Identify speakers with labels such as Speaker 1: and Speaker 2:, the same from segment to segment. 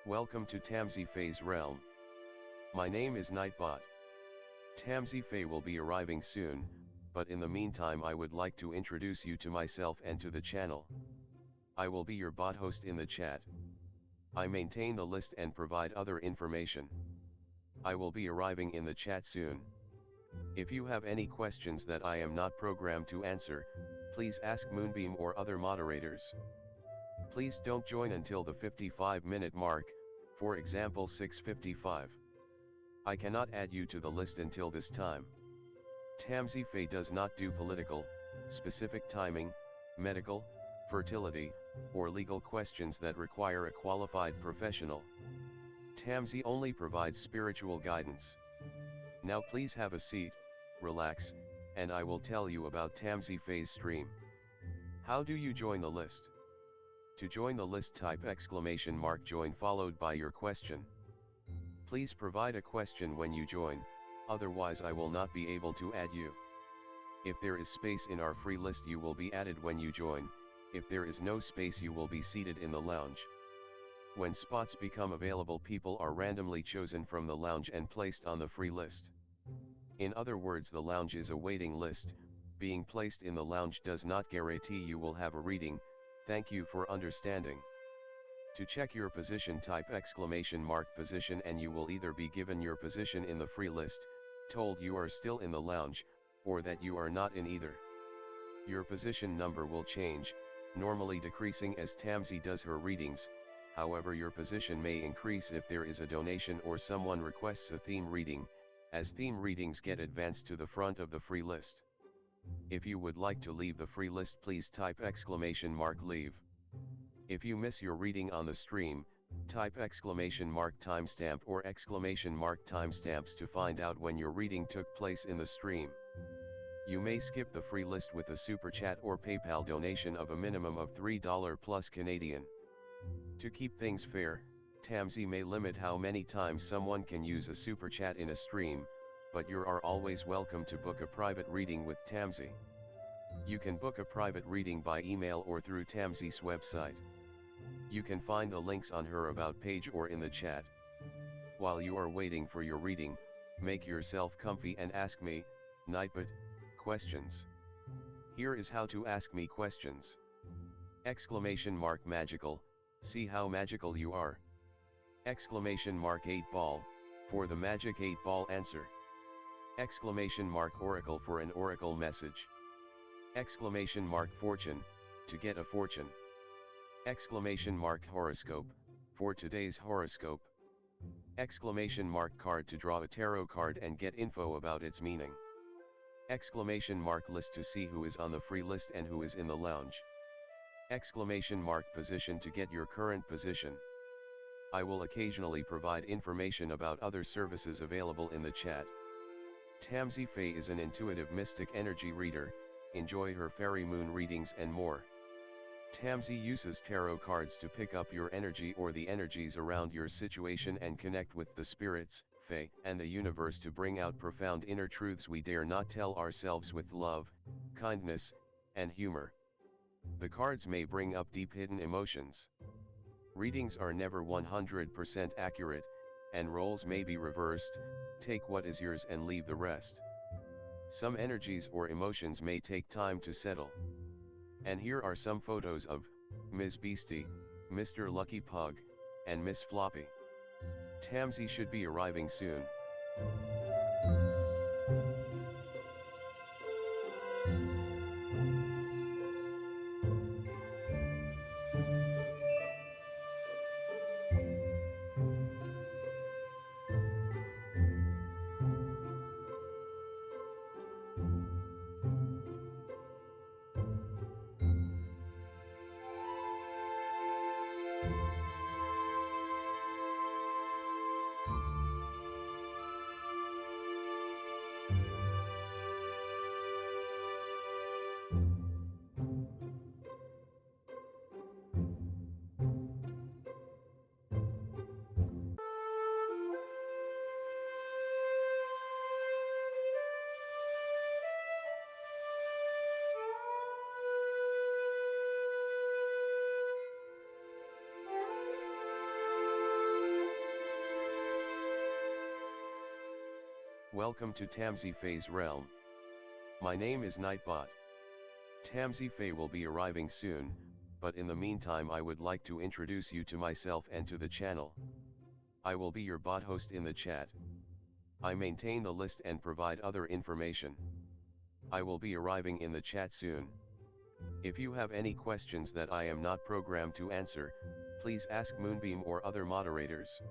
Speaker 1: Welcome to Tamsyfae's realm. My name is Nightbot. Tamsyfae will be arriving soon, but in the meantime I would like to introduce you to myself and to the channel. I will be your bot host in the chat. I maintain the list and provide other information. I will be arriving in the chat soon. If you have any questions that I am not programmed to answer, please ask Moonbeam or other moderators. Please don't join until the 55-minute mark, for example 6:55. I cannot add you to the list until this time. Tamsyfae does not do political, specific timing, medical, fertility, or legal questions that require a qualified professional. Tamsy only provides spiritual guidance. Now please have a seat, relax, and I will tell you about Tamsyfae's stream. How do you join the list? To join the list, type !join followed by your question. Please provide a question when you join, otherwise I will not be able to add you. If there is space in our free list you will be added when you join, if there is no space you will be seated in the lounge. When spots become available, people are randomly chosen from the lounge and placed on the free list. In other words, the lounge is a waiting list. Being placed in the lounge does not guarantee you will have a reading. Thank you for understanding. To check your position, type !position and you will either be given your position in the free list, told you are still in the lounge, or that you are not in either. Your position number will change, normally decreasing as Tamsy does her readings. However, your position may increase if there is a donation or someone requests a theme reading, as theme readings get advanced to the front of the free list. If you would like to leave the free list, please type !leave. If you miss your reading on the stream, type !timestamp or !timestamps to find out when your reading took place in the stream. You may skip the free list with a super chat or PayPal donation of a minimum of $3 plus Canadian. To keep things fair, Tamsy may limit how many times someone can use a super chat in a stream, but you are always welcome to book a private reading with Tamsy. You can book a private reading by email or through Tamsy's website. You can find the links on her about page or in the chat. While you are waiting for your reading, make yourself comfy and ask me, Nightbot, questions. Here is how to ask me questions. !magical, see how magical you are. !8ball, for the magic 8-ball answer. !oracle for an oracle message. !fortune, to get a fortune. !horoscope, for today's horoscope. !card to draw a tarot card and get info about its meaning. !list to see who is on the free list and who is in the lounge. !position to get your current position. I will occasionally provide information about other services available in the chat. Tamsyfae is an intuitive mystic energy reader. Enjoy her fairy moon readings and more. Tamsy uses tarot cards to pick up your energy or the energies around your situation and connect with the spirits, fae, and the universe to bring out profound inner truths we dare not tell ourselves with love, kindness, and humor. The cards may bring up deep hidden emotions. Readings are never 100% accurate, and roles may be reversed. Take what is yours and leave the rest. Some energies or emotions may take time to settle. And here are some photos of Ms. Beastie, Mr. Lucky Pug, and Miss Floppy. Tamsy should be arriving soon. Welcome to Tamsyfae's realm. My name is Nightbot. Tamsyfae will be arriving soon, but in the meantime I would like to introduce you to myself and to the channel. I will be your bot host in the chat. I maintain the list and provide other information. I will be arriving in the chat soon. If you have any questions that I am not programmed to answer, please ask Moonbeam or other moderators.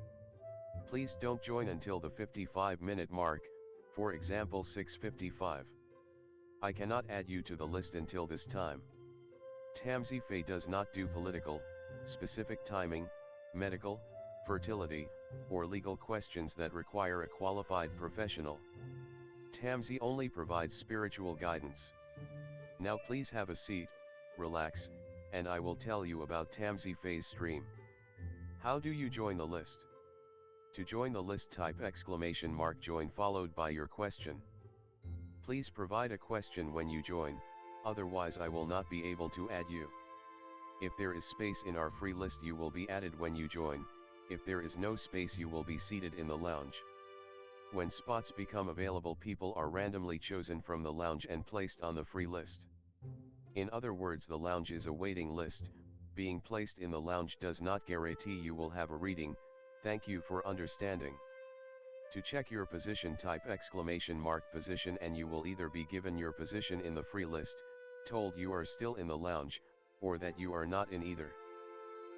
Speaker 1: Please don't join until the 55-minute mark, for example 6:55. I cannot add you to the list until this time. Tamsyfae does not do political, specific timing, medical, fertility, or legal questions that require a qualified professional. Tamsy only provides spiritual guidance. Now please have a seat, relax, and I will tell you about Tamsyfae's stream. How do you join the list? To join the list, type !join followed by your question. Please provide a question when you join, otherwise I will not be able to add you. If there is space in our free list you will be added when you join, if there is no space you will be seated in the lounge. When spots become available, people are randomly chosen from the lounge and placed on the free list. In other words, the lounge is a waiting list. Being placed in the lounge does not guarantee you will have a reading. Thank you for understanding. To check your position, type !position and you will either be given your position in the free list, told you are still in the lounge, or that you are not in either.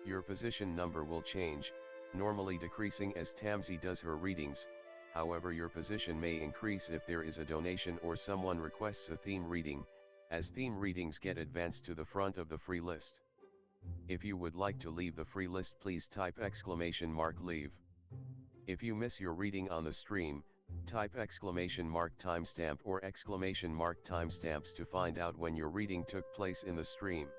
Speaker 1: Your position number will change, normally decreasing as Tamsy does her readings. However, your position may increase if there is a donation or someone requests a theme reading, as theme readings get advanced to the front of the free list. If you would like to leave the free list, please type !leave. If you miss your reading on the stream, type !timestamp or !timestamps to find out when your reading took place in the stream.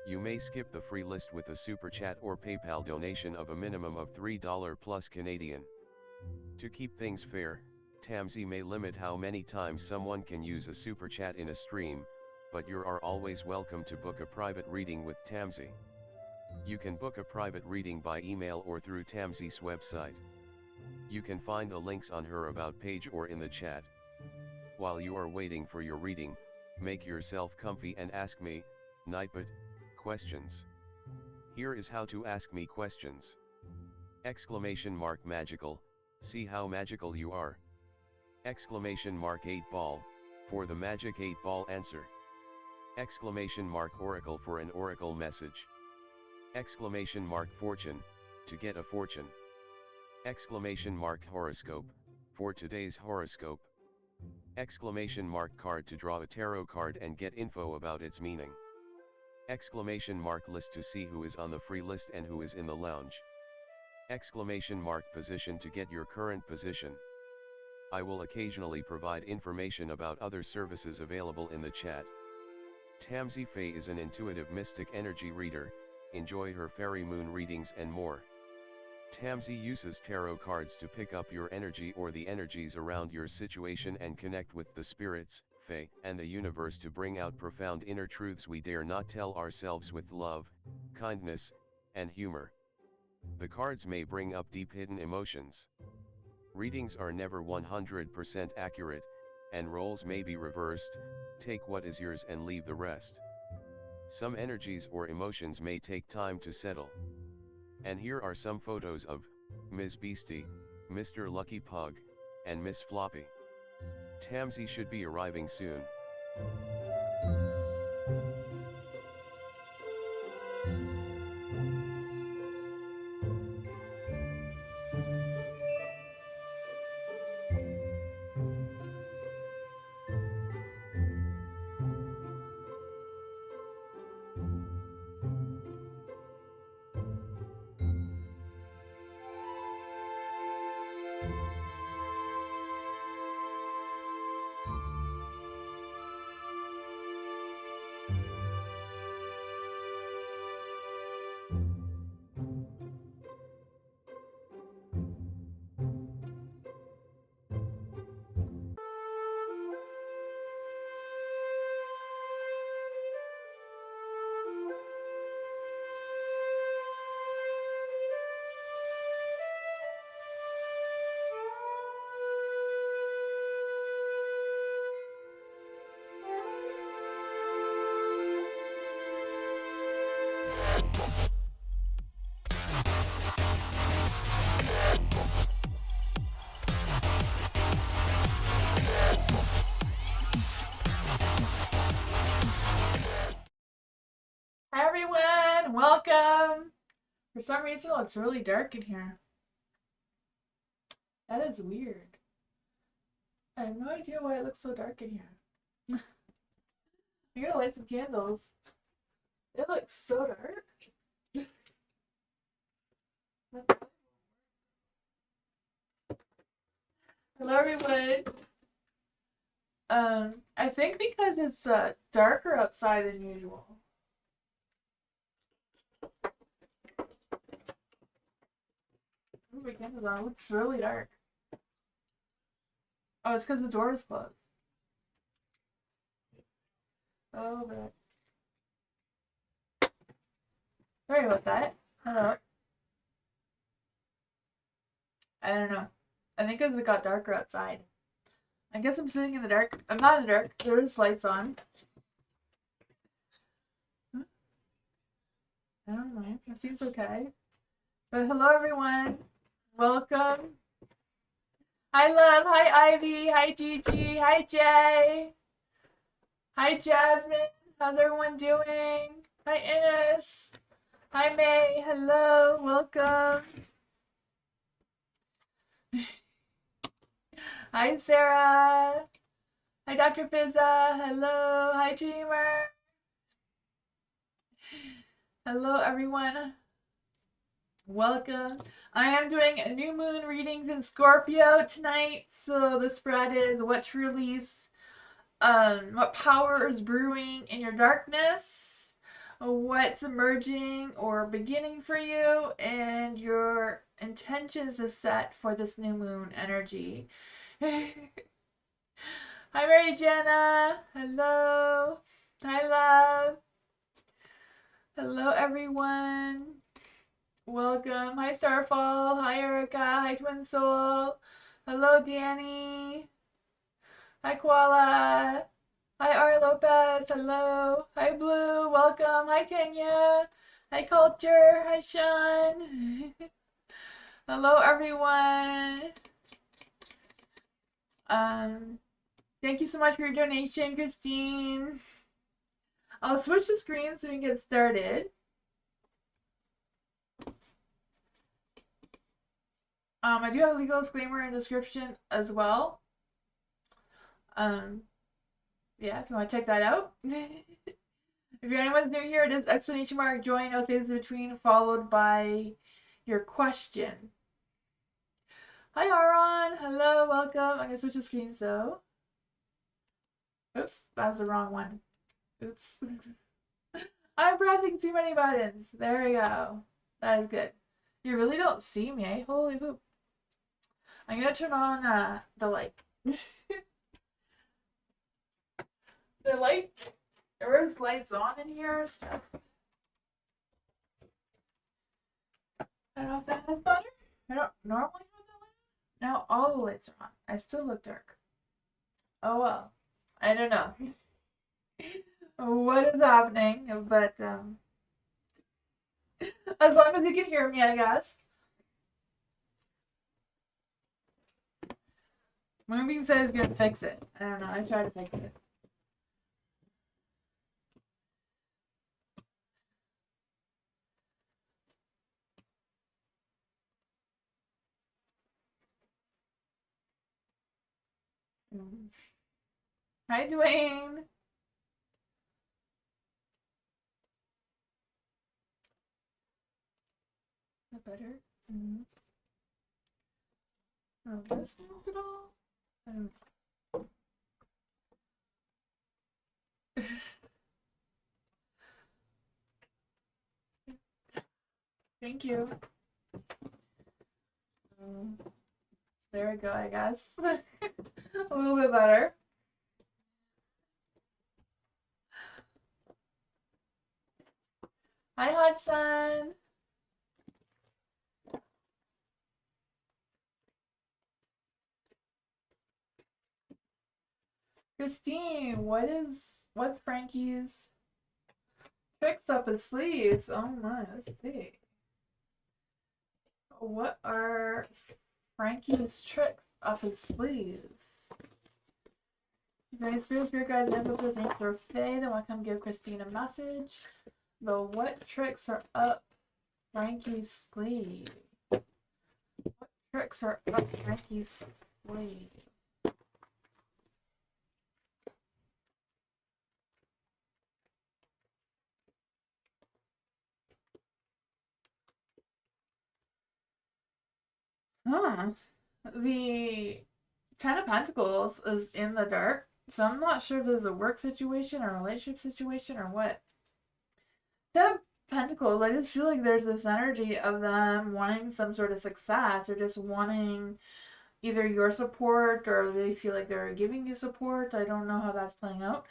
Speaker 1: You may skip the free list with a super chat or PayPal donation of a minimum of $3 plus Canadian. To keep things fair, Tamsy may limit how many times someone can use a super chat in a stream, but you are always welcome to book a private reading with Tamsy. You can book a private reading by email or through Tamsy's website. You can find the links on her about page or in the chat. While you are waiting for your reading, make yourself comfy and ask me, Nightbot, questions. Here is how to ask me questions. !magical, see how magical you are. !8ball, for the magic 8-ball answer. !oracle for an oracle message. !fortune, to get a fortune. !horoscope, for today's horoscope. !card to draw a tarot card and get info about its meaning. !list to see who is on the free list and who is in the lounge. !position to get your current position. I will occasionally provide information about other services available in the chat. Tamsyfae is an intuitive mystic energy reader. Enjoy her fairy moon readings and more. Tamsy uses tarot cards to pick up your energy or the energies around your situation and connect with the spirits, fae, and the universe to bring out profound inner truths we dare not tell ourselves with love, kindness, and humor. The cards may bring up deep hidden emotions. Readings are never 100% accurate, and roles may be reversed. Take what is yours and leave the rest. Some energies or emotions may take time to settle. And here are some photos of Ms. Beastie, Mr. Lucky Pug, and Miss Floppy. Tamsy should be arriving soon.
Speaker 2: everyone. Welcome. For some reason, it looks really dark in here. That is weird. I have no idea why it looks so dark in here. I gotta light some candles. It looks so dark. Hello, everyone. I think because it's darker outside than usual. Oh, my candles on. It looks really dark. Oh, it's because the door is closed. Oh, right. Sorry about that. Hello. I don't know. I think because it got darker outside. I guess I'm sitting in the dark. I'm not in the dark. There is lights on. I don't know. It seems okay. But hello, everyone. Welcome. Hi, Love. Hi, Ivy. Hi, Gigi. Hi, Jay. Hi, Jasmine. How's everyone doing? Hi, Ines. Hi, May. Hello. Welcome. Hi, Sarah. Hi, Dr. Fizza. Hello. Hi, Dreamer. Hello, everyone. Welcome. I am doing new moon readings in Scorpio tonight. So the spread is what to release, what power is brewing in your darkness, what's emerging or beginning for you, and your intentions to set for this new moon energy. Hi, Mary Jana. Hello. Hi, love. Hello, everyone. Welcome. Hi, Starfall. Hi, Erica. Hi, Twin Soul. Hello, Danny. Hi, Koala. Hi, R. Lopez. Hello. Hi, Blue. Welcome. Hi, Tanya. Hi, Culture. Hi, Sean. Hello, everyone. Thank you so much for your donation, Christine. I'll switch the screen so we can get started. I do have a legal disclaimer and description as well. Yeah, if you want to check that out. If you're anyone's new here, it is exclamation mark join, no spaces between, followed by your question. Hi, Aaron. Hello, welcome. I'm gonna switch the screen so. Oops, that's the wrong one. Oops. I'm pressing too many buttons. There we go. That is good. You really don't see me, eh? Holy poop. I'm gonna turn on the light. The light, there's lights on in here. It's just, I don't know if that is better. I don't normally have the light. Now all the lights are on. I still look dark. Oh well. I don't know what is happening, but as long as you can hear me, I guess. Moonbeam says he's gonna fix it. I don't know. I tried to fix it. Hi, Dwayne. Is that better? Oh, this moved at all? Thank you. There we go, I guess. A little bit better. Hi, Hudson. Christine, what's Frankie's tricks up his sleeves? Oh my, let's see. What are Frankie's tricks up his sleeves? Very spirit guys, ancestors, thank for Faye. They want to come give Christine a message. The what tricks are up Frankie's sleeve? What tricks are up Frankie's sleeve? Huh. The Ten of Pentacles is in the dark, so I'm not sure if there's a work situation or a relationship situation or what. Ten of Pentacles, I just feel like there's this energy of them wanting some sort of success or just wanting either your support or they feel like they're giving you support. I don't know how that's playing out.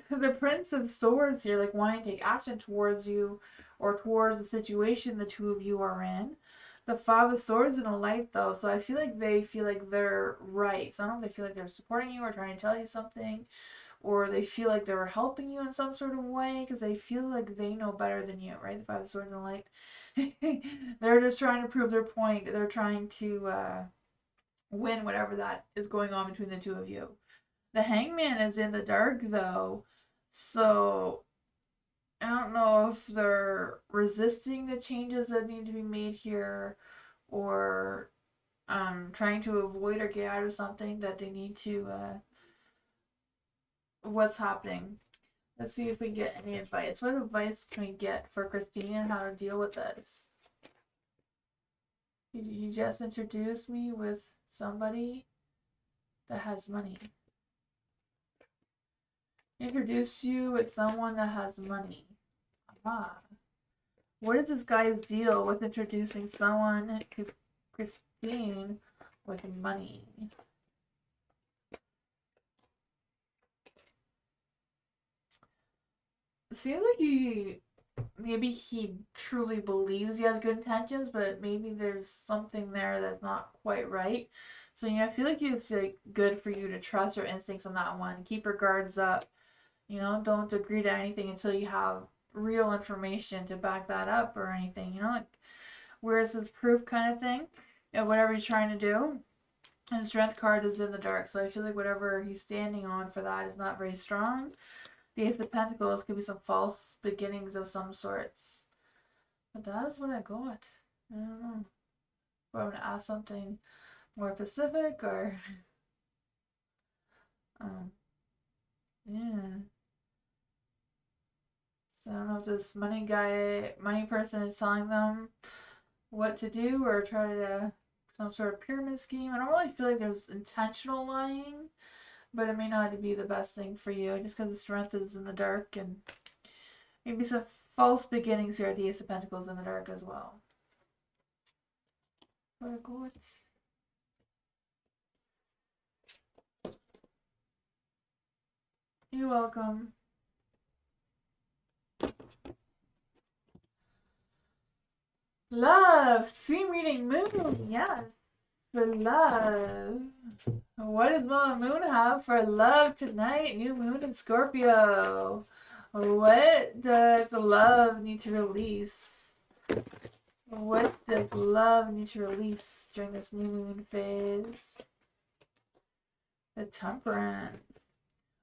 Speaker 2: The Prince of Swords here, like wanting to take action towards you or towards the situation the two of you are in. The Five of Swords in a light though, so I feel like they feel like they're right. So I don't know if they feel like they're supporting you or trying to tell you something, or they feel like they're helping you in some sort of way because they feel like they know better than you, right? The Five of Swords in the light. They're just trying to prove their point. They're trying to win whatever that is going on between the two of you. The Hangman is in the dark though, so I don't know if they're resisting the changes that need to be made here or trying to avoid or get out of something that they need to what's happening. Let's see if we get any advice. What advice can we get for Christina on how to deal with this? You just introduced me with somebody that has money. Introduce you with someone that has money. Ah. What is this guy's deal with introducing someone to Christine with money? Seems like maybe he truly believes he has good intentions, but maybe there's something there that's not quite right. So I feel like it's like good for you to trust your instincts on that one. Keep your guards up. Don't agree to anything until you have real information to back that up or anything. Like where's his proof kind of thing of whatever he's trying to do. His strength card is in the dark, so I feel like whatever he's standing on for that is not very strong. The Ace of Pentacles could be some false beginnings of some sorts. But that's what I got. I don't know. If I want to ask something more specific or yeah. So I don't know if this money person is telling them what to do or try to some sort of pyramid scheme. I don't really feel like there's intentional lying, but it may not be the best thing for you just because the strength is in the dark and maybe some false beginnings here at the Ace of Pentacles in the dark as well. You're welcome. Love. Stream reading moon. Yes. For love. What does Mama Moon have for love tonight? New moon in Scorpio. What does love need to release? What does love need to release during this new moon phase? The Temperance.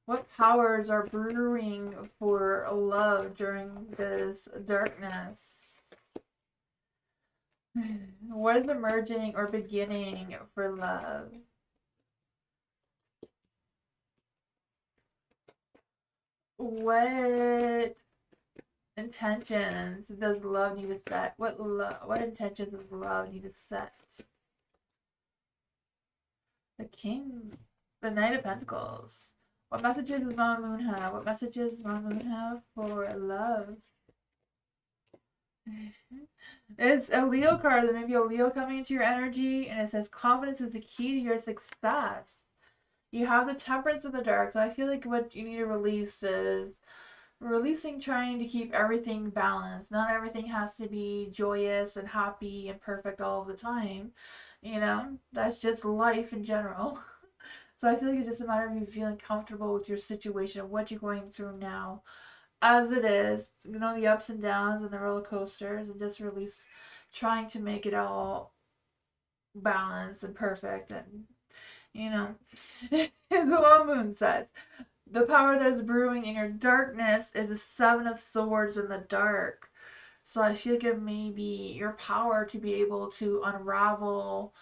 Speaker 2: What powers are brewing for love during this darkness? What is emerging or beginning for love? What intentions does love need to set? What intentions does love need to set? The King, the Knight of Pentacles. What messages does Mama Moon have? What messages does Mama Moon have for love? It's a Leo card. There may be a Leo coming into your energy, and it says confidence is the key to your success. You have the Temperance of the dark, so I feel like what you need to release is releasing trying to keep everything balanced. Not everything has to be joyous and happy and perfect all the time. That's just life in general. So I feel like it's just a matter of you feeling comfortable with your situation, what you're going through now, as it is. The ups and downs and the roller coasters, and just release, trying to make it all balanced and perfect. And, is what Moon says. the power that is brewing in your darkness is the Seven of Swords in the dark. So I feel like it may be your power to be able to unravel,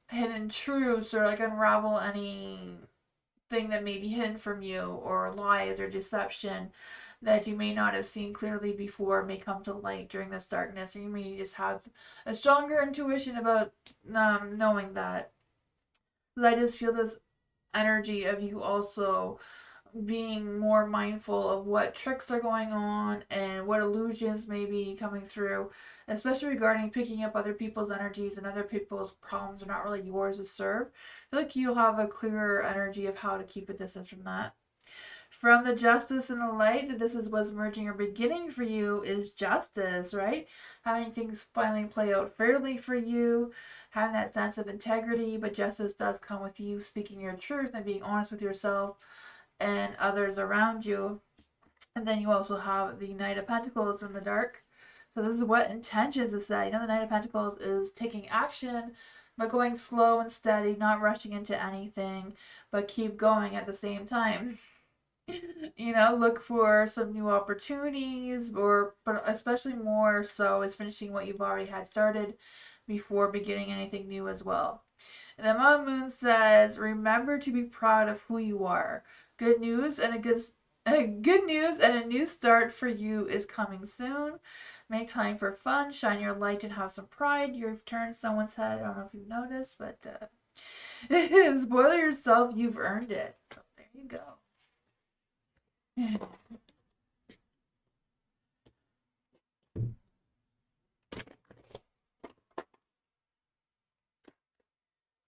Speaker 2: hidden truths, or like unravel anything that may be hidden from you, or lies or deception that you may not have seen clearly before may come to light during this darkness, or you may just have a stronger intuition about knowing that. But I just feel this energy of you also being more mindful of what tricks are going on and what illusions may be coming through, especially regarding picking up other people's energies, and other people's problems are not really yours to serve. I feel like you'll have a clearer energy of how to keep a distance from that. From the justice and the light, this is what's emerging or beginning for you is justice, right? Having things finally play out fairly for you, having that sense of integrity, but justice does come with you speaking your truth and being honest with yourself and others around you. And then you also have the Knight of Pentacles in the dark. So this is what intentions is that. The Knight of Pentacles is taking action, but going slow and steady, not rushing into anything, but keep going at the same time. Look for some new opportunities, but especially more so is finishing what you've already had started before beginning anything new as well. And the Mama Moon says, remember to be proud of who you are. Good news and a new start for you is coming soon. Make time for fun, shine your light, and have some pride. You've turned someone's head. I don't know if you've noticed, but spoil yourself. You've earned it. So there you go.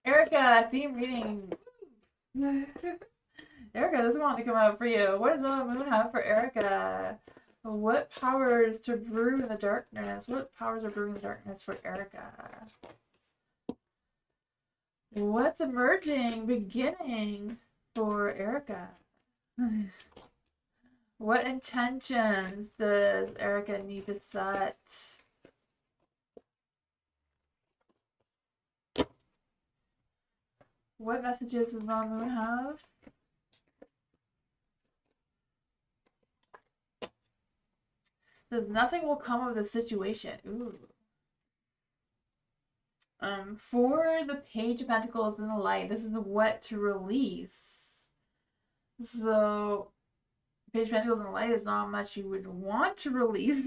Speaker 2: Erica, theme reading. Erica, this one to come out for you. What does Mama Moon have for Erica? What powers to brew in the darkness? What powers are brewing in the darkness for Erica? What's emerging, beginning for Erica? What intentions does Erica need to set? What messages does Mama Moon have? Says nothing will come of the situation. Ooh. For the Page of Pentacles in the light, this is what to release. So, Page of Pentacles in the light is not much you would want to release.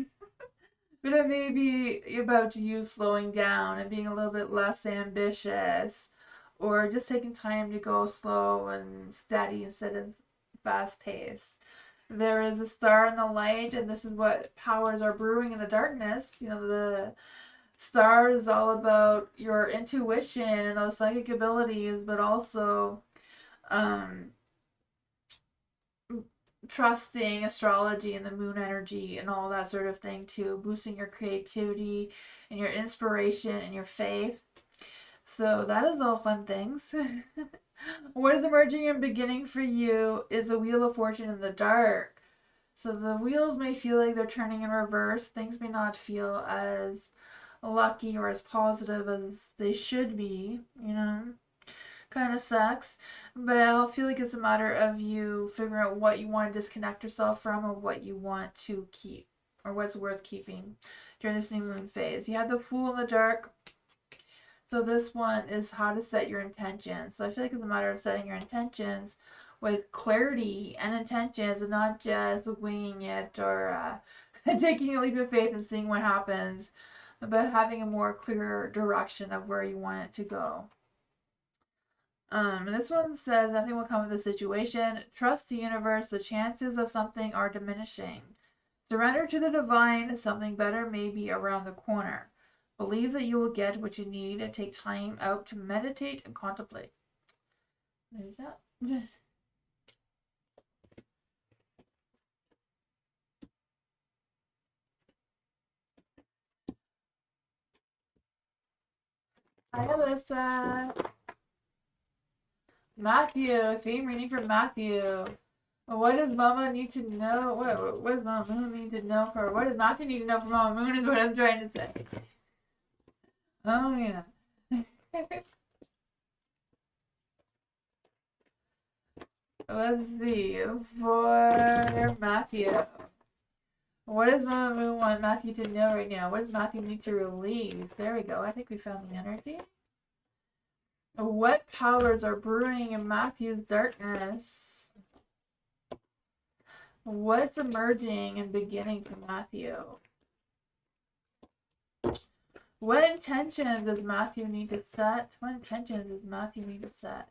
Speaker 2: But it may be about you slowing down and being a little bit less ambitious, or just taking time to go slow and steady instead of fast pace. There is a star in the light, and this is what powers are brewing in the darkness. The star is all about your intuition and those psychic abilities, but also trusting astrology and the moon energy and all that sort of thing too, boosting your creativity and your inspiration and your faith. So that is all fun things. What is emerging and beginning for you is a Wheel of Fortune in the dark. So the wheels may feel like they're turning in reverse. Things may not feel as lucky or as positive as they should be, Kind of sucks. But I feel like it's a matter of you figuring out what you want to disconnect yourself from, or what you want to keep, or what's worth keeping during this new moon phase. You have the Fool in the dark. So this one is how to set your intentions. So I feel like it's a matter of setting your intentions with clarity and intentions, and not just winging it or taking a leap of faith and seeing what happens, but having a more clear direction of where you want it to go. This one says nothing will come of the situation. Trust the universe. The chances of something are diminishing. Surrender to the divine. Something better may be around the corner. Believe that you will get what you need, and take time out to meditate and contemplate. There's that. Hi, Alyssa. Matthew, theme reading for Matthew. What does Mama need to know? What does Mama Moon need to know for? What does Matthew need to know for Mama Moon is what I'm trying to say. Oh, yeah. Let's see. For Matthew. What does Mama Moon want Matthew to know right now? What does Matthew need to release? There we go. I think we found the energy. What powers are brewing in Matthew's darkness? What's emerging and beginning for Matthew? What intentions does Matthew need to set? What intentions does Matthew need to set?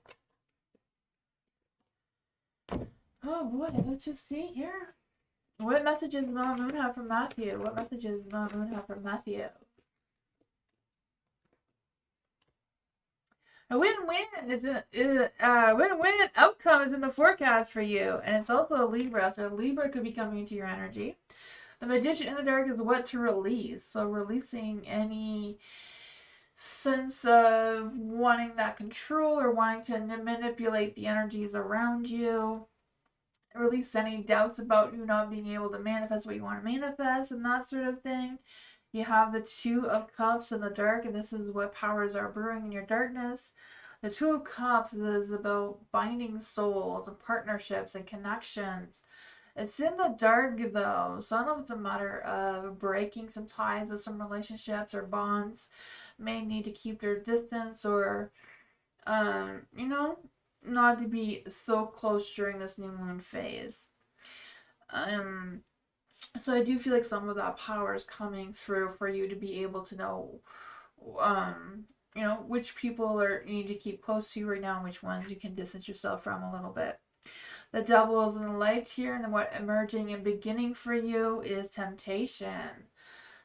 Speaker 2: Oh boy, let's just see here. What messages does Mama Moon have for Matthew? What messages does Mama Moon have for Matthew? A win-win win-win outcome is in the forecast for you, and it's also a Libra, so Libra could be coming into your energy. The Magician in the dark is what to release, so releasing any sense of wanting that control or wanting to manipulate the energies around you. Release any doubts about you not being able to manifest what you want to manifest and that sort of thing. You have the Two of Cups in the dark, and this is what powers are brewing in your darkness. The Two of Cups is about binding souls and partnerships and connections. It's in the dark though, so I don't know if it's a matter of breaking some ties with some relationships or bonds. May need to keep their distance or, you know, not to be so close during this new moon phase. So I do feel like some of that power is coming through for you to be able to know, you know, which people you need to keep close to you right now and which ones you can distance yourself from a little bit. The Devil is in the light here, and what emerging and beginning for you is temptation.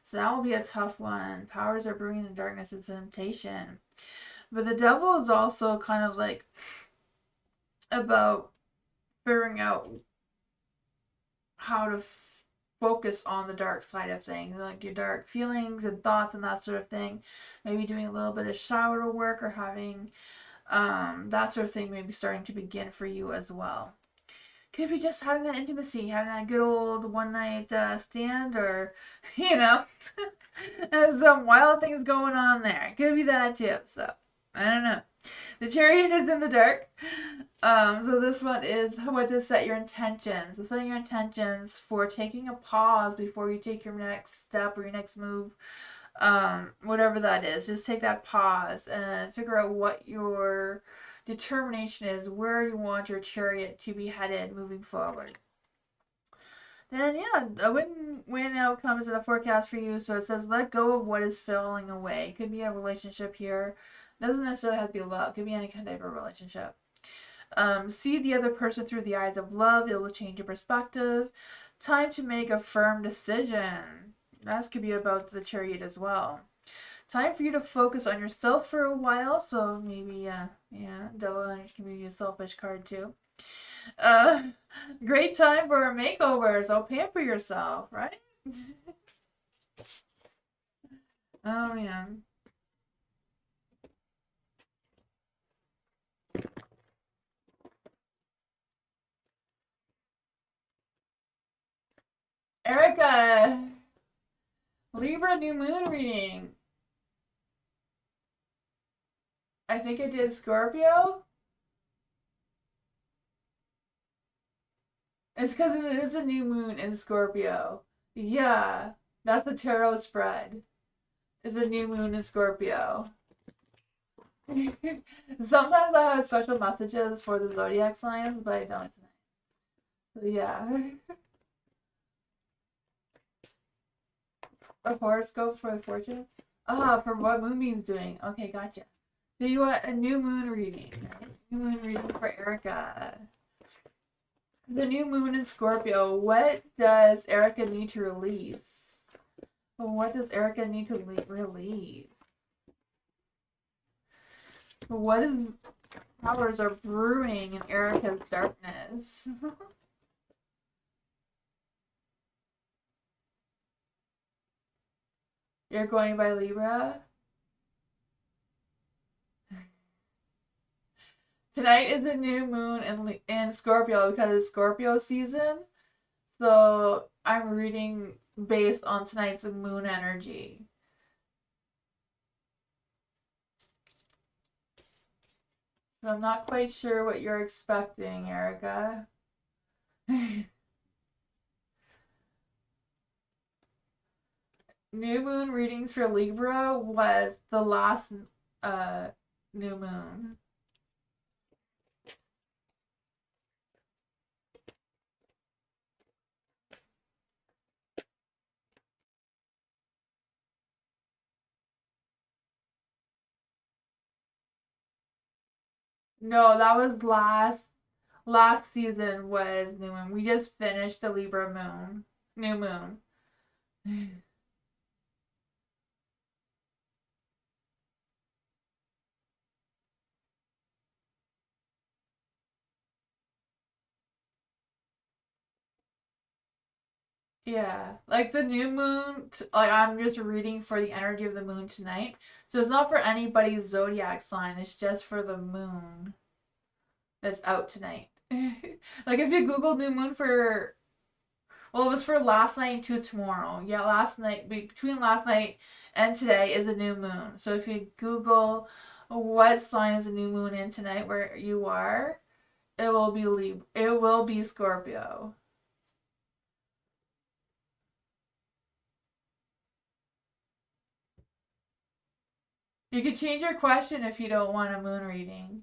Speaker 2: So that will be a tough one. Powers are bringing the darkness and temptation. But the Devil is also kind of like about figuring out how to focus on the dark side of things, like your dark feelings and thoughts and that sort of thing. Maybe doing a little bit of shadow work or having that sort of thing maybe starting to begin for you as well. Could be just having that intimacy, having that good old one night stand, or, you know, some wild things going on there. Could be that too. So, I don't know. The Chariot is in the dark. So this one is what to set your intentions. So setting your intentions for taking a pause before you take your next step or your next move. Whatever that is. Just take that pause and figure out what your determination is, where you want your chariot to be headed moving forward. Then yeah, a win-win outcome is in the forecast for you. So it says let go of what is falling away. It could be a relationship here. It doesn't necessarily have to be love. It could be any kind of relationship. See the other person through the eyes of love. It will change your perspective. Time to make a firm decision. That could be about the Chariot as well. Time for you to focus on yourself for a while. So maybe, Devil Energy can be a selfish card too. Great time for a makeover. So pamper yourself, right? Oh, man. Erica, Libra new moon reading. I think I did Scorpio. It's because it is a new moon in Scorpio. Yeah, that's the tarot spread. It's a new moon in Scorpio. Sometimes I have special messages for the zodiac signs, but I don't tonight. So yeah. A horoscope for the fortune? Ah, for what Moonbeam's doing. Okay, gotcha. So you want a new moon reading, right? New moon reading for Erica. The new moon in Scorpio. What does Erica need to release? What does Erica need to release? What is powers are brewing in Erica's darkness? You're going by Libra? Tonight is a new moon in Scorpio because it's Scorpio season. So I'm reading based on tonight's moon energy. I'm not quite sure what you're expecting, Erica. New moon readings for Libra was the last uh new moon. No, that was last season was new moon. We just finished the Libra moon. New moon. Yeah, like the new moon, like I'm just reading for the energy of the moon tonight. So it's not for anybody's zodiac sign, it's just for the moon that's out tonight. Like if you Google new moon for, well, it was for last night to tomorrow. Yeah, last night, between last night and today is a new moon. So if you Google what sign is a new moon in tonight where you are, it will be Scorpio. You could change your question if you don't want a moon reading.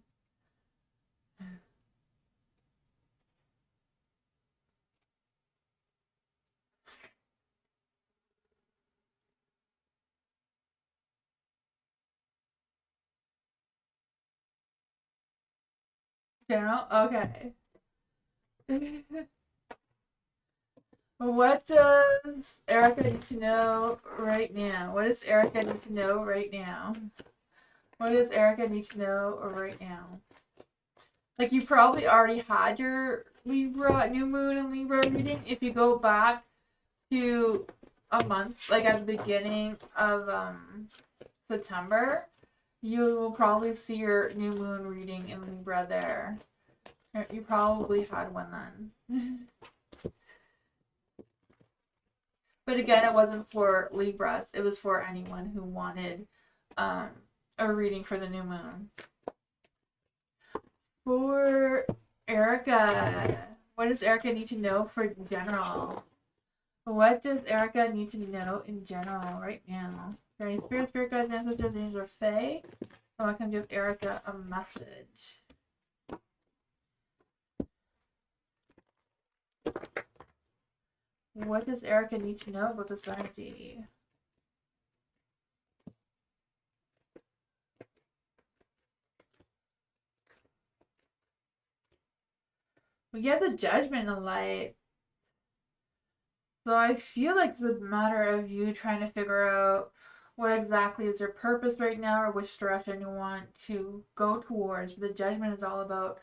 Speaker 2: General? Okay. What does Erica need to know right now? What does Erica need to know right now? What does Erica need to know right now? Like you probably already had your Libra new moon and Libra reading if you go back to a month, like at the beginning of September, you will probably see your new moon reading in Libra there. You probably had one then. But again, it wasn't for Libras. It was for anyone who wanted um, a reading for the new moon. For Erica, what does Erica need to know for general? What does Erica need to know in general right now? Very spirit guides, ancestors, angels, or fae. I want to give Erica a message. What does Erica need to know about this energy? We get the judgment in light. So I feel like it's a matter of you trying to figure out what exactly is your purpose right now or which direction you want to go towards. But the judgment is all about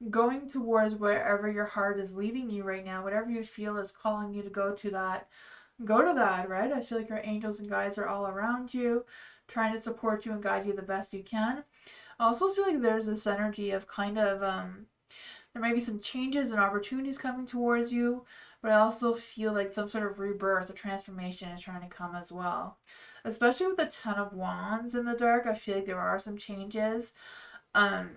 Speaker 2: going towards wherever your heart is leading you right now, whatever you feel is calling you to go to that, right? I feel like your angels and guides are all around you, trying to support you and guide you the best you can. I also feel like there's this energy of kind of there may be some changes and opportunities coming towards you, but I also feel like some sort of rebirth or transformation is trying to come as well. Especially with the Ten of Wands in the dark, I feel like there are some changes. Um,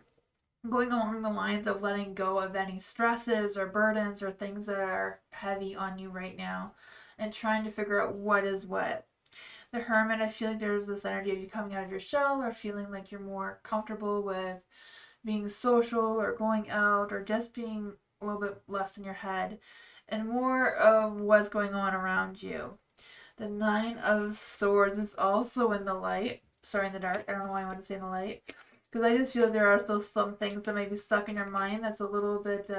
Speaker 2: Going along the lines of letting go of any stresses or burdens or things that are heavy on you right now and trying to figure out what is what. The Hermit, I feel like there's this energy of you coming out of your shell or feeling like you're more comfortable with being social or going out or just being a little bit less in your head and more of what's going on around you. The Nine of Swords is also in the light. Sorry, in the dark. I don't know why I want to say in the light. Because I just feel there are still some things that may be stuck in your mind that's a little bit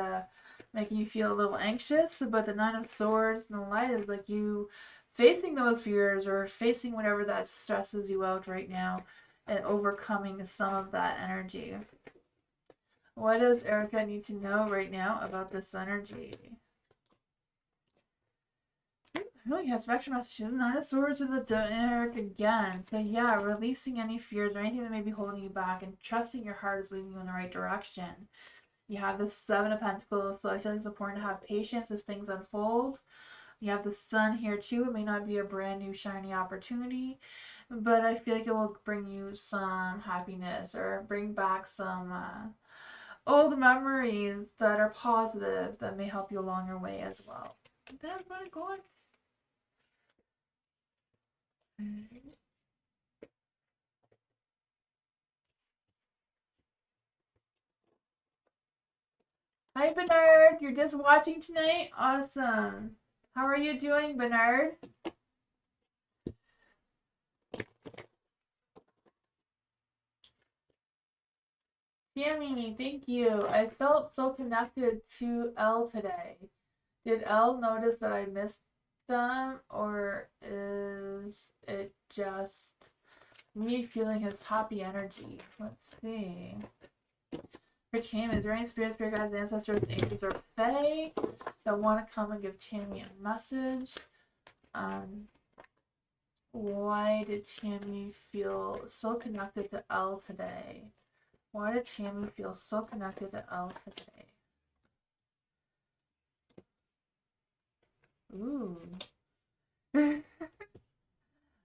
Speaker 2: making you feel a little anxious. But the Nine of Swords in the light is like you facing those fears or facing whatever that stresses you out right now and overcoming some of that energy. What does Erica need to know right now about this energy? Oh, yeah, spectrum messages. Nine of Swords in the dark again. So yeah, releasing any fears or anything that may be holding you back and trusting your heart is leading you in the right direction. You have the Seven of Pentacles, so I feel like it's important to have patience as things unfold. You have the Sun here too. It may not be a brand new shiny opportunity, but I feel like it will bring you some happiness or bring back some old memories that are positive that may help you along your way as well. That's what it goes. Hi, Bernard. You're just watching tonight? Awesome. How are you doing, Bernard? Tammy, thank you. I felt so connected to Elle today. Did Elle notice that I missed them, or is it just me feeling his happy energy? Let's see. For Tammy, is there any spirit guides, ancestors, angels, or fae that want to come and give Tammy a message? Why did Tammy feel so connected to Elle today? Why did Tammy feel so connected to Elle today? Ooh.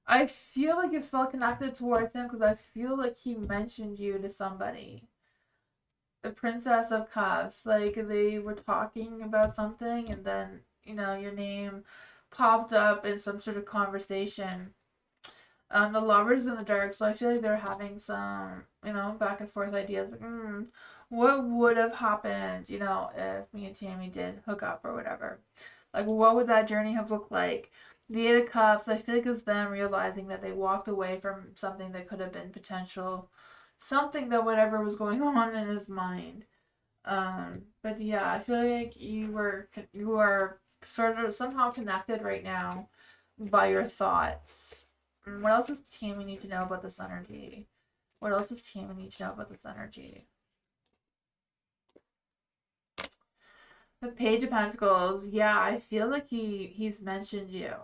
Speaker 2: I feel like it's felt connected towards him because I feel like he mentioned you to somebody. The Princess of Cups. Like, they were talking about something and then, you know, your name popped up in some sort of conversation. The lovers in the dark, so I feel like they're having some, you know, back and forth ideas. Like, what would have happened, you know, if me and Tammy did hook up or whatever? Like, what would that journey have looked like? The Eight of Cups, I feel like it's them realizing that they walked away from something that could have been potential, something that whatever was going on in his mind. But yeah, I feel like you are sort of somehow connected right now by your thoughts. What else does Tammy need to know about this energy? What else does Tammy need to know about this energy? The Page of Pentacles. Yeah, I feel like he's mentioned you.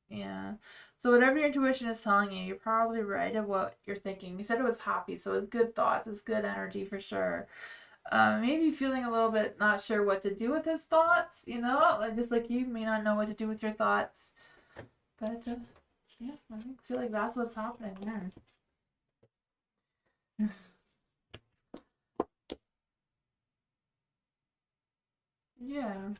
Speaker 2: Yeah. So whatever your intuition is telling you, you're probably right at what you're thinking. You said it was happy, so it's good thoughts. It's good energy for sure. Maybe feeling a little bit not sure what to do with his thoughts. You know, like just like you may not know what to do with your thoughts. But yeah, I feel like that's what's happening there. Yeah.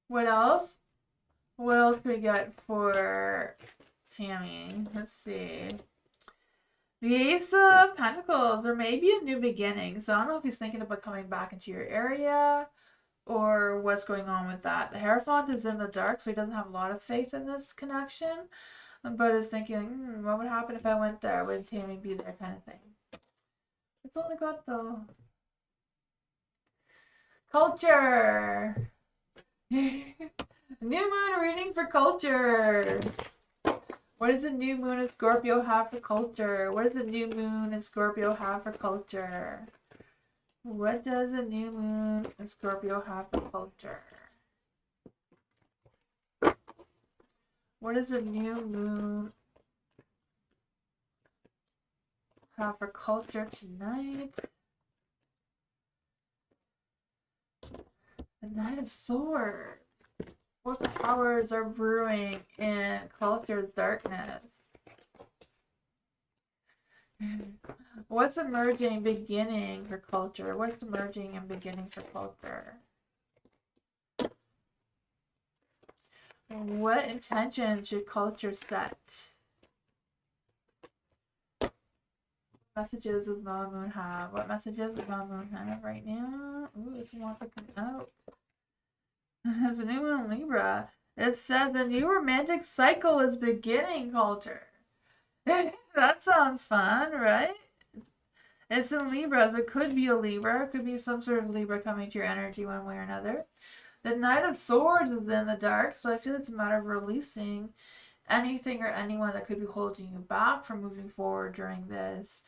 Speaker 2: What else? What else we got for Tammy? Let's see. The Ace of Pentacles, or maybe a new beginning. So I don't know if he's thinking about coming back into your area or what's going on with that. The Hierophant is in the dark, so he doesn't have a lot of faith in this connection, but is thinking, what would happen if I went there? Would Tammy be there, kind of thing. It's only got the culture. New moon reading for culture. What does a new moon in Scorpio have for culture? What does a new moon in Scorpio have for culture? What does a new moon in Scorpio have for culture? What does a new moon have for culture tonight? The Knight of Swords. What powers are brewing in culture's darkness? What's emerging, beginning for culture? What's emerging and beginning for culture? What intention should culture set? Messages does Mama Moon have? What messages does Mama Moon have right now? Ooh, if you want to come out. There's a new moon in Libra. It says a new romantic cycle is beginning, culture. That sounds fun, right? It's in Libra, so it could be a Libra. It could be some sort of Libra coming to your energy one way or another. The Knight of Swords is in the dark, so I feel it's a matter of releasing anything or anyone that could be holding you back from moving forward during this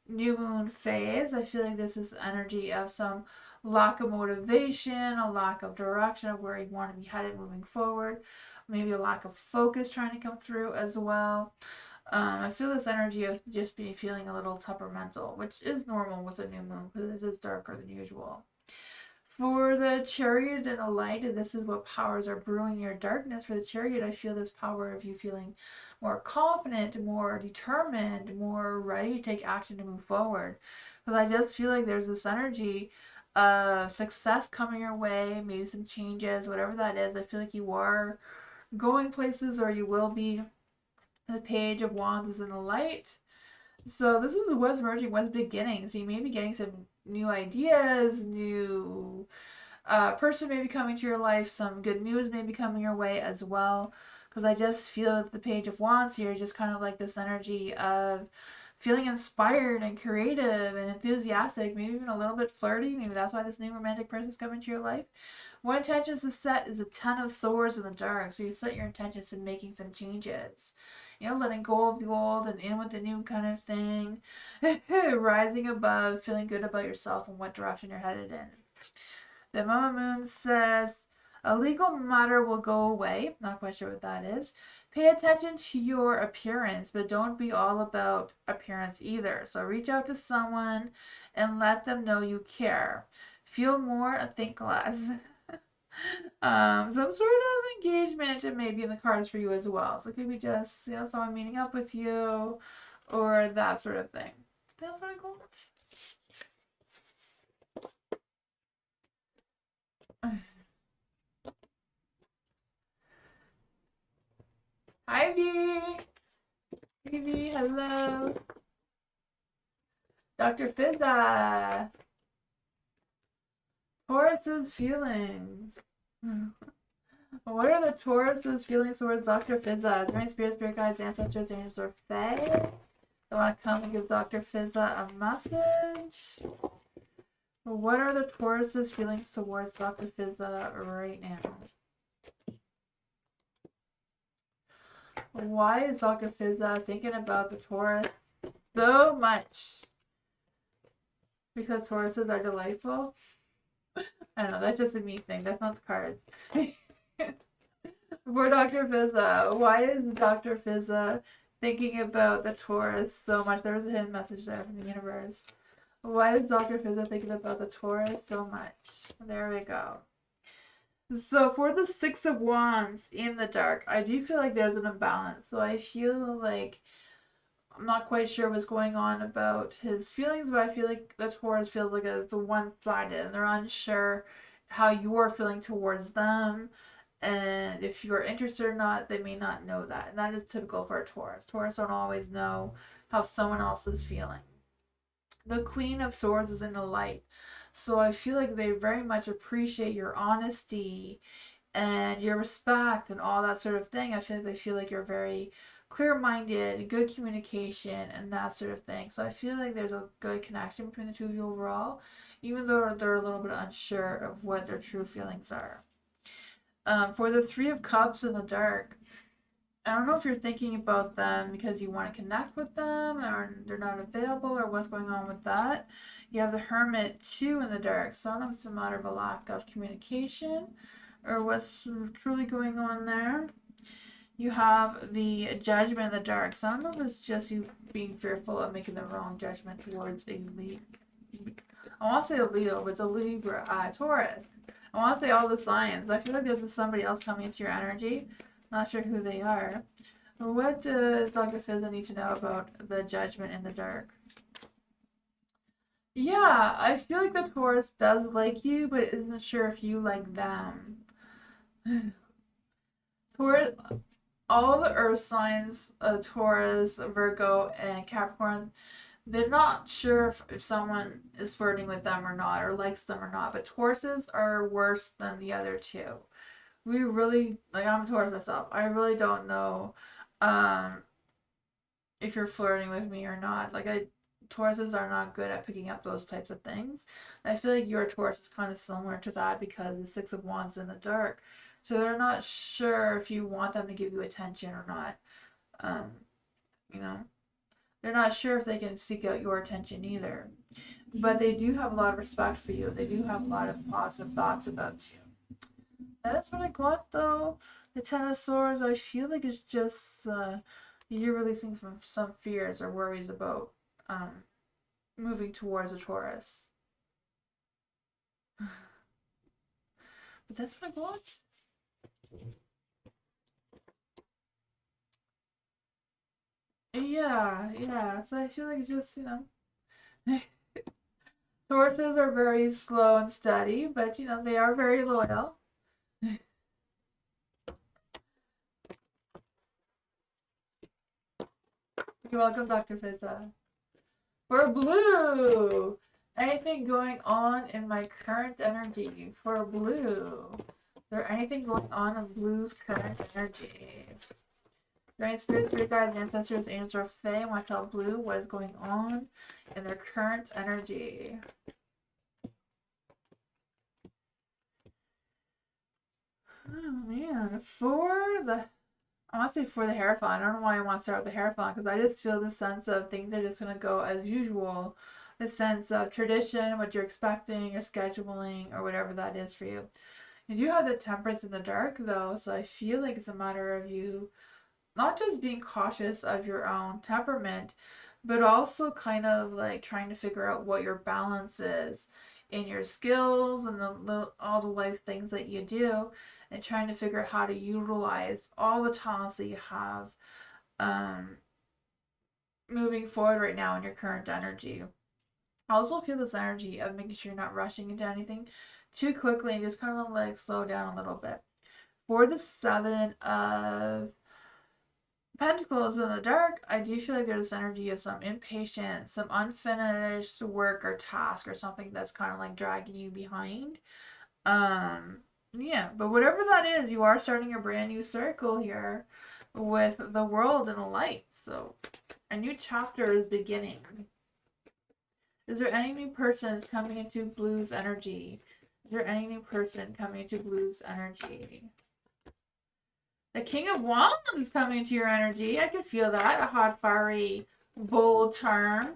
Speaker 2: new moon phase. I feel like this is energy of some lack of motivation, a lack of direction of where you want to be headed moving forward, maybe a lack of focus trying to come through as well. I feel this energy of just being feeling a little temperamental, which is normal with a new moon because it is darker than usual. For the Chariot and the Light, and this is what powers are brewing your darkness. For the Chariot, I feel this power of you feeling more confident, more determined, more ready to take action to move forward. Because I just feel like there's this energy of success coming your way, maybe some changes, whatever that is. I feel like you are going places, or you will be. The Page of Wands is in the light. So this is what's merging, what's beginning. So you may be getting some new ideas, new person may be coming to your life, some good news may be coming your way as well. Because I just feel that the Page of Wands here, just kind of like this energy of feeling inspired and creative and enthusiastic, maybe even a little bit flirty. Maybe that's why this new romantic person is coming to your life. What intentions to set is a Ten of Swords in the dark. So you set your intentions to making some changes. You know, letting go of the old and in with the new kind of thing. Rising above, feeling good about yourself and what direction you're headed in. The Mama Moon says, a legal matter will go away. Not quite sure what that is. Pay attention to your appearance, but don't be all about appearance either. So reach out to someone and let them know you care. Feel more and think less. Some sort of engagement and maybe in the cards for you as well. So it could be just, someone meeting up with you or that sort of thing. That's what I got. Hi, V. V, hello. Dr. Fizza. Taurus's feelings. What are the Taurus's feelings towards Dr. Fizza? Is there any spirit guides, ancestors, angels, or fae? They want to come and give Dr. Fizza a message. What are the Taurus's feelings towards Dr. Fizza right now? Why is Dr. Fizza thinking about the Taurus so much? Because Tauruses are delightful? I don't know, that's just a me thing. That's not the cards. For Dr. Fizza, why is Dr. Fizza thinking about the Taurus so much? There was a hidden message there from the universe. Why is Dr. Fizza thinking about the Taurus so much? There we go. So for the Six of Wands in the dark, I do feel like there's an imbalance. So I feel like I'm not quite sure what's going on about his feelings, but I feel like the Taurus feels like it's one-sided and they're unsure how you're feeling towards them. And if you're interested or not, they may not know that. And that is typical for a Taurus. Taurus don't always know how someone else is feeling. The Queen of Swords is in the light. So I feel like they very much appreciate your honesty and your respect and all that sort of thing. I feel like they feel like you're very clear-minded, good communication, and that sort of thing. So I feel like there's a good connection between the two of you overall, even though they're a little bit unsure of what their true feelings are. For the Three of Cups in the dark, I don't know if you're thinking about them because you want to connect with them or they're not available or what's going on with that. You have the Hermit too in the dark. So I don't know if it's a matter of a lack of communication or what's truly going on there. You have the Judgment in the dark. So I don't know if it's just you being fearful of making the wrong judgment towards a Leo. I want to say a Leo, but it's a Libra, Taurus. I want to say all the signs. I feel like this is somebody else coming into your energy. Not sure who they are. What does Dr. Fizza need to know about the Judgment in the dark? Yeah, I feel like the Taurus does like you, but isn't sure if you like them. Taurus, all the earth signs, Taurus, Virgo, and Capricorn, they're not sure if someone is flirting with them or not, or likes them or not, but Tauruses are worse than the other two. We really, like, I'm a Taurus myself. I really don't know if you're flirting with me or not. Tauruses are not good at picking up those types of things. I feel like your Taurus is kind of similar to that because the Six of Wands is in the dark. So they're not sure if you want them to give you attention or not. You know, they're not sure if they can seek out your attention either. But they do have a lot of respect for you. They do have a lot of positive thoughts about you. That's what I got though. The Ten of Swords, I feel like it's just you're releasing from some fears or worries about moving towards a Taurus. But that's what I got. Yeah. So I feel like it's just, sources are very slow and steady, but they are very loyal. You're welcome, Dr. Fizza. For blue, anything going on in my current energy? For blue, is there anything going on in blue's current energy? Dragon spirits, spirit guides, ancestors, angels, or fae want to tell blue what is going on in their current energy. Oh man, I want to say for the Hierophant. I don't know why I want to start with the Hierophant, because I just feel the sense of things are just going to go as usual. The sense of tradition, what you're expecting, your scheduling, or whatever that is for you. You do have the Temperance in the dark, though, so I feel like it's a matter of you not just being cautious of your own temperament, but also kind of like trying to figure out what your balance is in your skills and all the life things that you do, and trying to figure out how to utilize all the talents that you have moving forward right now in your current energy. I also feel this energy of making sure you're not rushing into anything too quickly and just kind of like slow down a little bit. For the Seven of Pentacles in the dark, I do feel like there's this energy of some impatience, some unfinished work or task or something that's kind of like dragging you behind. Yeah, but whatever that is, you are starting a brand new circle here with the world and the light. So a new chapter is beginning. Is there any new persons coming into Blue's energy? Is there any new person coming into Blue's energy? The King of Wands is coming into your energy. I could feel that. A hot, fiery, bold charm.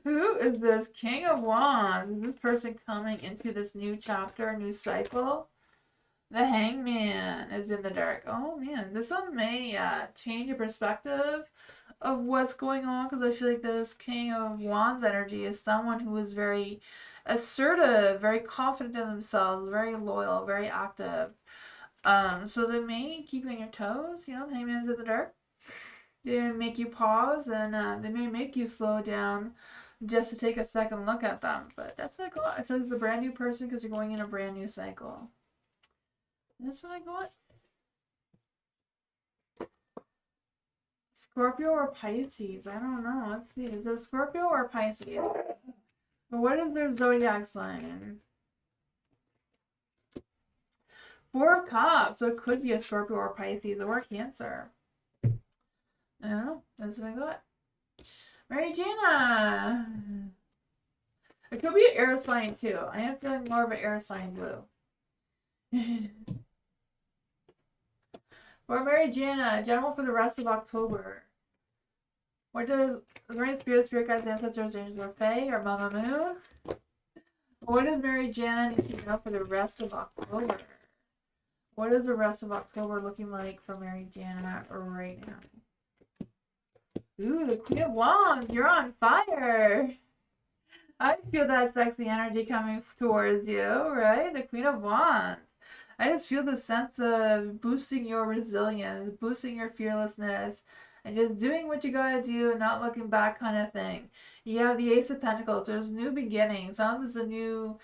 Speaker 2: Who is this King of Wands? Is this person coming into this new chapter, new cycle? The Hangman is in the dark. Oh man, this one may change your perspective of what's going on, because I feel like this King of Wands energy is someone who is very assertive, very confident in themselves, very loyal, very active. So they may keep you on your toes. The Hangman's in the dark. They may make you pause, and they may make you slow down just to take a second look at them. But that's what I got. I feel like it's a brand new person because you're going in a brand new cycle. That's what I got. Scorpio or Pisces? I don't know. Let's see. Is it Scorpio or Pisces? But what is their zodiac sign? Four of Cups. So it could be a Scorpio or Pisces or a Cancer. I don't know. That's what I got. Mary Jana. It could be an air sign too. I am feeling more of an air sign blue. For Mary Jana, general for the rest of October. What does the Rain Spirit Guides, Ancestors, Angels, or Fae, or Mama Moon? What does Mary Jana need to know for the rest of October? What is the rest of October looking like for Mary Jana right now? Ooh, the Queen of Wands, you're on fire. I feel that sexy energy coming towards you, right? The Queen of Wands. I just feel the sense of boosting your resilience, boosting your fearlessness, and just doing what you gotta do and not looking back kind of thing. You have the Ace of Pentacles. There's new beginnings. This is a new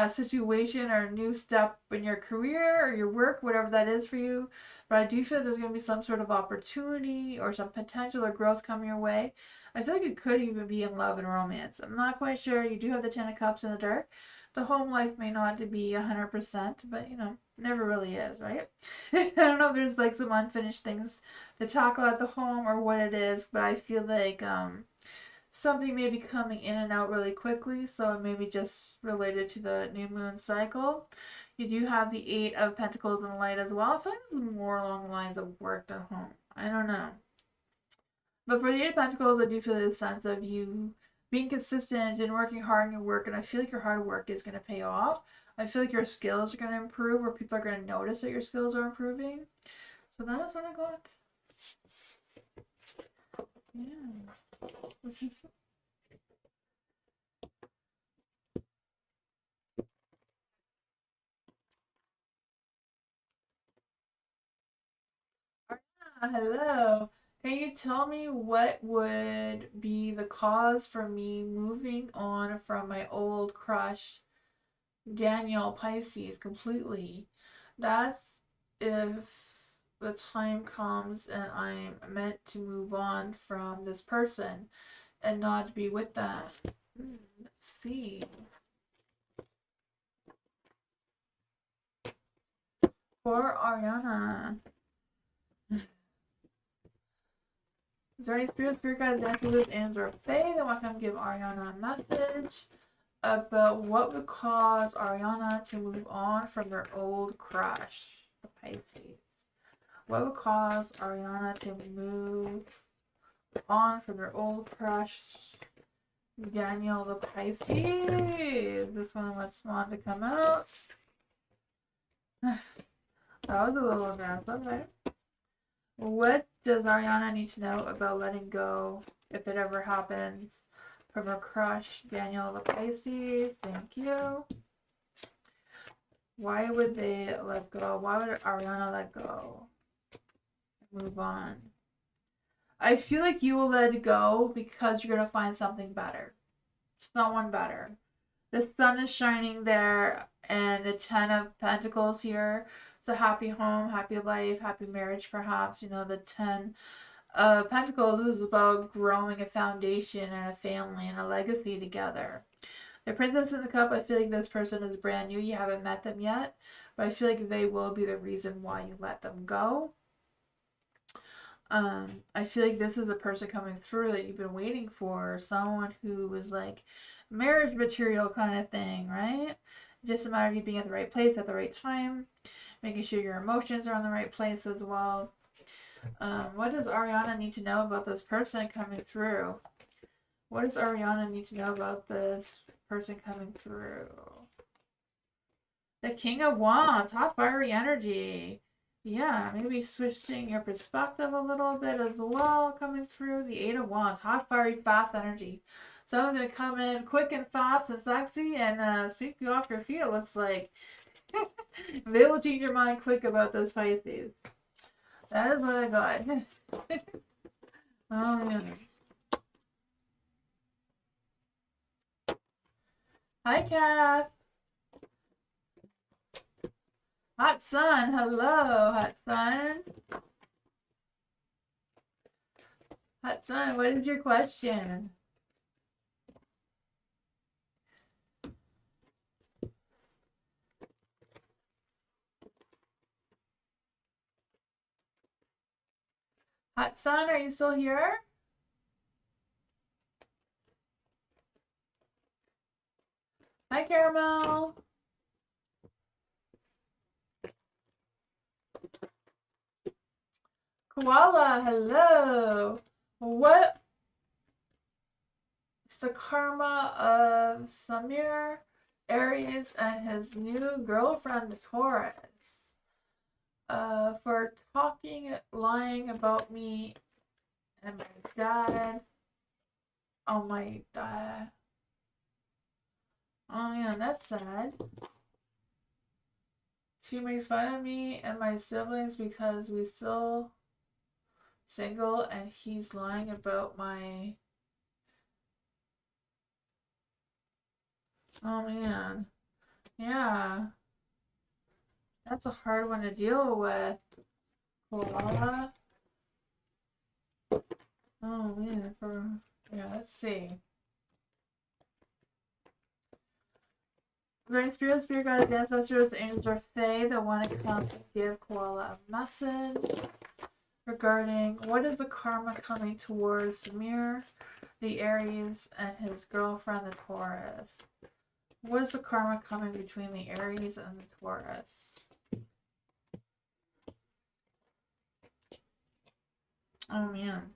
Speaker 2: situation or a new step in your career or your work, whatever that is for you. But I do feel there's going to be some sort of opportunity or some potential or growth coming your way. I feel like you could even be in love and romance. I'm not quite sure. You do have the Ten of Cups in the dark. The home life may not be 100%, but never really is, right? I don't know if there's like some unfinished things to tackle at the home or what it is, but I feel like something may be coming in and out really quickly, so it may be just related to the new moon cycle. You do have the Eight of Pentacles in the light as well. I feel like it's more along the lines of work at home. I don't know. But for the Eight of Pentacles, I do feel the sense of you being consistent and working hard in your work, and I feel like your hard work is going to pay off. I feel like your skills are going to improve, or people are going to notice that your skills are improving. So that is what I got. Yeah. This is Hello. Can you tell me what would be the cause for me moving on from my old crush, Daniel Pisces, completely? That's if the time comes and I'm meant to move on from this person and not be with them. Let's see. For Ariana. Is there any spirit guides, dancers, and or fae that want to give Ariana a message about what would cause Ariana to move on from their old crush, the Pisces? What would cause Ariana to move on from their old crush, Daniel the Pisces? This one wants to come out. That was a little mess, okay. What does Ariana need to know about letting go, if it ever happens, from her crush, Daniel the Pisces? Thank you. Why would they let go? Why would Ariana let go? Move on. I feel like you will let it go because you're going to find something better. Someone better. The sun is shining there, and the 10 of Pentacles here. So happy home, happy life, happy marriage, perhaps. You know, the 10 of Pentacles is about growing a foundation and a family and a legacy together. The Princess in the Cup, I feel like this person is brand new. You haven't met them yet, but I feel like they will be the reason why you let them go. I feel like this is a person coming through that you've been waiting for. Someone who is like marriage material kind of thing, right? Just a matter of you being at the right place at the right time, making sure your emotions are in the right place as well. What does Ariana need to know about this person coming through? What does Ariana need to know about this person coming through? The King of Wands, hot fiery energy. Yeah, maybe switching your perspective a little bit as well coming through. The Eight of Wands, hot fiery fast energy. Someone's going to come in quick and fast and sexy and sweep you off your feet, it looks like. They will change your mind quick about those Pisces. That is what I got. Oh, yeah. Hi, Kath. Hot Sun. Hello, Hot Sun. Hot Sun, what is your question? Hot Sun, are you still here? Hi, Caramel. Koala, hello. What's the karma of Samir, Aries, and his new girlfriend, Taurus? For talking, lying about me and my dad. Oh, my dad. Oh, man, that's sad. She makes fun of me and my siblings because we still single and he's lying about my... Oh, man. Yeah. That's a hard one to deal with. Koala. Oh, man. Yeah, let's see. Learning spirit guides, ancestors, angels, or fae that want to come and give Koala a message regarding what is the karma coming towards Samir, the Aries, and his girlfriend, the Taurus. What is the karma coming between the Aries and the Taurus? Oh man.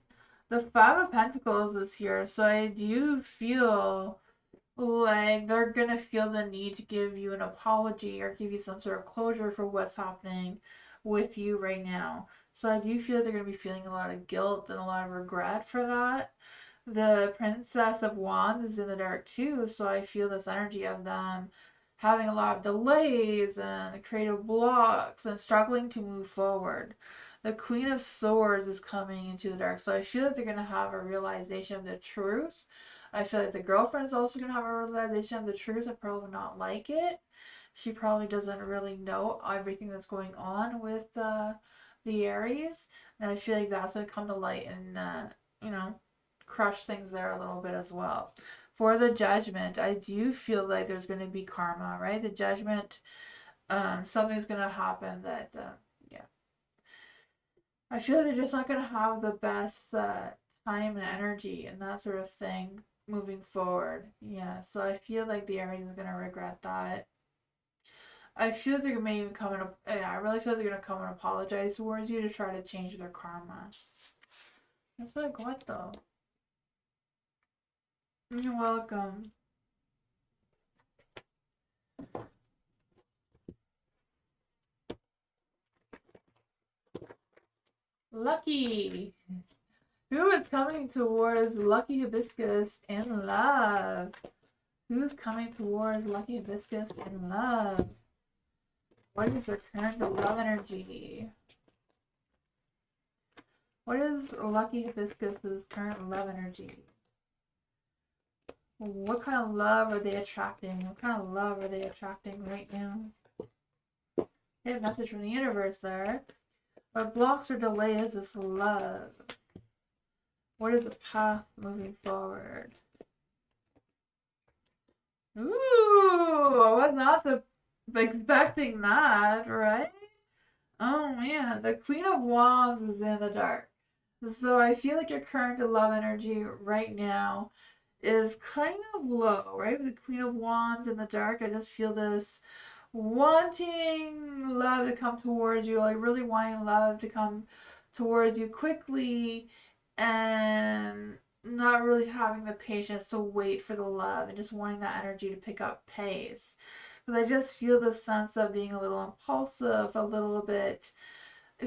Speaker 2: The Five of Pentacles is here, so I do feel like they're gonna feel the need to give you an apology or give you some sort of closure for what's happening with you right now. So I do feel they're gonna be feeling a lot of guilt and a lot of regret for that. The Princess of Wands is in the dark too, so I feel this energy of them having a lot of delays and creative blocks and struggling to move forward. The Queen of Swords is coming into the dark. So I feel like they're going to have a realization of the truth. I feel like the girlfriend is also going to have a realization of the truth and probably not like it. She probably doesn't really know everything that's going on with the Aries. And I feel like that's going to come to light and, you know, crush things there a little bit as well. For the Judgment, I do feel like there's going to be karma, right? The Judgment, something's going to happen that, yeah. I feel like they're just not going to have the best time and energy and that sort of thing moving forward. Yeah, so I feel like the Aries is going to regret that. I feel like they're may even come and I really feel like they're gonna come and apologize towards you to try to change their karma. That's what I got though. You're welcome. Lucky. Who is coming towards Lucky Hibiscus in love? Who's coming towards Lucky Hibiscus in love? What is their current love energy? What is Lucky Hibiscus's current love energy? What kind of love are they attracting? What kind of love are they attracting right now? They have a message from the universe there. What blocks or delays this love? What is the path moving forward? Ooh, I was not expecting that, right? Oh man, the Queen of Wands is in the dark. So I feel like your current love energy right now is kind of low, right? With the Queen of Wands in the dark, I just feel this wanting love to come towards you, like really wanting love to come towards you quickly and not really having the patience to wait for the love and just wanting that energy to pick up pace. But I just feel the sense of being a little impulsive, a little bit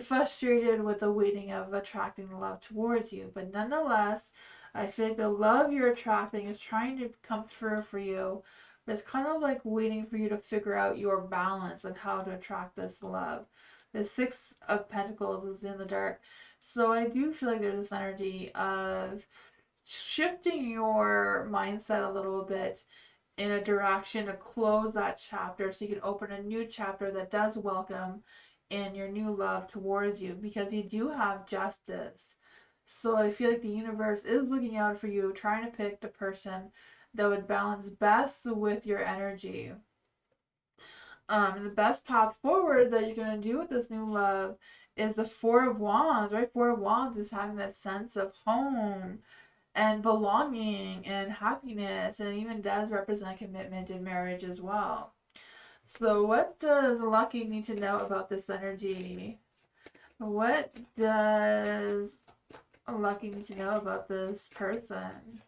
Speaker 2: frustrated with the waiting of attracting the love towards you. But nonetheless, I feel like the love you're attracting is trying to come through for you. But it's kind of like waiting for you to figure out your balance and how to attract this love. The Six of Pentacles is in the dark. So I do feel like there's this energy of shifting your mindset a little bit in a direction to close that chapter so you can open a new chapter that does welcome in your new love towards you, because you do have justice. So I feel like the universe is looking out for you, trying to pick the person that would balance best with your energy. The best path forward that you're going to do with this new love is the Four of Wands, right? Four of Wands is having that sense of home and belonging and happiness, and it even does represent commitment in marriage as well. So what does Lucky need to know about this energy? What does Lucky need to know about this person?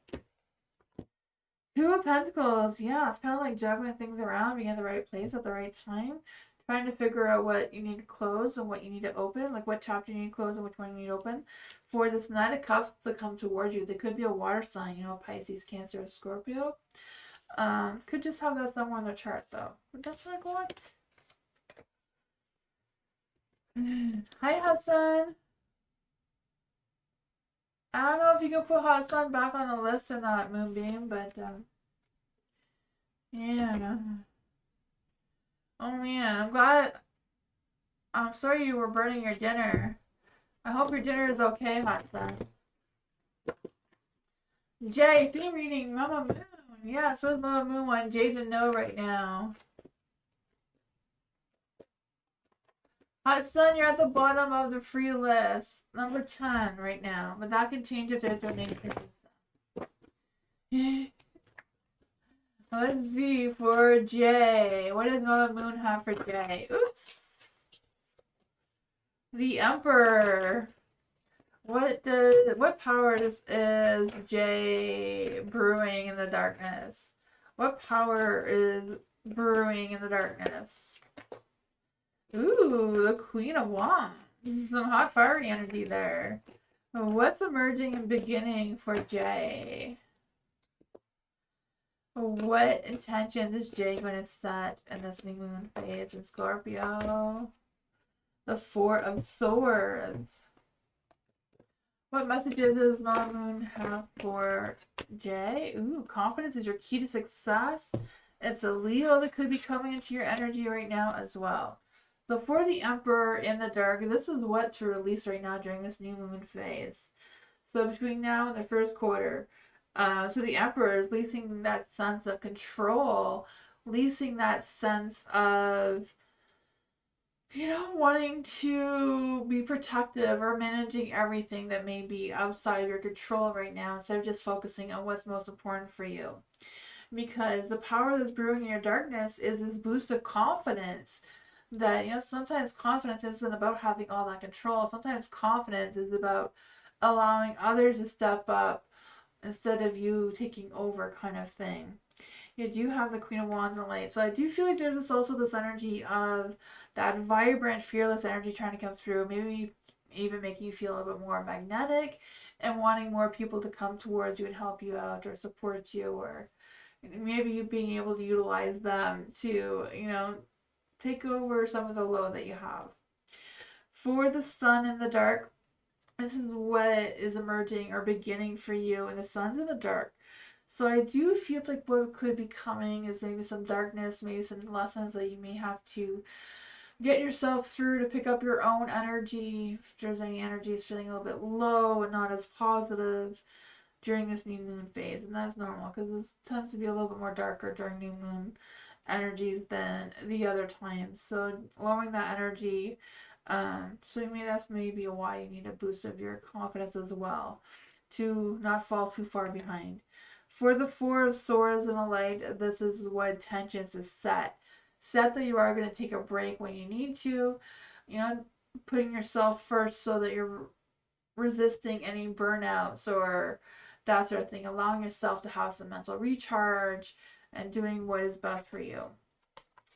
Speaker 2: Two of Pentacles. Yeah, it's kind of like juggling things around, being in the right place at the right time. Trying to figure out what you need to close and what you need to open. Like what chapter you need to close and which one you need to open. For this Knight of Cups to come towards you, they could be a water sign, you know, Pisces, Cancer, or Scorpio. Could just have that somewhere in the chart though. But that's what I got. Hi, Hudson. I don't know if you can put Hudson back on the list or not, Moonbeam, but yeah. Oh man, I'm glad. I'm sorry you were burning your dinner. I hope your dinner is okay, Hudson. Jay, theme reading, Mama Moon. Yeah, so is Mama Moon one. Jay to know right now. Hudson, you're at the bottom of the free list. Number 10 right now. But that can change if there's donations and stuff. Let's see for Jay. What does Mama Moon have for Jay? Oops. The Emperor. What power is Jay brewing in the darkness? What power is brewing in the darkness? Ooh, the Queen of Wands. Some hot fiery energy there. What's emerging and beginning for Jay? What intentions is Jay going to set in this new moon phase in Scorpio? the Four of Swords. What messages does Long Moon have for Jay? Ooh, confidence is your key to success. It's a Leo that could be coming into your energy right now as well. So for the Emperor in the dark, this is what to release right now during this new moon phase. So between now and the first quarter. So the Emperor is leasing that sense of control, leasing that sense of wanting to be protective or managing everything that may be outside of your control right now instead of just focusing on what's most important for you. Because the power that's brewing in your darkness is this boost of confidence that, sometimes confidence isn't about having all that control. Sometimes confidence is about allowing others to step up instead of you taking over kind of thing. You do have the Queen of Wands and Light. So I do feel like there's also this energy of that vibrant, fearless energy trying to come through. Maybe even making you feel a little bit more magnetic and wanting more people to come towards you and help you out or support you, or maybe you being able to utilize them to, take over some of the load that you have. For the Sun in the dark, this is what is emerging or beginning for you, and the Sun's in the dark. So I do feel like what could be coming is maybe some darkness, maybe some lessons that you may have to get yourself through to pick up your own energy. If there's any energy is feeling a little bit low and not as positive during this new moon phase. And that's normal because this tends to be a little bit more darker during new moon energies than the other times. So lowering that energy, so maybe that's maybe why you need a boost of your confidence as well to not fall too far behind. For the Four of Swords and a Light, this is what tensions is set. Set that you are going to take a break when you need to, putting yourself first so that you're resisting any burnouts or that sort of thing, allowing yourself to have some mental recharge and doing what is best for you.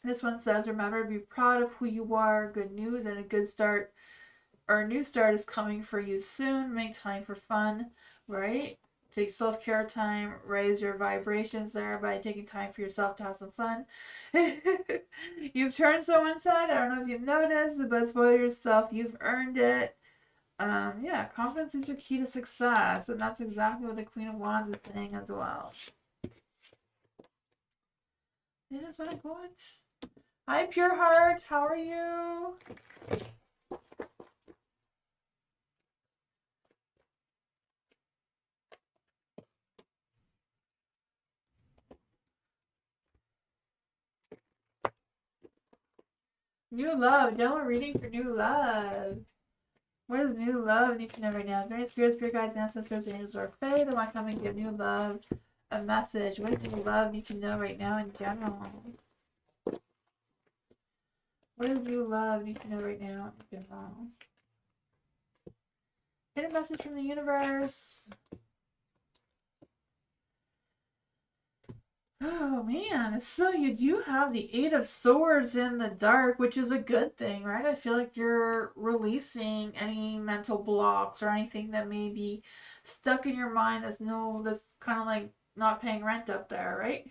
Speaker 2: This one says, remember to be proud of who you are. Good news and a good start or a new start is coming for you soon. Make time for fun, right? Take self-care time, raise your vibrations there by taking time for yourself to have some fun. You've turned someone's side. I don't know if you've noticed, but spoil yourself. You've earned it. Yeah, confidence is your key to success, and that's exactly what the Queen of Wands is saying as well. It is what I got. Hi, Pure Heart. How are you? New love. General reading for new love. What does new love need to know right now? Great spirits, spirit guides, ancestors, angels, or fae, the one coming to give new love a message. What does new love need to know right now in general? What does new love need to know right now in general? Get a message from the universe. Oh man, so you do have the Eight of Swords in the dark, which is a good thing, right? I feel like you're releasing any mental blocks or anything that may be stuck in your mind that's kind of like not paying rent up there, right?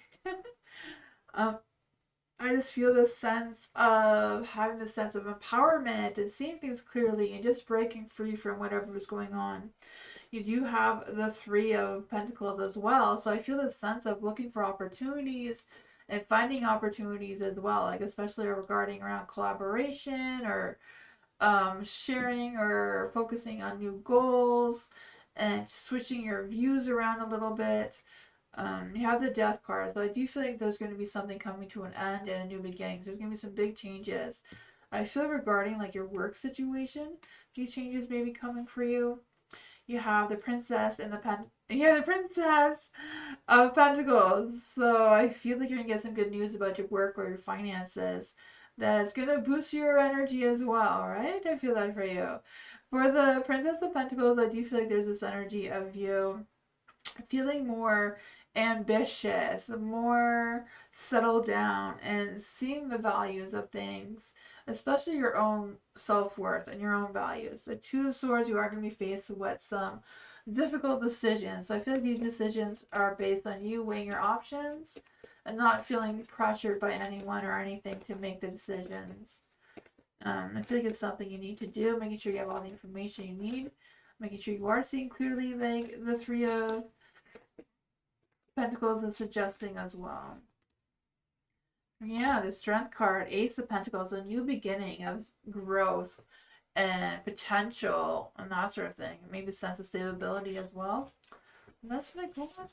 Speaker 2: I just feel this sense of having this sense of empowerment and seeing things clearly and just breaking free from whatever is going on. You do have the Three of Pentacles as well. So I feel this sense of looking for opportunities and finding opportunities as well, like especially regarding around collaboration or sharing or focusing on new goals and switching your views around a little bit. You have the Death card, so I do feel like there's going to be something coming to an end and a new beginning. There's going to be some big changes. I feel regarding like your work situation, these changes may be coming for you. You have the Princess and the Princess of Pentacles. So I feel like you're gonna get some good news about your work or your finances. That's gonna boost your energy as well, right? I feel that for you. For the Princess of Pentacles, I do feel like there's this energy of you feeling more ambitious, more settled down, and seeing the values of things, especially your own self-worth and your own values. The Two of Swords, you are going to be faced with some difficult decisions. So I feel like these decisions are based on you weighing your options and not feeling pressured by anyone or anything to make the decisions. I feel like it's something you need to do, making sure you have all the information you need, making sure you are seeing clearly, like the Three of Pentacles is suggesting as well. Yeah, the Strength card, Ace of Pentacles, a new beginning of growth and potential and that sort of thing. Maybe sense of stability as well. And that's what I got.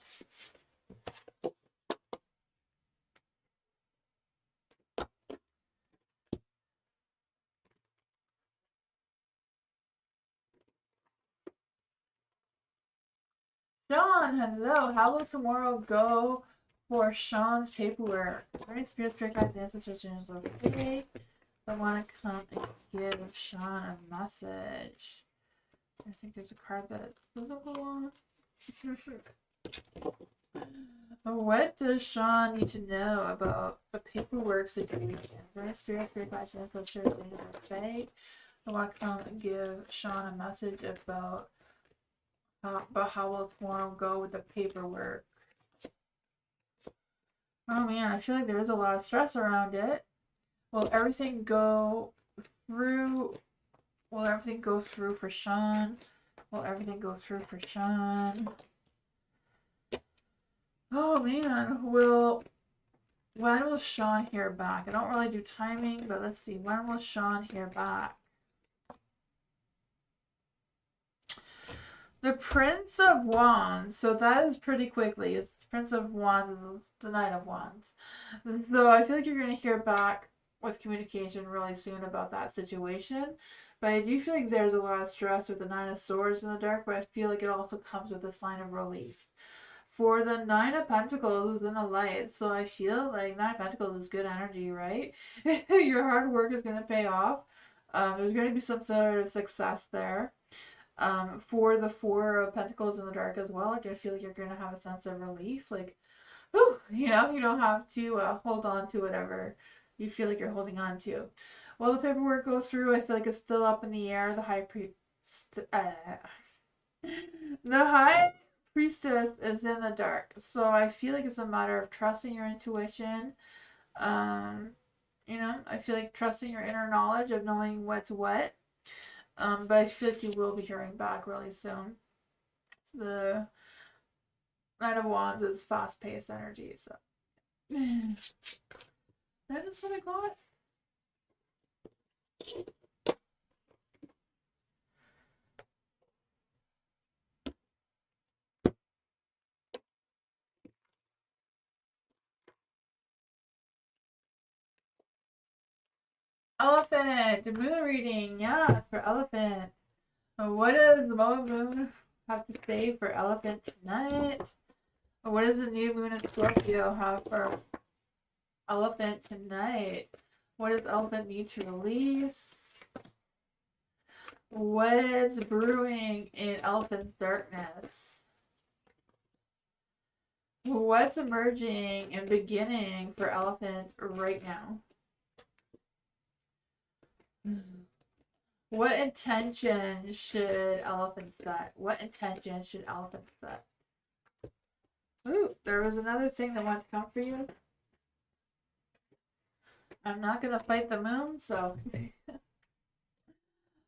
Speaker 2: Sean, hello. How will tomorrow go for Sean's paperwork? Very spirit, guides, ancestors, and okay. I want to come and give Sean a message. I think there's a card that doesn't belong. What does Sean need to know about the paperwork situation? Very spirit, guides, ancestors, and okay. I want to come and give Sean a message about how will tomorrow go with the paperwork. Oh man, I feel like there is a lot of stress around it. Will everything go through? Will everything go through for Sean? Will everything go through for Sean? Oh man, when will Sean hear back? I don't really do timing, but let's see. When will Sean hear back? The Prince of Wands. So that is pretty quickly. It's Prince of Wands, the Knight of Wands. So I feel like you're going to hear back with communication really soon about that situation. But I do feel like there's a lot of stress with the Nine of Swords in the dark, but I feel like it also comes with a sign of relief. For the Nine of Pentacles is in the light, so I feel like Nine of Pentacles is good energy, right? Your hard work is going to pay off. There's going to be some sort of success there. For the Four of Pentacles in the dark as well, like I feel like you're going to have a sense of relief. Like, whew, you don't have to hold on to whatever you feel like you're holding on to. Will the paperwork go through? I feel like it's still up in the air. The High Priestess is in the dark. So I feel like it's a matter of trusting your intuition. I feel like trusting your inner knowledge of knowing what's what. But I feel like you will be hearing back really soon. The Knight of Wands is fast-paced energy, so that is what I got. Elephant, the moon reading, yeah, for Elephant. What does the moon have to say for Elephant tonight? What does the new moon in Scorpio have for Elephant tonight? What does Elephant need to release? What's brewing in Elephant's darkness? What's emerging and beginning for Elephant right now? What intention should Elephant set? What intention should Elephant set? Ooh, there was another thing that wanted to come for you. I'm not gonna fight the moon, so.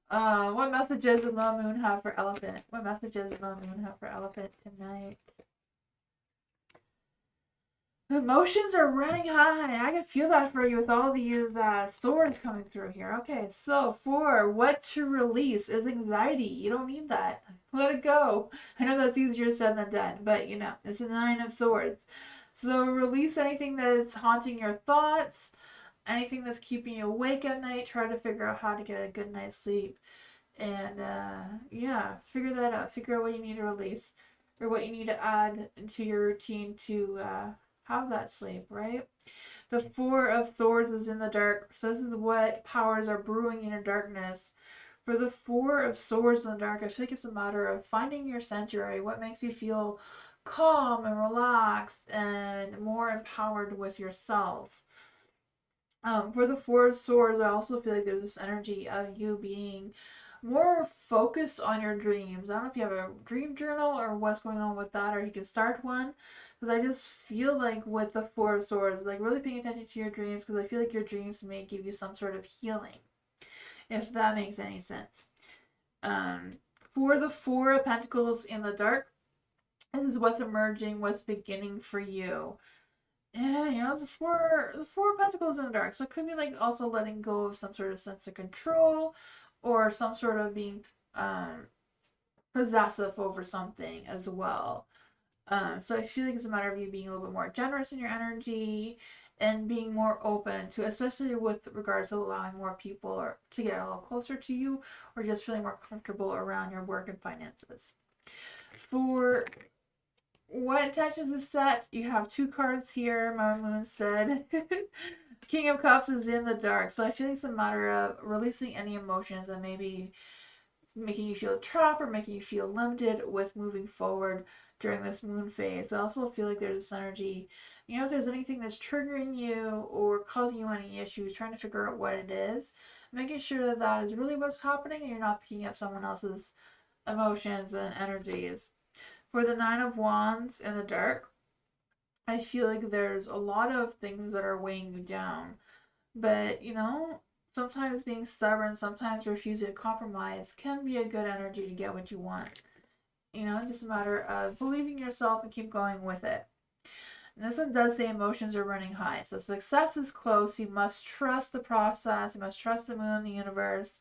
Speaker 2: What messages does the moon have for Elephant? What messages does the moon have for Elephant tonight? Emotions are running high. I can feel that for you with all these swords coming through here. Okay, so for what to release is anxiety. You don't need that. Let it go. I know that's easier said than done, but it's a Nine of Swords. So release anything that's haunting your thoughts, anything that's keeping you awake at night. Try to figure out how to get a good night's sleep. And figure that out. Figure out what you need to release or what you need to add into your routine to have that sleep, right? The Four of Swords is in the dark. So this is what powers are brewing in your darkness. For the Four of Swords in the dark, I feel like it's a matter of finding your sanctuary. What makes you feel calm and relaxed and more empowered with yourself. For the Four of Swords, I also feel like there's this energy of you being more focused on your dreams. I don't know if you have a dream journal or what's going on with that, or you can start one. Because I just feel like with the Four of Swords, like really paying attention to your dreams, because I feel like your dreams may give you some sort of healing. if that makes any sense. For the Four of Pentacles in the dark, this is what's emerging, what's beginning for you. Yeah, you know, the four of Pentacles in the dark. So it could be like also letting go of some sort of sense of control, or some sort of being possessive over something as well. So I feel like it's a matter of you being a little bit more generous in your energy and being more open to, especially with regards to allowing more people to get a little closer to you, or just feeling more comfortable around your work and finances. For what attaches the set, you have two cards here. Mama Moon said King of Cups is in the dark. So I feel like it's a matter of releasing any emotions that maybe making you feel trapped or making you feel limited with moving forward during this moon phase. I also feel like there's this energy, you know, if there's anything that's triggering you or causing you any issues, trying to figure out what it is, making sure that that is really what's happening and you're not picking up someone else's emotions and energies. For the Nine of Wands in the dark, I feel like there's a lot of things that are weighing you down. But, you know, sometimes being stubborn, sometimes refusing to compromise can be a good energy to get what you want. You know, just a matter of believing yourself and keep going with it. And this one does say emotions are running high. So success is close. You must trust the process. You must trust the moon, the universe.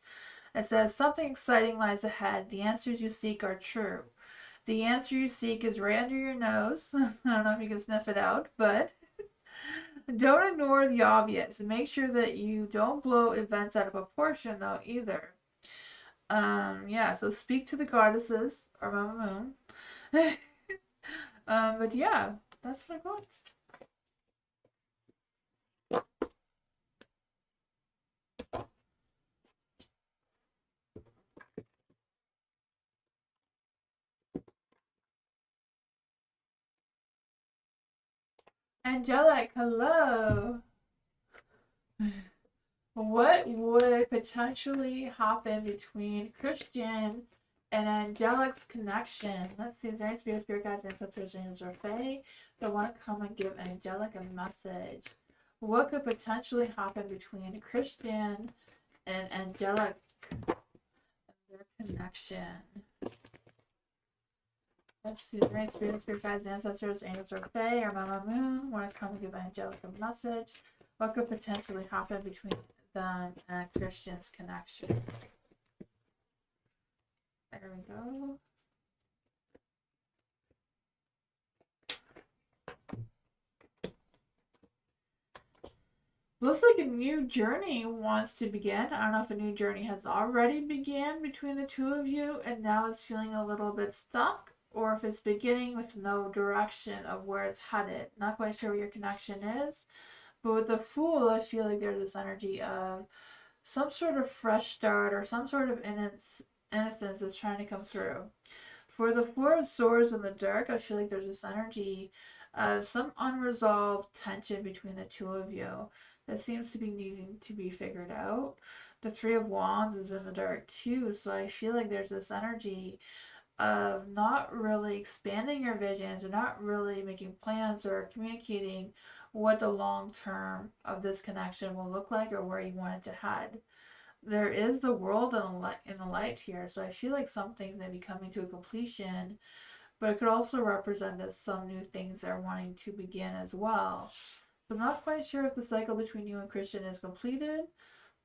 Speaker 2: It says something exciting lies ahead. The answers you seek are true. The answer you seek is right under your nose. I don't know if you can sniff it out, but don't ignore the obvious. Make sure that you don't blow events out of proportion, though, either. Yeah, so speak to the goddesses or Mama Moon. But yeah, that's what I got. Angelic, hello. What would potentially happen between Christian and Angelic's connection? Let's see, is there any spirit guides, ancestors, angels, or fae that want to come and give Angelic a message? What could potentially happen between Christian and Angelic and their connection? Let's see, is there any spirit guides, ancestors, angels, or fae, or Mama Moon want to come and give Angelic a message? What could potentially happen between them and Christian's connection? There we go. Looks like a new journey wants to begin. I don't know if a new journey has already begun between the two of you and now is feeling a little bit stuck, or if it's beginning with no direction of where it's headed. Not quite sure where your connection is, but with the Fool, I feel like there's this energy of some sort of fresh start or some sort of innocence is trying to come through. For the Four of Swords in the dark, I feel like there's this energy of some unresolved tension between the two of you that seems to be needing to be figured out. The Three of Wands is in the dark too, so I feel like there's this energy of not really expanding your visions or not really making plans or communicating what the long term of this connection will look like or where you want it to head. There is the world in the light here, so I feel like some things may be coming to a completion, but it could also represent that some new things are wanting to begin as well. So I'm not quite sure if the cycle between you and Christian is completed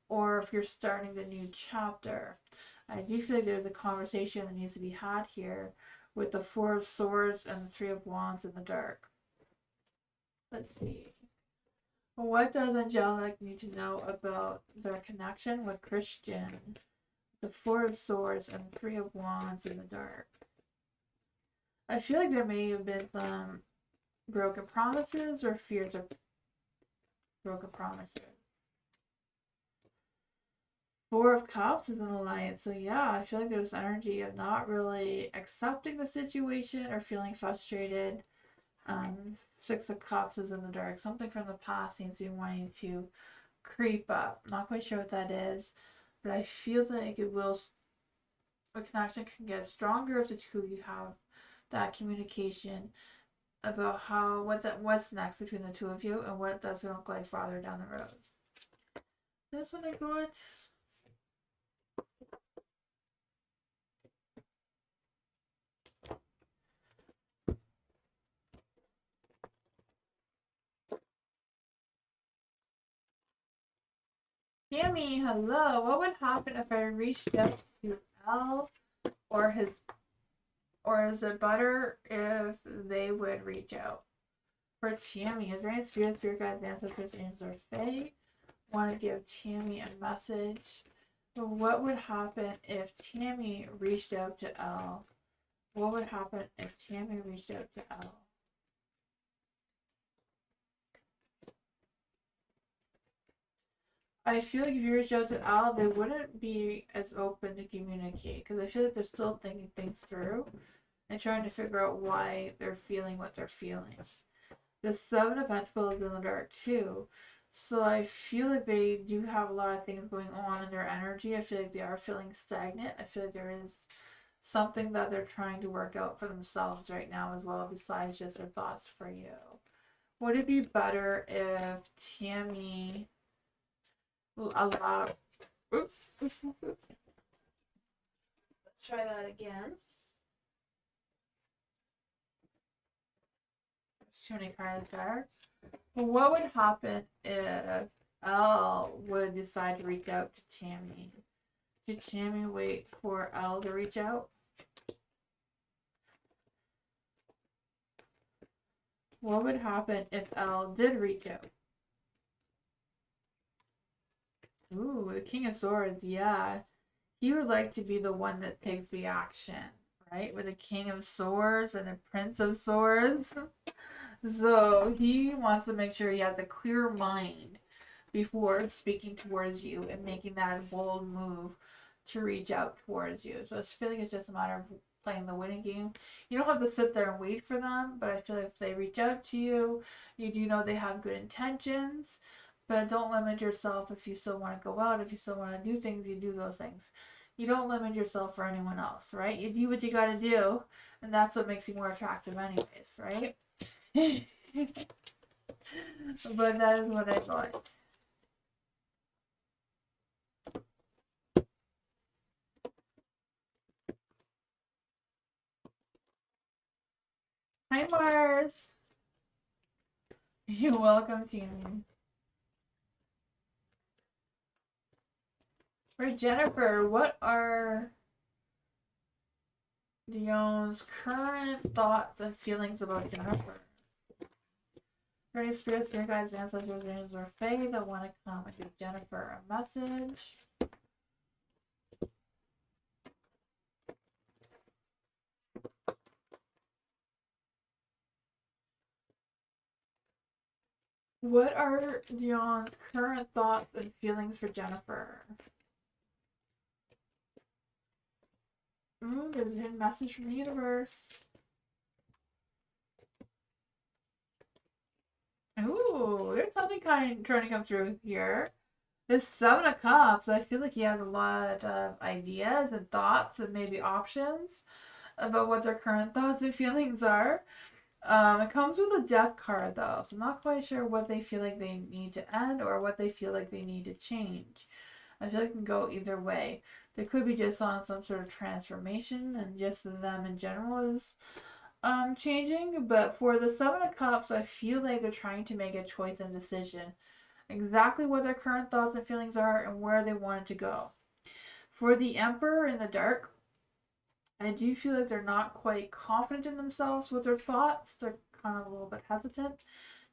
Speaker 2: or if you're starting the new chapter. I do feel like there's a conversation that needs to be had here with the Four of Swords and the Three of Wands in the dark. Let's see. What does Angelic need to know about their connection with Christian? The Four of Swords and the Three of Wands in the dark. I feel like there may have been some broken promises or fears of broken promises. Four of Cups is in the light, so yeah, I feel like there's energy of not really accepting the situation or feeling frustrated. Six of Cups is in the dark. Something from the past seems to be wanting to creep up. Not quite sure what that is, but I feel like it will. A connection can get stronger if the two of you have that communication about what's next between the two of you and what that's going to look like farther down the road. That's what I got. Tammy, hello. What would happen if I reached out to L or is it better if they would reach out? For Tammy, is there any spirit guides, ancestors, angels, or fae want to give Tammy a message? What would happen if Tammy reached out to L? What would happen if Tammy reached out to L? I feel like if you reach out to Al, they wouldn't be as open to communicate because I feel like they're still thinking things through and trying to figure out why they're feeling what they're feeling. The Seven of Pentacles is in the dark too, so I feel like they do have a lot of things going on in their energy. I feel like they are feeling stagnant. I feel like there is something that they're trying to work out for themselves right now as well, besides just their thoughts for you. Would it be better if Tammy allow. Oops. Let's try that again. There's too many cards there. Well, what would happen if L would decide to reach out to Tammy? Should Tammy wait for L to reach out? What would happen if L did reach out? Ooh, the King of Swords, yeah. He would like to be the one that takes the action, right? With the King of Swords and the Prince of Swords. So he wants to make sure he has a clear mind before speaking towards you and making that bold move to reach out towards you. So I feel like it's just a matter of playing the waiting game. You don't have to sit there and wait for them, but I feel like if they reach out to you, you do know they have good intentions. But don't limit yourself if you still want to go out, if you still want to do things, you do those things. You don't limit yourself for anyone else, right? You do what you gotta do, and that's what makes you more attractive anyways, right? But that is what I thought. Hi, Mars. You're welcome, Tammy. For Jennifer, what are Dion's current thoughts and feelings about Jennifer? For any spirits, spirit guides, ancestors, angels, or fae that want to come and give Jennifer a message? What are Dion's current thoughts and feelings for Jennifer? Ooh, there's a hidden message from the universe. Ooh, there's something kind of trying to come through here. This Seven of Cups, I feel like he has a lot of ideas and thoughts and maybe options about what their current thoughts and feelings are. It comes with a death card though, so I'm not quite sure what they feel like they need to end or what they feel like they need to change. I feel like it can go either way. They could be just on some sort of transformation and just them in general is changing, but for the Seven of Cups, I feel like they're trying to make a choice and decision. Exactly what their current thoughts and feelings are and where they want it to go. For the Emperor in the dark, I do feel like they're not quite confident in themselves with their thoughts. They're kind of a little bit hesitant.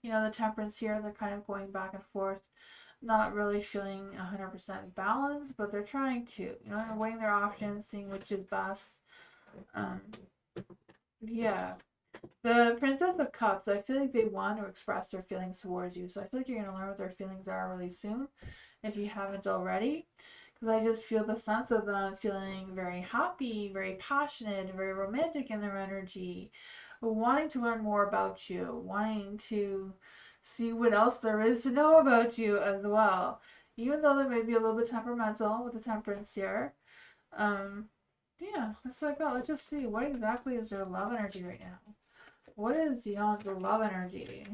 Speaker 2: You know, the Temperance here, they're kind of going back and forth, not really feeling 100% balanced, but they're trying to, you know, weighing their options, seeing which is best. Um, yeah. The Princess of Cups, I feel like they want to express their feelings towards you. So I feel like you're going to learn what their feelings are really soon if you haven't already. Because I just feel the sense of them feeling very happy, very passionate, very romantic in their energy, wanting to learn more about you, wanting to see what else there is to know about you as well. Even though they may be a little bit temperamental with the Temperance here. Yeah, that's what I got. Let's just see. What exactly is their love energy right now? What is y'all's love energy?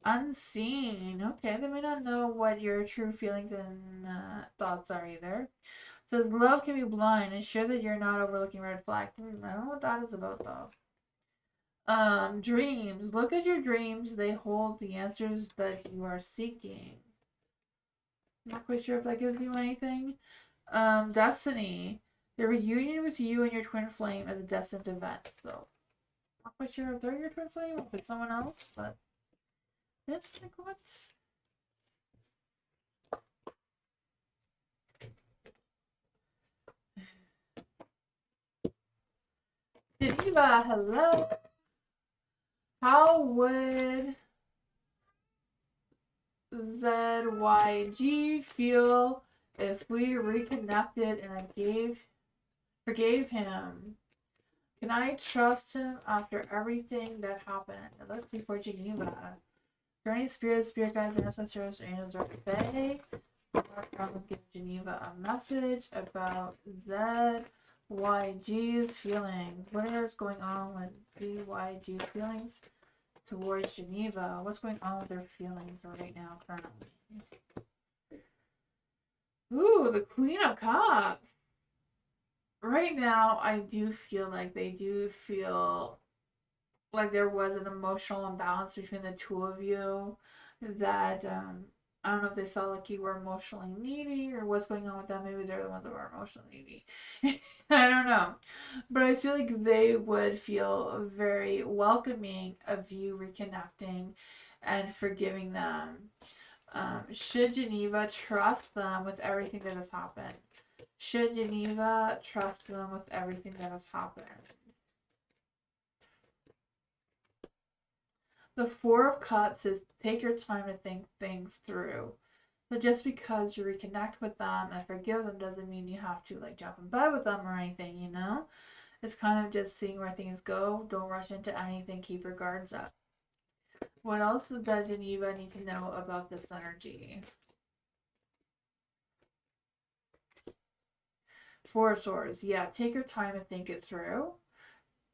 Speaker 2: Unseen. Okay, they may not know what your true feelings and thoughts are either. It says love can be blind. Ensure that you're not overlooking red flags. I don't know what that is about though. Dreams. Look at your dreams. They hold the answers that you are seeking. Not quite sure if that gives you anything. Destiny. The reunion with you and your twin flame is a destined event. So, not quite sure if they're your twin flame or if it's someone else, but that's like what? Geneva, hello. How would ZYG feel if we reconnected and I forgave him? Can I trust him after everything that happened? Let's see for Geneva. For any spirits, spirit guides, ancestors, or angels, or fae, give Geneva a message about ZYG's feelings. What is going on with ZYG's feelings towards Geneva? What's going on with their feelings right now, currently? Ooh, the Queen of Cups. Right now, I do feel like they do feel like there was an emotional imbalance between the two of you. That I don't know if they felt like you were emotionally needy or what's going on with them. Maybe they're the ones that were emotionally needy. I don't know. But I feel like they would feel very welcoming of you reconnecting and forgiving them. Should Geneva trust them with everything that has happened? Should Geneva trust them with everything that has happened? The Four of Cups is take your time to think things through. So just because you reconnect with them and forgive them doesn't mean you have to like jump in bed with them or anything, you know? It's kind of just seeing where things go. Don't rush into anything. Keep your guards up. What else does Geneva need to know about this energy? Four of Swords. Yeah, take your time and think it through.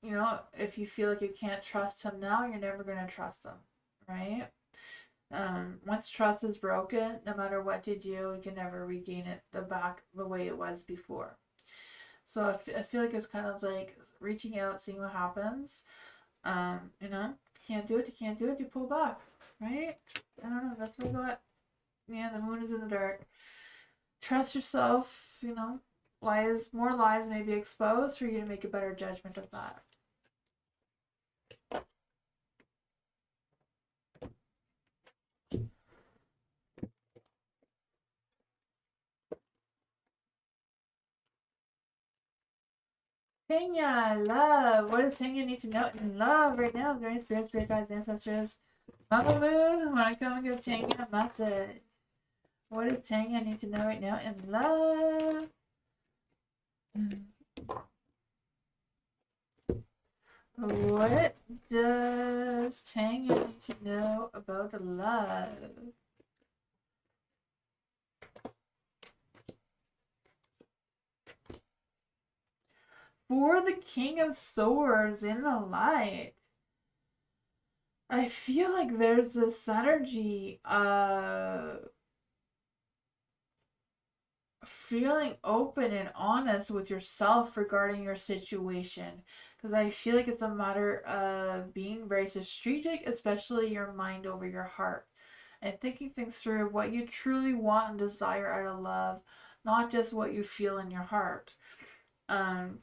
Speaker 2: You know, if you feel like you can't trust him now, you're never going to trust him, right? Once trust is broken, no matter what you do, you can never regain it back the way it was before. So I feel like it's kind of like reaching out, seeing what happens. You know, can't do it, you can't do it, you pull back, right? I don't know, that's what I got. Yeah, the moon is in the dark. Trust yourself, you know. More lies may be exposed for you to make a better judgment of that. Tanya, love. What does Tanya need to know in love right now? Is there any spirit guides, ancestors? Mama Moon, when I come and give Tanya a message. What does Tanya need to know right now in love? What does Tanya need to know about love? For the King of Swords in the light. I feel like there's this energy of feeling open and honest with yourself regarding your situation. Because I feel like it's a matter of being very strategic, especially your mind over your heart. And thinking things through what you truly want and desire out of love, not just what you feel in your heart. Um,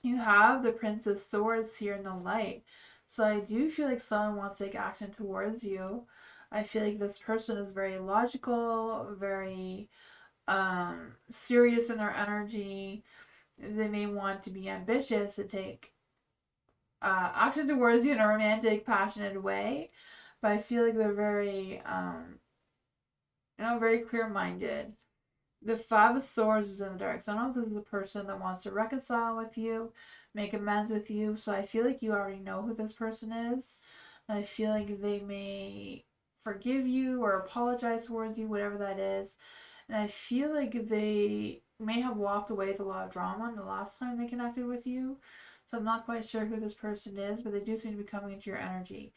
Speaker 2: you have the Prince of Swords here in the light. So I do feel like someone wants to take action towards you. I feel like this person is very logical, very serious in their energy. They may want to be ambitious to take action towards you in a romantic, passionate way. But I feel like they're very, very clear-minded. The Five of Swords is in the dark. So I don't know if this is a person that wants to reconcile with you, make amends with you. So I feel like you already know who this person is. And I feel like they may forgive you or apologize towards you, whatever that is. And I feel like they may have walked away with a lot of drama the last time they connected with you. So I'm not quite sure who this person is, but they do seem to be coming into your energy.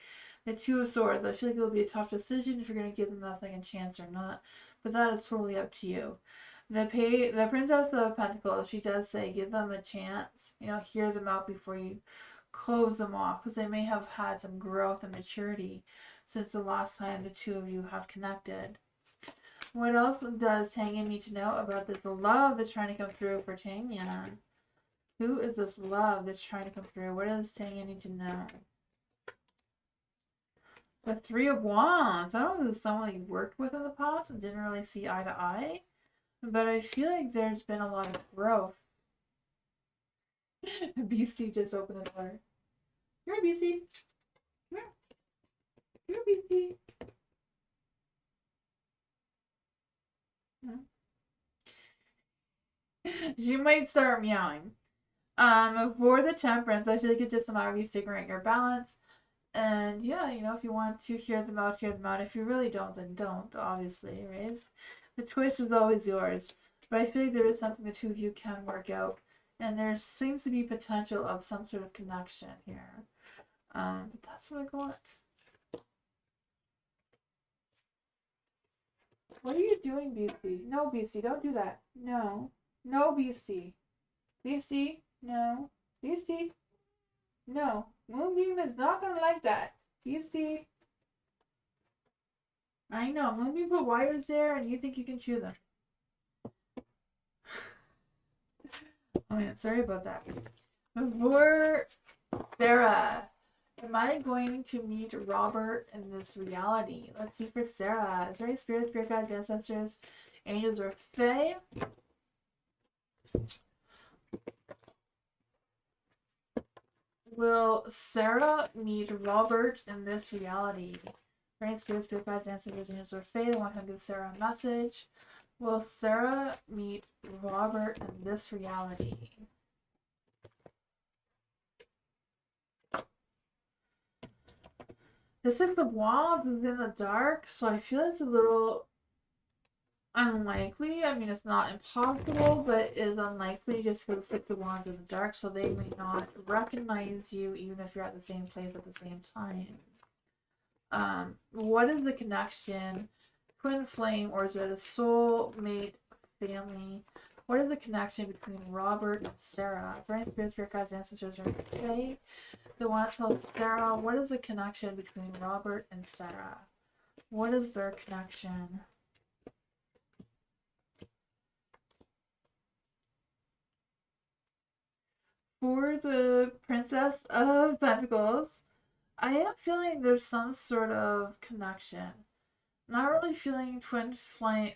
Speaker 2: The Two of Swords, I feel like it'll be a tough decision if you're going to give them that second chance or not. But that is totally up to you. The Princess of Pentacles, she does say give them a chance. Hear them out before you close them off. Because they may have had some growth and maturity since the last time the two of you have connected. What else does Tanya need to know about this love that's trying to come through for Tanya? Who is this love that's trying to come through? What does Tanya need to know? The Three of Wands. I don't know if this is someone you worked with in the past and didn't really see eye to eye, but I feel like there's been a lot of growth. Beastie just opened the door. You're a Beastie. Come here. You're a Beastie. She might start meowing. For the Temperance, I feel like it's just a matter of you figuring out your balance. And yeah, you know, if you want to hear them out, hear them out. If you really don't, then don't, obviously, right? The choice is always yours. But I feel like there is something the two of you can work out. And there seems to be potential of some sort of connection here. But that's what I got. What are you doing, Beastie? No, Beastie, don't do that. No. No, Beastie. Beastie, no. Beastie, no. Moonbeam is not gonna like that. Beastie. I know. Moonbeam put wires there and you think you can chew them. Oh man, sorry about that. For Sarah, am I going to meet Robert in this reality? Let's see for Sarah. Is there any spirit guides, ancestors, angels, or fae? Will Sarah meet Robert in this reality? Any spirit guides, ancestors, angels, or fae? The one who gives Sarah a message. Will Sarah meet Robert in this reality? The Six of Wands is in the dark, so I feel it's a little unlikely. I mean, it's not impossible, but is unlikely just because the Six of Wands in the dark, so they may not recognize you even if you're at the same place at the same time. What is the connection? Twin flame, or is it a soul mate family? What is the connection between Robert and Sarah? For any spirit guides, ancestors, or fae, they want to tell Sarah, what is the connection between Robert and Sarah? What is their connection? For the Princess of Pentacles, I am feeling there's some sort of connection. Not really feeling twin flame,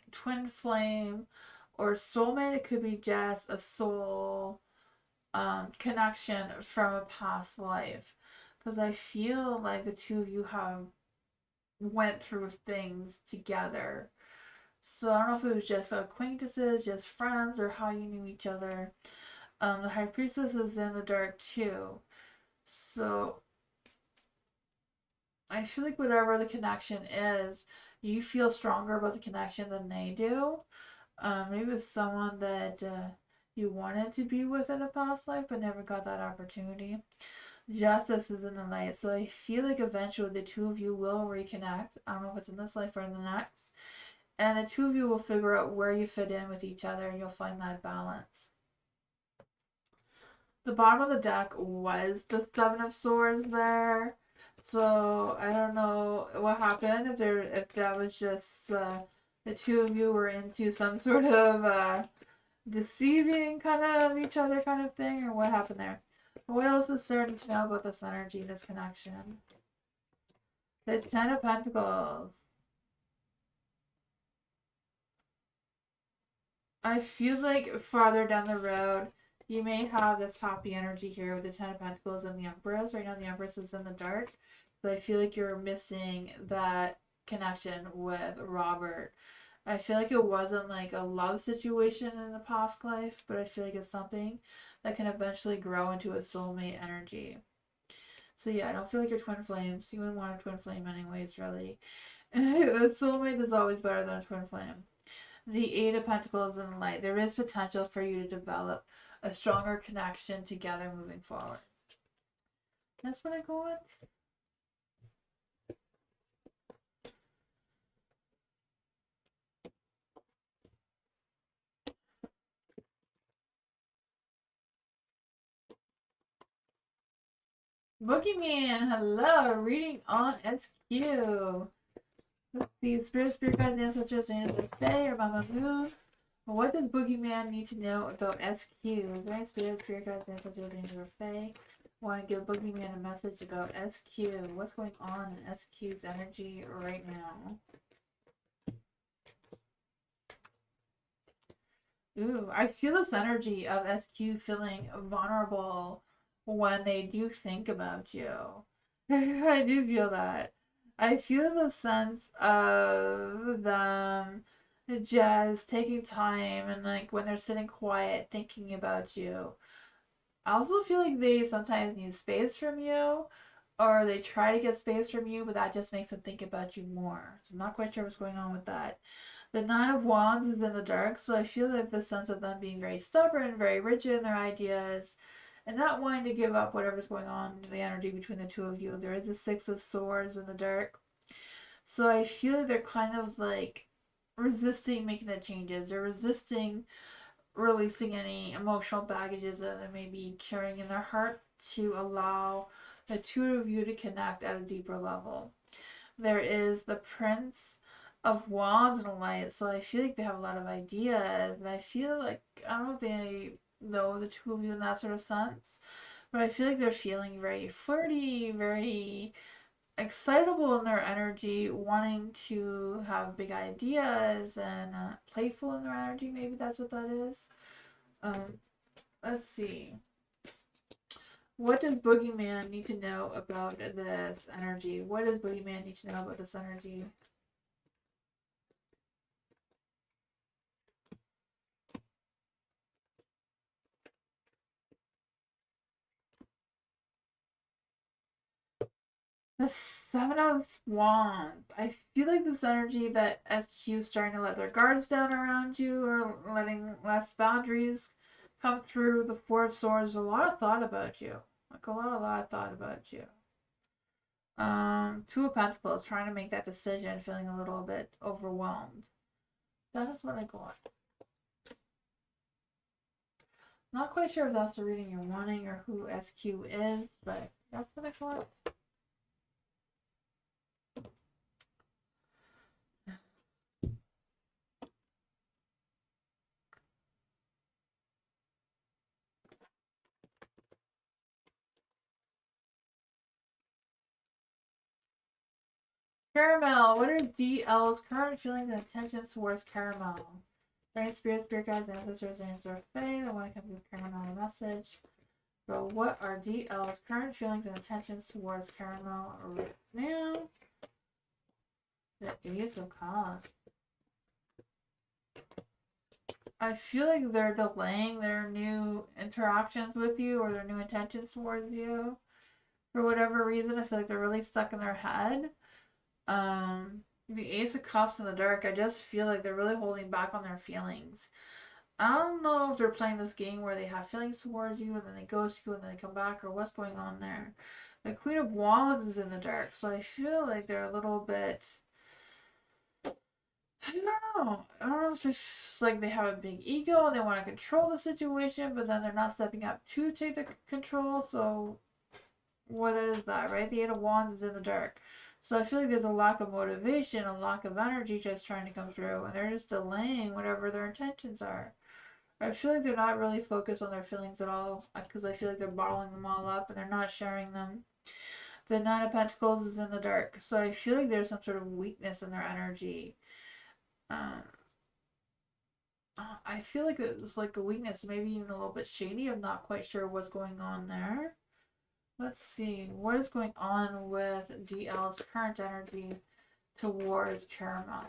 Speaker 2: or soulmate. It could be just a soul connection from a past life, because I feel like the two of you have went through things together. So I don't know if it was just acquaintances, just friends, or how you knew each other. The High Priestess is in the dark too. So I feel like whatever the connection is, you feel stronger about the connection than they do. Maybe it's someone that you wanted to be with in a past life but never got that opportunity. Justice is in the light, so I feel like eventually the two of you will reconnect. I don't know if it's in this life or in the next. And the two of you will figure out where you fit in with each other and you'll find that balance. The bottom of the deck was the Seven of Swords there. So I don't know what happened, if that was just the two of you were into some sort of deceiving kind of each other kind of thing, or what happened there. But what else is there to know about this energy, this connection? The Ten of Pentacles. I feel like farther down the road, you may have this happy energy here with the Ten of Pentacles and the Empress. Right now the Empress is in the dark. So I feel like you're missing that connection with Robert. I feel like it wasn't like a love situation in the past life, but I feel like it's something that can eventually grow into a soulmate energy. So yeah, I don't feel like you're twin flames. You wouldn't want a twin flame anyways, really. A soulmate is always better than a twin flame. The Eight of Pentacles in the light. There is potential for you to develop a stronger connection together moving forward. That's what I go with. Boogeyman, hello, reading on SQ. Let's see. Spirit guides, ancestors, and Fae, or Mama Moon. What does Boogeyman need to know about SQ? Is there any spirit guides, ancestors, and Fae? Want to give Boogeyman a message about SQ? What's going on in SQ's energy right now? Ooh, I feel this energy of SQ feeling vulnerable when they do think about you. I do feel that. I feel the sense of them just taking time and like when they're sitting quiet thinking about you. I also feel like they sometimes need space from you or they try to get space from you, but that just makes them think about you more. So I'm not quite sure what's going on with that. The Nine of Wands is in the dark, so I feel like the sense of them being very stubborn, very rigid in their ideas, and not wanting to give up whatever's going on in the energy between the two of you. There is a Six of Swords in the dark. So I feel like they're kind of like resisting making the changes. They're resisting releasing any emotional baggages that they may be carrying in their heart to allow the two of you to connect at a deeper level. There is the Prince of Wands and Light, so I feel like they have a lot of ideas, and I feel like, I don't know if they know the two of you in that sort of sense, but I feel like they're feeling very flirty, very excitable in their energy, wanting to have big ideas and playful in their energy. Maybe that's what that is. Let's see. What does Boogeyman need to know about this energy? What does Boogeyman need to know about this energy? The Seven of Wands. I feel like this energy that SQ is starting to let their guards down around you or letting less boundaries come through. The Four of Swords. A lot of thought about you. Like a lot of thought about you. Two of Pentacles. Trying to make that decision. Feeling a little bit overwhelmed. That is what I got. Not quite sure if that's the reading you're wanting or who SQ is, but that's what I got. Caramel. What are DL's current feelings and intentions towards Caramel? Brain spirit guides, ancestors, and fae. I want to come give Caramel a message. So what are DL's current feelings and intentions towards Caramel right now? The Ace of Cups. I feel like they're delaying their new interactions with you or their new intentions towards you. For whatever reason, I feel like they're really stuck in their head. The Ace of Cups in the dark, I just feel like they're really holding back on their feelings. I don't know if they're playing this game where they have feelings towards you and then they ghost you and then they come back or what's going on there. The Queen of Wands is in the dark, so I feel like they're a little bit... I don't know. I don't know if it's like they have a big ego and they want to control the situation, but then they're not stepping up to take the control, so what is that, right? The Eight of Wands is in the dark. So I feel like there's a lack of motivation, a lack of energy just trying to come through, and they're just delaying whatever their intentions are. I feel like they're not really focused on their feelings at all, because I feel like they're bottling them all up and they're not sharing them. The Nine of Pentacles is in the dark, so I feel like there's some sort of weakness in their energy. I feel like it's like a weakness, maybe even a little bit shady. I'm not quite sure what's going on there. Let's see. What is going on with DL's current energy towards Caramel?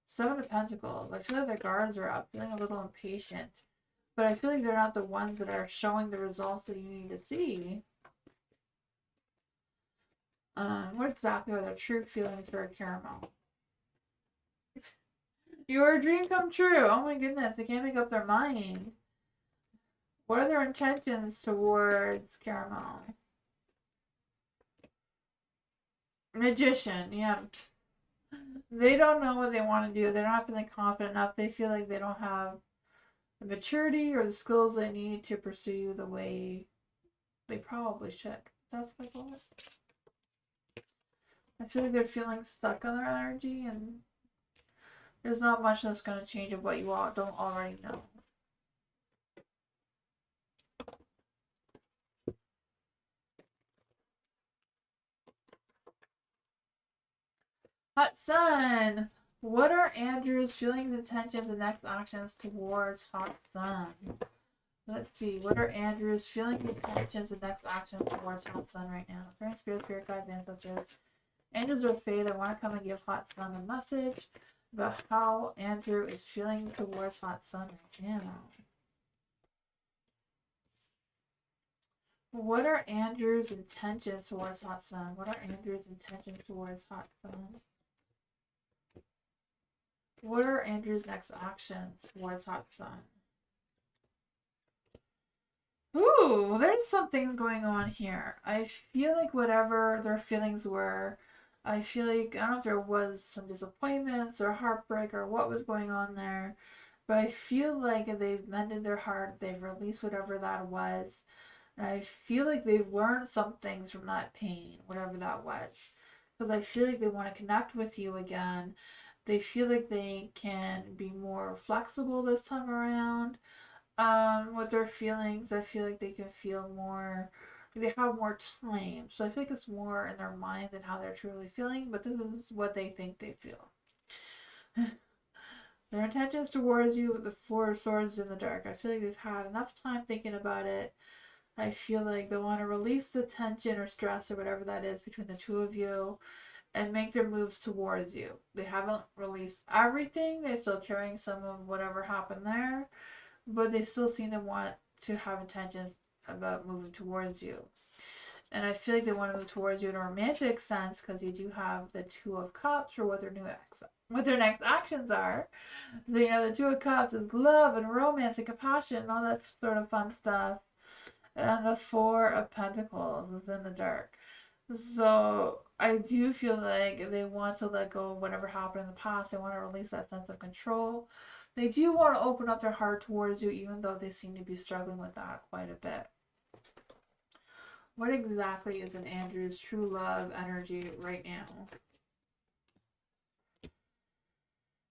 Speaker 2: Seven of Pentacles. I feel like their guards are up, feeling a little impatient. But I feel like they're not the ones that are showing the results that you need to see. What exactly are their true feelings for Caramel? Your dream come true. Oh my goodness, they can't make up their mind. What are their intentions towards Caramel? Magician, yeah. They don't know what they want to do. They're not feeling confident enough. They feel like they don't have the maturity or the skills they need to pursue the way they probably should. That's my goal. I feel like they're feeling stuck on their energy, and there's not much that's going to change of what you all don't already know. Hot Sun! What are Andrew's feelings, intentions, and next actions towards Hot Sun? Let's see. What are Andrew's feelings, intentions, and next actions towards Hot Sun right now? Friends, spirit guides, ancestors. Angels or fae that want to come and give Hot Sun a message about how Andrew is feeling towards Hot Sun right now. What are Andrew's intentions towards Hot Sun? What are Andrew's intentions towards Hot Sun? What are Andrew's next actions towards Hot Sun? Ooh, there's some things going on here. I feel like whatever their feelings were, I feel like, I don't know if there was some disappointments or heartbreak or what was going on there, but I feel like they've mended their heart, they've released whatever that was. And I feel like they've learned some things from that pain, whatever that was. Because I feel like they want to connect with you again. They feel like they can be more flexible this time around with their feelings. I feel like they can feel more, they have more time. So I feel like it's more in their mind than how they're truly feeling, but this is what they think they feel. Their intentions towards you with the Four of Swords in the dark. I feel like they've had enough time thinking about it. I feel like they want to release the tension or stress or whatever that is between the two of you and make their moves towards you. They haven't released everything. They're still carrying some of whatever happened there, but they still seem to want to have intentions about moving towards you. And I feel like they want to move towards you in a romantic sense because you do have the Two of Cups for what their next actions are. So you know the Two of Cups is love and romance and compassion and all that sort of fun stuff. And the Four of Pentacles is in the dark. So I do feel like they want to let go of whatever happened in the past. They want to release that sense of control. They do want to open up their heart towards you, even though they seem to be struggling with that quite a bit. What exactly is in Andrew's true love energy right now?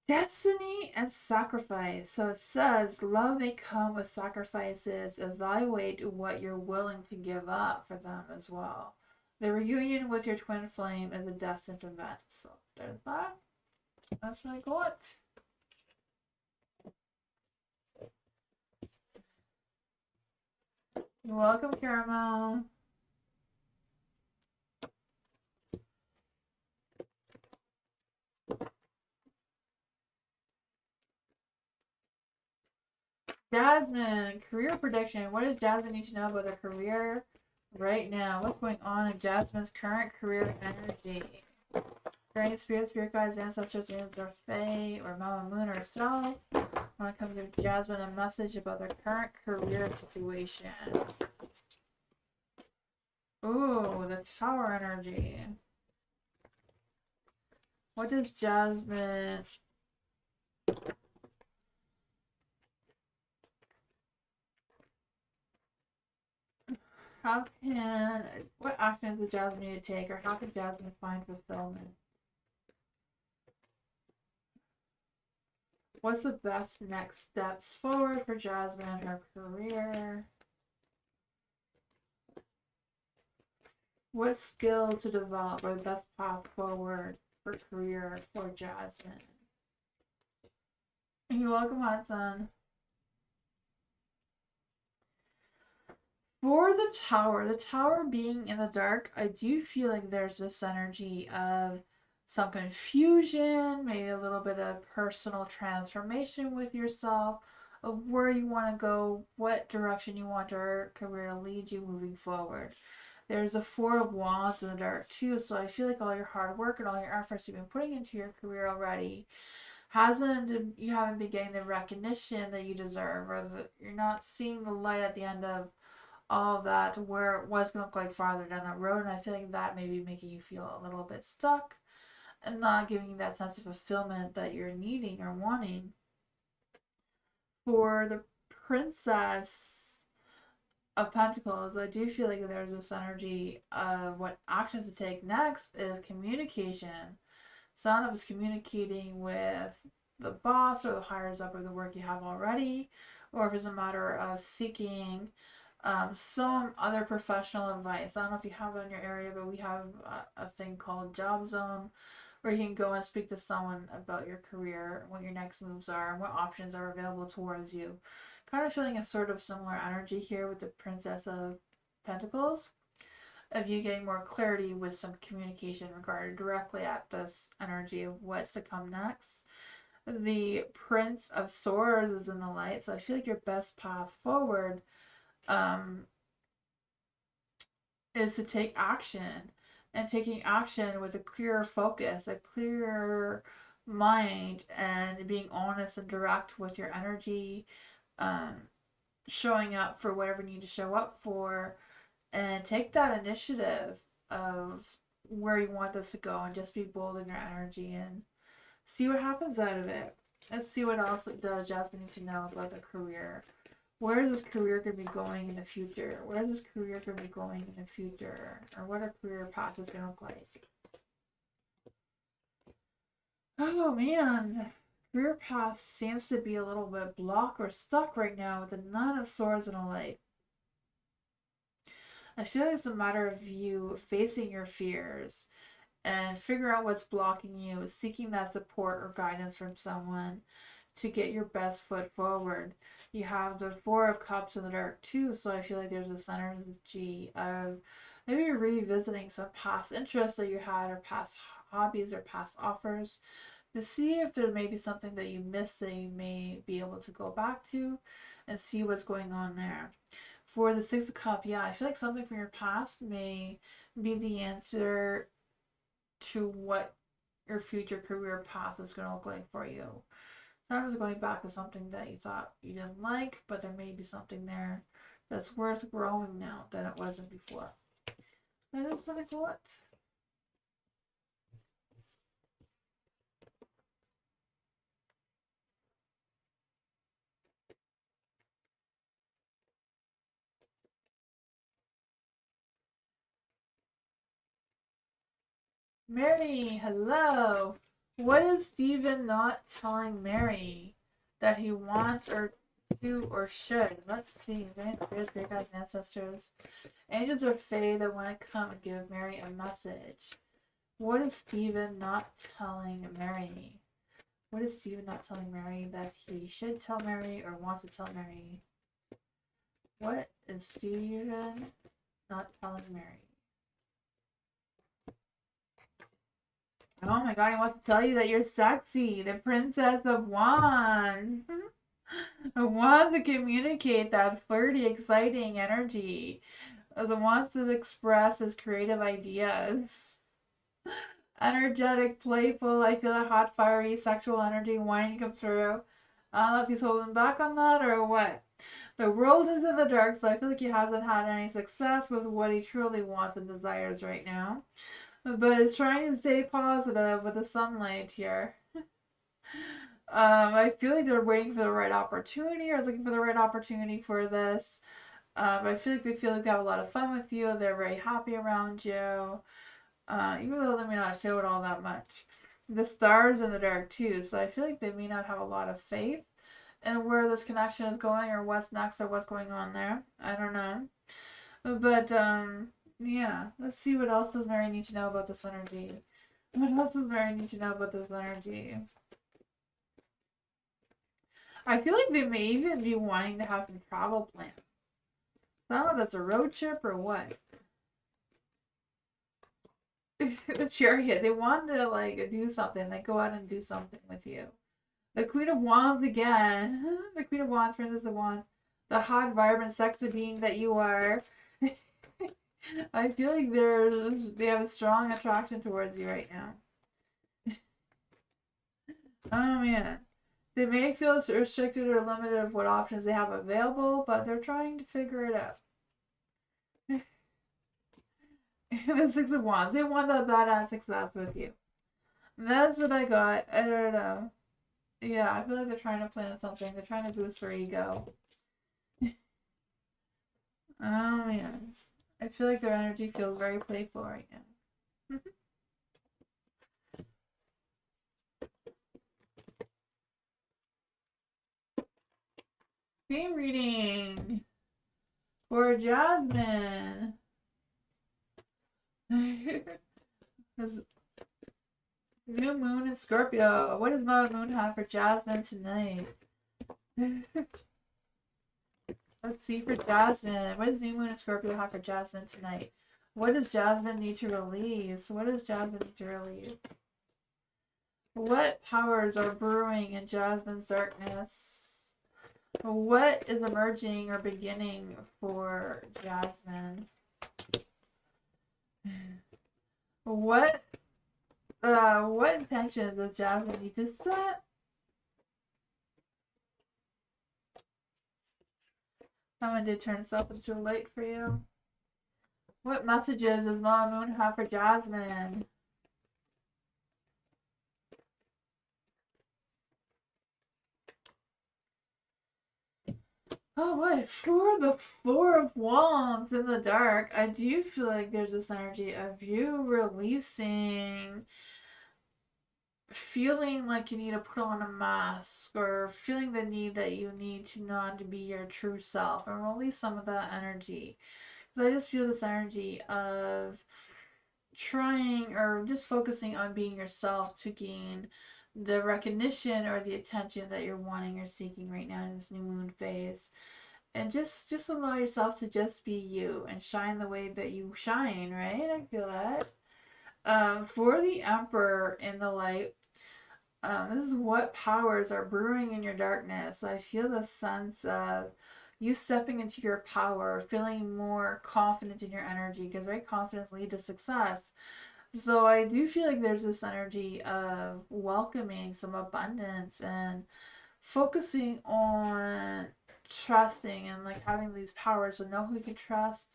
Speaker 2: Destiny and sacrifice. So it says, love may come with sacrifices. Evaluate what you're willing to give up for them as well. The reunion with your twin flame is a destined event. So there's that. That's what I got. You're welcome, Caramel. Jasmine, career prediction. What does Jasmine need to know about their career right now? What's going on in Jasmine's current career energy? Any spirit guides, ancestors, or fae, or Mama Moon herself want to come give Jasmine a message about their current career situation. Ooh, the Tower energy. What does Jasmine... What actions does Jasmine need to take, or how can Jasmine find fulfillment? What's the best next steps forward for Jasmine and her career? What skill to develop or the best path forward for career for Jasmine? You're welcome, Hudson. For the tower being in the dark, I do feel like there's this energy of some confusion, maybe a little bit of personal transformation with yourself, of where you want to go, what direction you want your career to lead you moving forward. There's a Four of Wands in the dark too, so I feel like all your hard work and all your efforts you've been putting into your career already you haven't been getting the recognition that you deserve, or you're not seeing the light at the end of all of that, where it was going to look like farther down that road. And I feel like that may be making you feel a little bit stuck and not giving you that sense of fulfillment that you're needing or wanting. For the princess, of Pentacles, I do feel like there's this energy of what actions to take next is communication. Some of us communicating with the boss or the higher up of the work you have already, or if it's a matter of seeking some other professional advice. I don't know if you have it in your area, but we have a thing called Job Zone where you can go and speak to someone about your career, what your next moves are, and what options are available towards you. Kind of feeling a sort of similar energy here with the Princess of Pentacles, of you getting more clarity with some communication regarding directly at this energy of what's to come next. The Prince of Swords is in the light, so I feel like your best path forward is to take action, and taking action with a clearer focus, a clearer mind, and being honest and direct with your energy, showing up for whatever you need to show up for, and take that initiative of where you want this to go, and just be bold in your energy and see what happens out of it. Let's see what else does Jasmine need to know about the career. Where is this career going to be going in the future? Where is this career going to be going in the future? Or what our career path is going to look like? Oh man, career path seems to be a little bit blocked or stuck right now with the Nine of Swords and a Light. I feel like it's a matter of you facing your fears and figure out what's blocking you, seeking that support or guidance from someone to get your best foot forward. You have the Four of Cups in the dark too, so I feel like there's this energy of maybe you're revisiting some past interests that you had, or past hobbies, or past offers, to see if there may be something that you missed that you may be able to go back to and see what's going on there. For the Six of Cups, yeah, I feel like something from your past may be the answer to what your future career path is going to look like for you. Sometimes going back to something that you thought you didn't like, but there may be something there that's worth growing now than it wasn't before. That is what I thought. Mary, hello. What is Stephen not telling Mary that he wants or to or should? Let's see. Spirits, great gods, and ancestors. Angels or fae that want to come and give Mary a message. What is Stephen not telling Mary? What is Stephen not telling Mary that he should tell Mary or wants to tell Mary? What is Stephen not telling Mary? Oh my god, he wants to tell you that you're sexy. The Princess of Wands. Wants to communicate that flirty, exciting energy. As it wants to express his creative ideas. Energetic, playful. I feel that hot, fiery, sexual energy wanting to come through. I don't know if he's holding back on that or what. The world is in the dark, so I feel like he hasn't had any success with what he truly wants and desires right now. But is trying to stay positive with the sunlight here. I feel like they're waiting for the right opportunity, or looking for the right opportunity for this. I feel like they have a lot of fun with you. They're very happy around you. Even though they may not show it all that much. The stars in the dark too, so I feel like they may not have a lot of faith in where this connection is going, or what's next, or what's going on there. I don't know. But, yeah. Let's see, what else does Mary need to know about this energy? What else does Mary need to know about this energy? I feel like they may even be wanting to have some travel plans. I don't know if that's a road trip or what. The Chariot, they want to like do something, like go out and do something with you. The Queen of Wands again. The Queen of Wands, Princess of Wands. The hot, vibrant, sexy being that you are. I feel like they have a strong attraction towards you right now. Oh man. They may feel restricted or limited of what options they have available, but they're trying to figure it out. The Six of Wands. They want that badass success with you. That's what I got. I don't know. Yeah, I feel like they're trying to plan something. They're trying to boost their ego. Oh man. I feel like their energy feels very playful right now. Game reading for Jasmine. This new moon in Scorpio. What does Mother Moon have for Jasmine tonight? Let's see for Jasmine. What does new moon in Scorpio have for Jasmine tonight? What does Jasmine need to release? What does Jasmine need to release? What powers are brewing in Jasmine's darkness? What is emerging or beginning for Jasmine? What intentions does Jasmine need to set? Someone did turn itself into a light for you. What messages does Mama Moon have for Jasmine? Oh, what? For the Four of Wands in the dark, I do feel like there's this energy of you releasing, feeling like you need to put on a mask, or feeling the need that you need to not be your true self, and release some of that energy. Because I just feel this energy of trying or just focusing on being yourself to gain the recognition or the attention that you're wanting or seeking right now in this new moon phase. And just allow yourself to just be you and shine the way that you shine, right? I feel that. For the Emperor in the light, this is what powers are brewing in your darkness. I feel the sense of you stepping into your power, feeling more confident in your energy, because right, confidence leads to success. So I do feel like there's this energy of welcoming some abundance and focusing on trusting and like having these powers to know who you can trust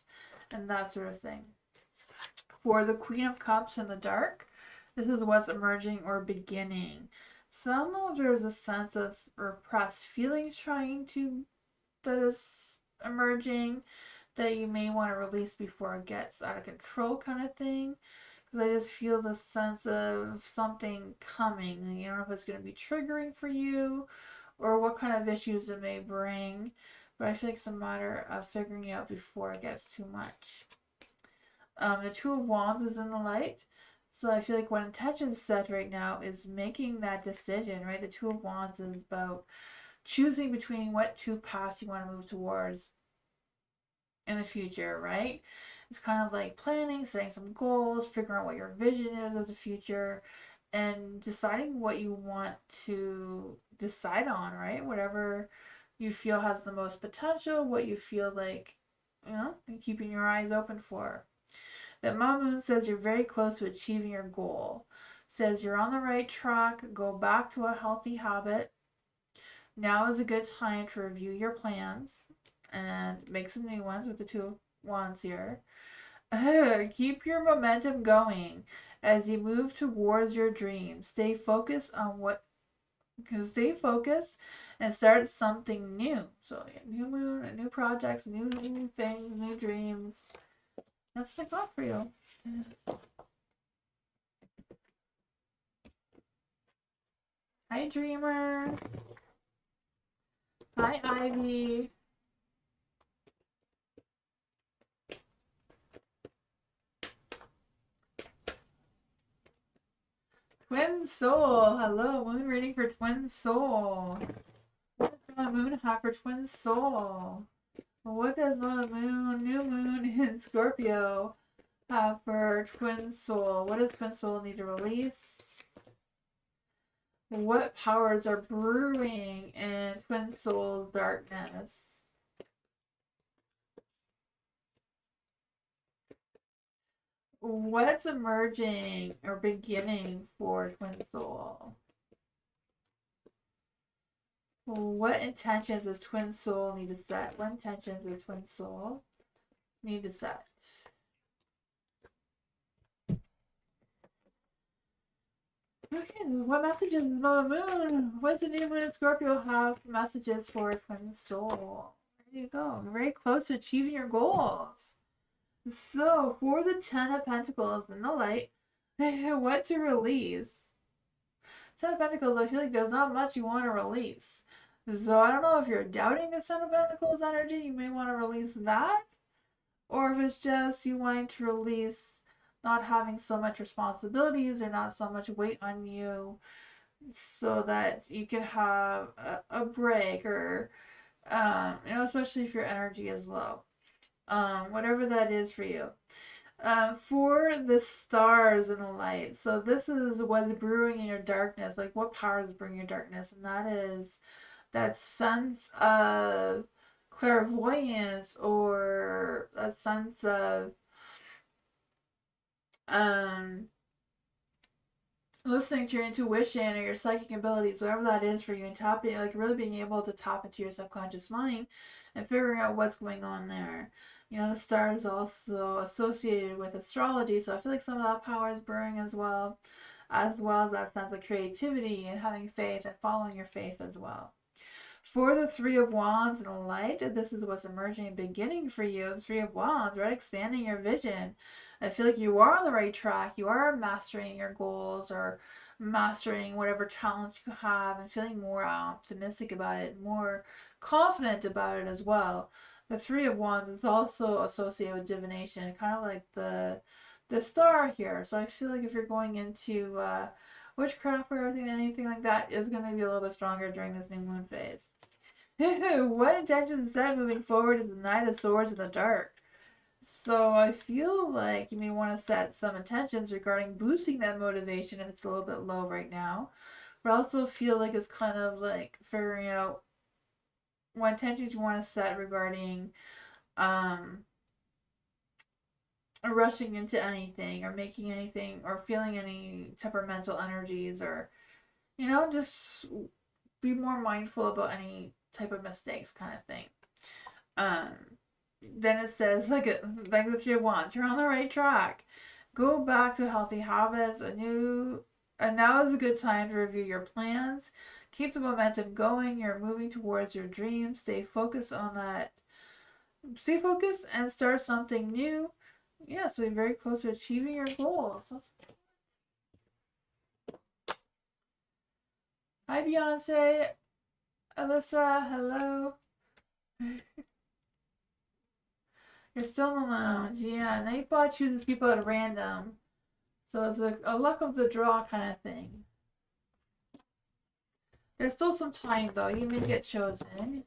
Speaker 2: and that sort of thing. For the Queen of Cups in the dark, this is what's emerging or beginning. Somehow there's a sense of repressed feelings that is emerging that you may want to release before it gets out of control, kind of thing. Because I just feel the sense of something coming. You don't know if it's going to be triggering for you or what kind of issues it may bring. But I feel like it's a matter of figuring it out before it gets too much. The Two of Wands is in the light. So I feel like what intention is set right now is making that decision, right? The Two of Wands is about choosing between what two paths you want to move towards in the future, right? It's kind of like planning, setting some goals, figuring out what your vision is of the future, and deciding what you want to decide on, right? Whatever you feel has the most potential, what you feel like, and keeping your eyes open for. That Mama Moon says you're very close to achieving your goal. Says you're on the right track, go back to a healthy habit. Now is a good time to review your plans and make some new ones with the Two of Wands here. Keep your momentum going as you move towards your dreams. Stay focused and start something new. So yeah, new moon, new projects, new things, new dreams. That's what I got for you. Hi, Dreamer. Hi, Ivy. Twin Soul. Hello, moon reading for Twin Soul. What does my moon have for Twin Soul? What does my new moon in Scorpio have for Twin Soul? What does Twin Soul need to release? What powers are brewing in Twin Soul's darkness? What's emerging or beginning for Twin Soul? What intentions does Twin Soul need to set? What intentions does Twin Soul need to set? Okay, what messages Mother Moon? What's the new moon in Scorpio have messages for Twin Soul? There you go. You're very close to achieving your goals. So, for the Ten of Pentacles in the light, what to release? Ten of Pentacles, I feel like there's not much you want to release. So, I don't know if you're doubting the Ten of Pentacles energy, you may want to release that. Or if it's just you wanting to release not having so much responsibilities or not so much weight on you so that you can have a break or, especially if your energy is low. Whatever that is for you. For the stars and the light. So this is what's brewing in your darkness. Like what powers bring your darkness, and that is that sense of clairvoyance or that sense of um listening to your intuition or your psychic abilities, whatever that is for you, and tapping, like really being able to tap into your subconscious mind and figuring out what's going on there. The star is also associated with astrology, so I feel like some of that power is brewing as well as that sense of creativity and having faith and following your faith as well. For the Three of Wands and the light, this is what's emerging and beginning for you. The Three of Wands, right? Expanding your vision. I feel like you are on the right track. You are mastering your goals or mastering whatever talents you have and feeling more optimistic about it, more confident about it as well. The Three of Wands is also associated with divination, kind of like the star here. So I feel like if you're going into witchcraft or anything like that is going to be a little bit stronger during this new moon phase. What intentions set moving forward is the Knight of Swords in the dark. So I feel like you may want to set some intentions regarding boosting that motivation if it's a little bit low right now. But I also feel like it's kind of like figuring out what intentions you want to set regarding rushing into anything or making anything or feeling any temperamental energies or just be more mindful about any type of mistakes kind of thing. Then it says like the Three of Wands, you're on the right track. Go back to healthy habits, and now is a good time to review your plans. Keep the momentum going. You're moving towards your dreams. Stay focused on that. Stay focused and start something new. Yeah, so you're very close to achieving your goals. Hi, Beyonce. Alyssa, hello. You're still in the lounge. Yeah, Nightbot chooses people at random. So it's a luck of the draw kind of thing. There's still some time, though. You may get chosen.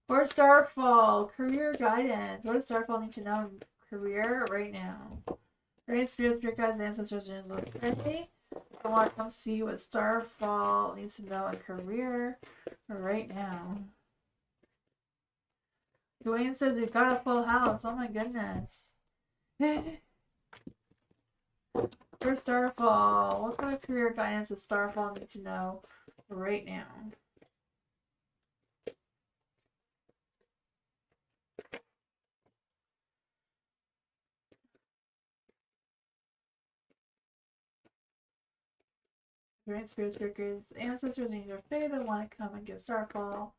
Speaker 2: For Starfall, career guidance. What does Starfall need to know in career right now? Great spirits, spirit guides, ancestors, and okay. I want to come see what Starfall needs to know in career right now. Dwayne says we've got a full house. Oh my goodness. For Starfall, what kind of career guidance does Starfall need to know right now? Great spirits, speakers, ancestors, and your fae that want to come and give Starfall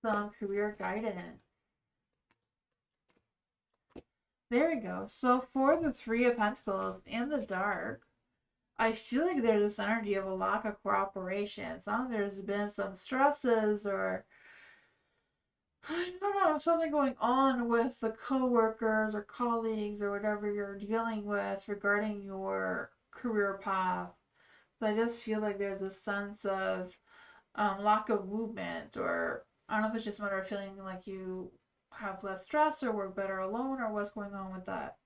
Speaker 2: some career guidance. There we go. So for the Three of Pentacles in the dark, I feel like there's this energy of a lack of cooperation. There's been some stresses or I don't know, something going on with the co-workers or colleagues or whatever you're dealing with regarding your career path. So I just feel like there's a sense of lack of movement, or I don't know if it's just a matter of feeling like you have less stress or work better alone or what's going on with that.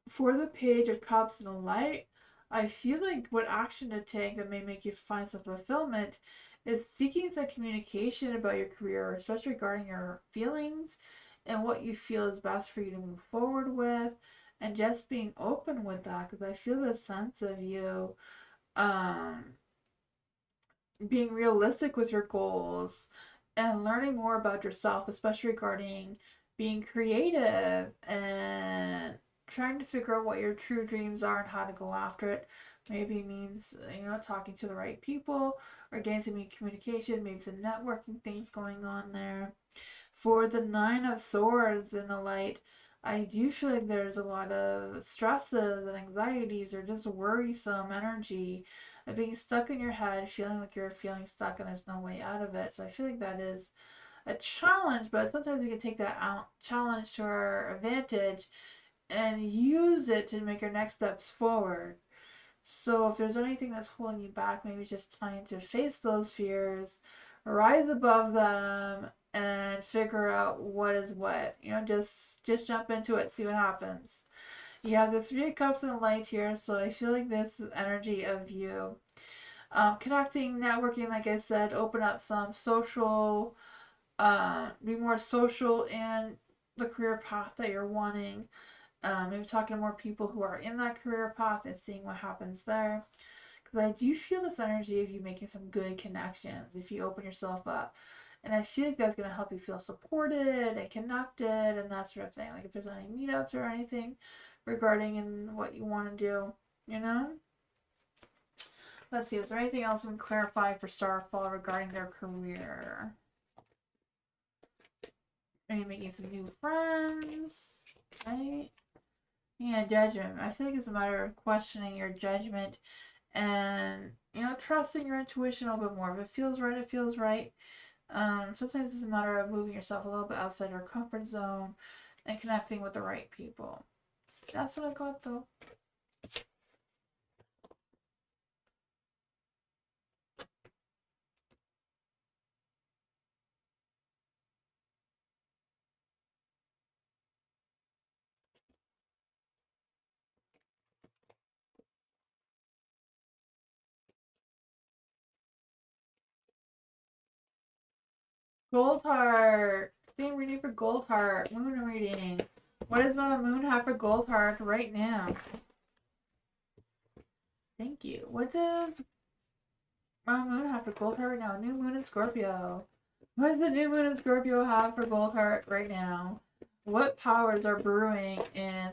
Speaker 2: For the Page of Cups and the light, I feel like what action to take that may make you find some fulfillment is seeking some communication about your career, especially regarding your feelings and what you feel is best for you to move forward with, and just being open with that, because I feel the sense of you being realistic with your goals and learning more about yourself, especially regarding being creative and trying to figure out what your true dreams are and how to go after it. Maybe means, talking to the right people or getting some communication, maybe some networking things going on there. For the Nine of Swords in the light, I do feel like there's a lot of stresses and anxieties or just worrisome energy of being stuck in your head, feeling like you're feeling stuck and there's no way out of it. So I feel like that is a challenge, but sometimes we can take that challenge to our advantage and use it to make our next steps forward. So if there's anything that's holding you back, maybe it's just time to face those fears, rise above them, and figure out what is what. Just jump into it, see what happens. You have the Three of Cups and the Light here, so I feel like this energy of you connecting, networking, like I said, open up some social, be more social in the career path that you're wanting. Maybe talking to more people who are in that career path and seeing what happens there. Because I do feel this energy of you making some good connections if you open yourself up. And I feel like that's going to help you feel supported and connected and that sort of thing. Like if there's any meetups or anything regarding in what you want to do. Let's see, is there anything else we can clarify for Starfall regarding their career? Are you making some new friends? Right? Yeah, judgment. I feel like it's a matter of questioning your judgment and, trusting your intuition a little bit more. If it feels right, it feels right. Sometimes it's a matter of moving yourself a little bit outside your comfort zone and connecting with the right people. That's what I got, though. Gold Heart. Same reading for Gold Heart. Moon reading. What does Mama Moon have for Gold Heart right now? Thank you. What does Mama Moon have for Gold Heart right now? New Moon in Scorpio. What does the New Moon in Scorpio have for Gold Heart right now? What powers are brewing in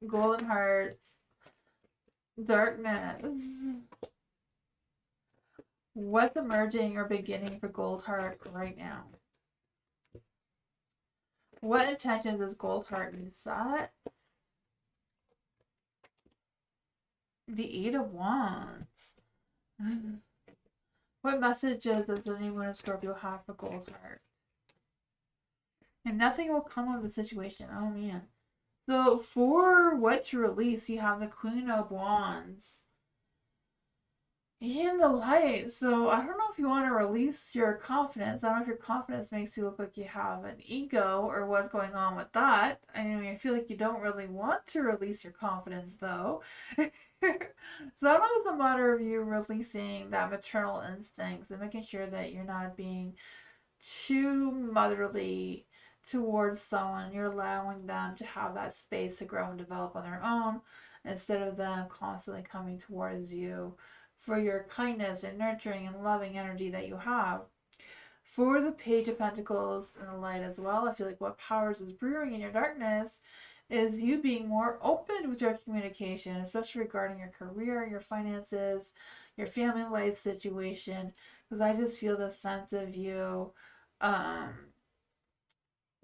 Speaker 2: Golden Heart's darkness? What's emerging or beginning for Gold Heart right now? What intentions does Gold Heart need to set? The Eight of Wands. What messages does the New Moon in Scorpio have for Gold Heart? And nothing will come of the situation. Oh man. So for what to release, you have the Queen of Wands in the light. So I don't know if you want to release your confidence. I don't know if your confidence makes you look like you have an ego or what's going on with that. I mean, I feel like you don't really want to release your confidence though. So I don't know if it's a matter of you releasing that maternal instincts and making sure that you're not being too motherly towards someone. You're allowing them to have that space to grow and develop on their own instead of them constantly coming towards you for your kindness and nurturing and loving energy that you have. For the Page of Pentacles in the light as well, I feel like what powers is brewing in your darkness is you being more open with your communication, especially regarding your career, your finances, your family life situation, because I just feel this sense of you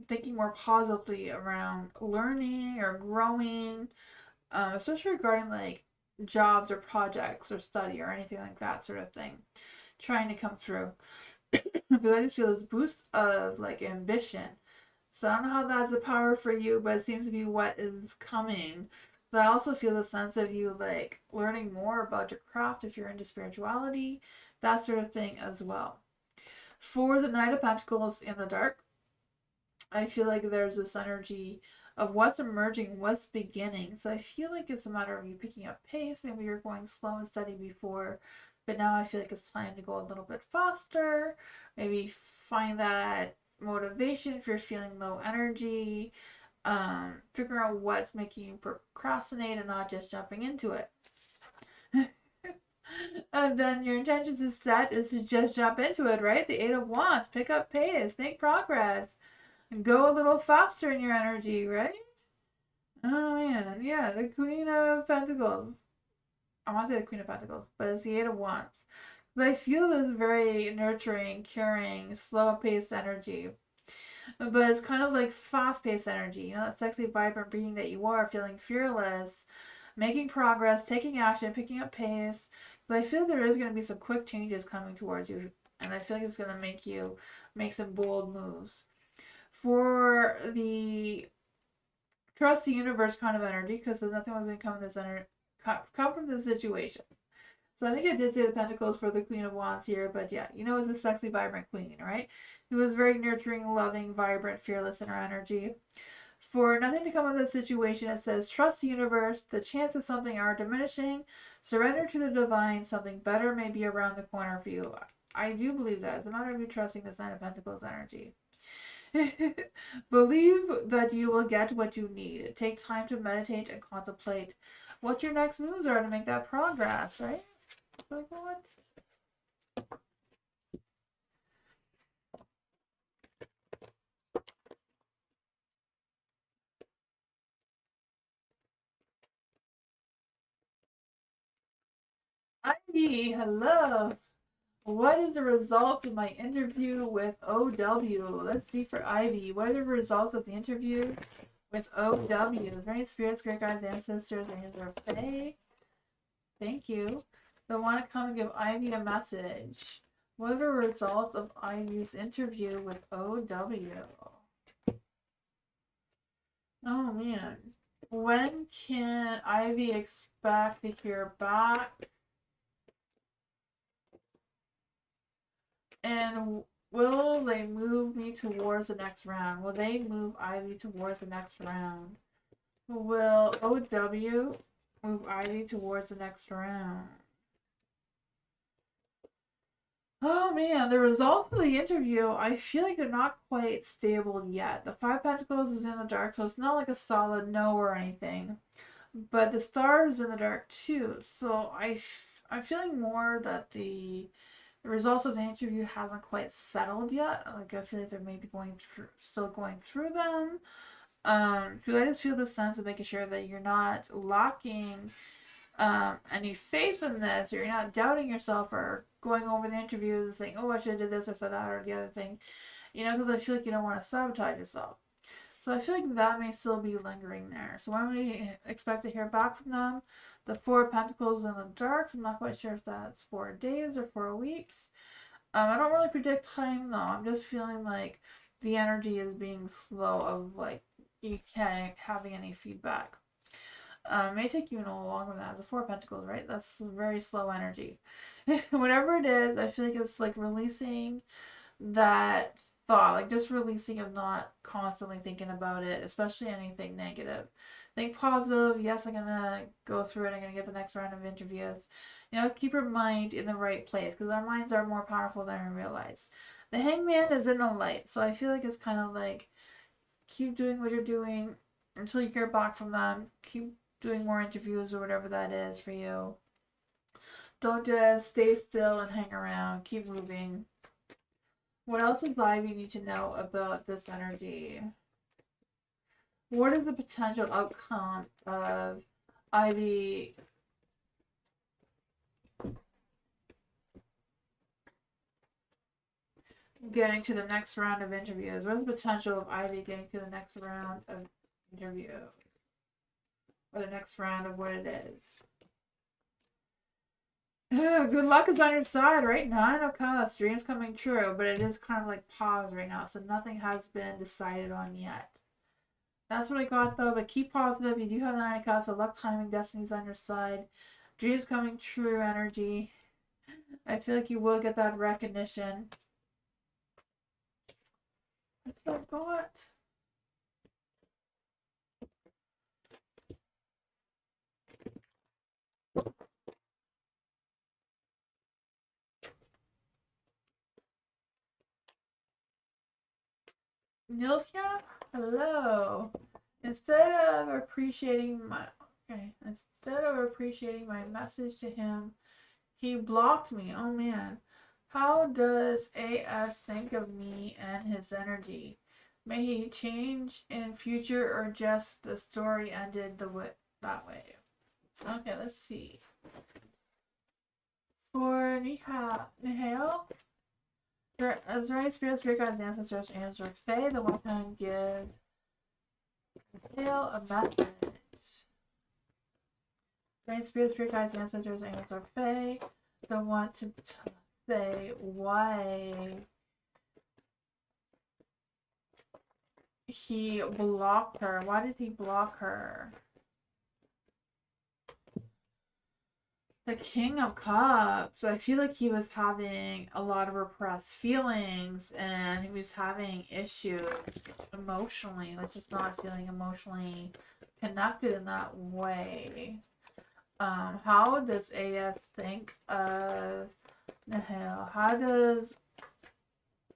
Speaker 2: thinking more positively around learning or growing, especially regarding like jobs or projects or study or anything like that sort of thing, trying to come through. Because I just feel this boost of like ambition. So I don't know how that's a power for you, but it seems to be what is coming. But I also feel the sense of you like learning more about your craft if you're into spirituality, that sort of thing as well. For the Knight of Pentacles in the dark, I feel like there's this energy of what's emerging, what's beginning. So I feel like it's a matter of you picking up pace. Maybe you're going slow and steady before, but now I feel like it's time to go a little bit faster. Maybe find that motivation if you're feeling low energy. Figure out what's making you procrastinate and not just jumping into it. And then your intentions is set is to just jump into it, right? The Eight of Wands, pick up pace, make progress, and go a little faster in your energy, right? Oh man, yeah, the Queen of Pentacles. I want to say the Queen of Pentacles, but it's the Eight of Wands. But I feel this very nurturing, caring, slow-paced energy. But it's kind of like fast-paced energy. You know, that sexy, vibrant being that you are, feeling fearless, making progress, taking action, picking up pace. But I feel there is going to be some quick changes coming towards you, and I feel like it's going to make you make some bold moves. For the trust the universe kind of energy, because nothing was going to come from this situation. So I think I did say the Pentacles for the Queen of Wands here, but yeah, you know, it's a sexy, vibrant queen, right? Who was very nurturing, loving, vibrant, fearless in her energy. For nothing to come of this situation, it says, trust the universe. The chances of something are diminishing. Surrender to the divine. Something better may be around the corner for you. I do believe that. It's a matter of you trusting the Nine of Pentacles energy. Believe that you will get what you need. Take time to meditate and contemplate what your next moves are to make that progress, right? Like what? Ivy, hello. What is the result of my interview with OW? Let's see for Ivy. What are the results of the interview with OW? Is there any spirits, great guides, ancestors, angels, or fae? Thank you. They want to come and give Ivy a message. What are the results of Ivy's interview with OW? Oh man. When can Ivy expect to hear back? And will they move me towards the next round? Will they move Ivy towards the next round? Will OW move Ivy towards the next round? Oh man, the results of the interview, I feel like they're not quite stable yet. The Five Pentacles is in the dark, so it's not like a solid no or anything. But the Star is in the dark too, so I'm feeling more that the results of the interview hasn't quite settled yet. Like I feel like they're maybe still going through them. Because I just feel the sense of making sure that you're not lacking any faith in this, or you're not doubting yourself, or going over the interviews and saying, "Oh, I should have did this or said that or the other thing," you know, because I feel like you don't want to sabotage yourself. So I feel like that may still be lingering there. So when we expect to hear back from them, the Four of Pentacles in the dark. I'm not quite sure if that's 4 days or 4 weeks. I don't really predict time though. I'm just feeling like the energy is being slow of like you can't having any feedback. It may take you no longer than that. It's a Four of Pentacles, right? That's very slow energy. Whatever it is, I feel like it's like releasing that thought, like just releasing of not constantly thinking about it, especially anything negative. Think positive. Yes, I'm gonna go through it. I'm gonna get the next round of interviews. You know, keep your mind in the right place because our minds are more powerful than we realize. The Hangman is in the light, so I feel like it's kind of like keep doing what you're doing until you hear back from them. Keep doing more interviews or whatever that is for you. Don't just stay still and hang around. Keep moving. What else does Ivy need to know about this energy? What is the potential outcome of Ivy getting to the next round of interviews? What is the potential of Ivy getting to the next round of interview? Or the next round of what it is? Good luck is on your side, right? Nine of Cups, dreams coming true, but it is kind of like pause right now, so nothing has been decided on yet. That's what I got though, but keep positive. You do have the Nine of Cups, so luck, timing, destiny's on your side. Dreams coming true energy. I feel like you will get that recognition. That's what I got. Nilfia? Hello. Instead of appreciating my message to him, he blocked me. Oh man. How does AS think of me and his energy? May he change in future or just the story ended that way. Okay, let's see. For Nihao, as right spirit guides, ancestors, angels, or fae, the one can give Nihao a message. Right spirit guides, ancestors, angels, or fae, the one to say why he blocked her. Why did he block her? The King of Cups. I feel like he was having a lot of repressed feelings and he was having issues emotionally. Like just not feeling emotionally connected in that way. How does AS think of Nahel? How does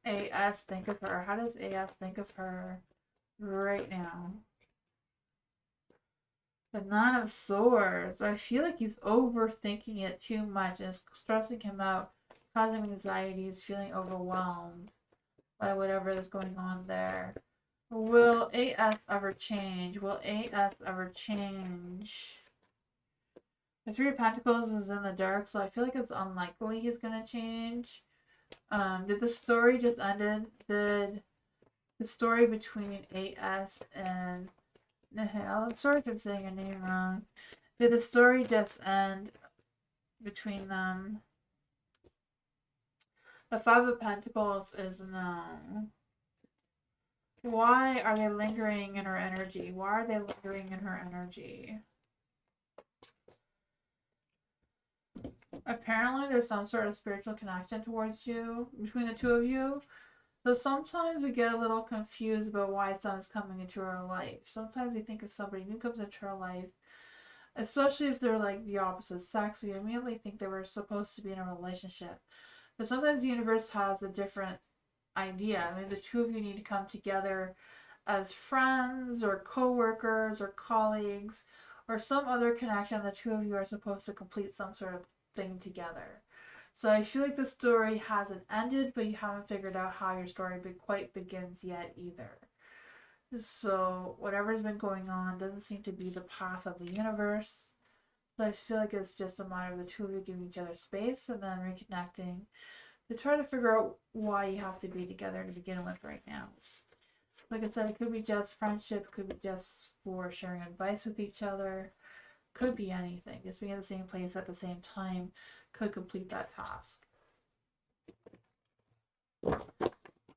Speaker 2: AS think of her? How does AS think of her right now? The Nine of Swords. I feel like he's overthinking it too much and it's stressing him out, causing anxiety. He's feeling overwhelmed by whatever is going on there. Will AS ever change? Will AS ever change? The Three of Pentacles is in the dark, so I feel like it's unlikely he's going to change. Did the story just ended? Did the story between AS and I'm sorry if I'm saying your name wrong. Did the story just end between them? The Five of Pentacles is no. Why are they lingering in her energy? Why are they lingering in her energy? Apparently there's some sort of spiritual connection towards you, between the two of you. So sometimes we get a little confused about why someone's coming into our life. Sometimes we think if somebody new comes into our life, especially if they're like the opposite sex, we immediately think they were supposed to be in a relationship. But sometimes the universe has a different idea. I mean, the two of you need to come together as friends or co-workers or colleagues or some other connection. The two of you are supposed to complete some sort of thing together. So I feel like the story hasn't ended, but you haven't figured out how your story quite begins yet either. So whatever's been going on doesn't seem to be the path of the universe. So I feel like it's just a matter of the two of you giving each other space and then reconnecting to try to figure out why you have to be together to begin with right now. Like I said, it could be just friendship, could be just for sharing advice with each other, could be anything. Just being in the same place at the same time could complete that task.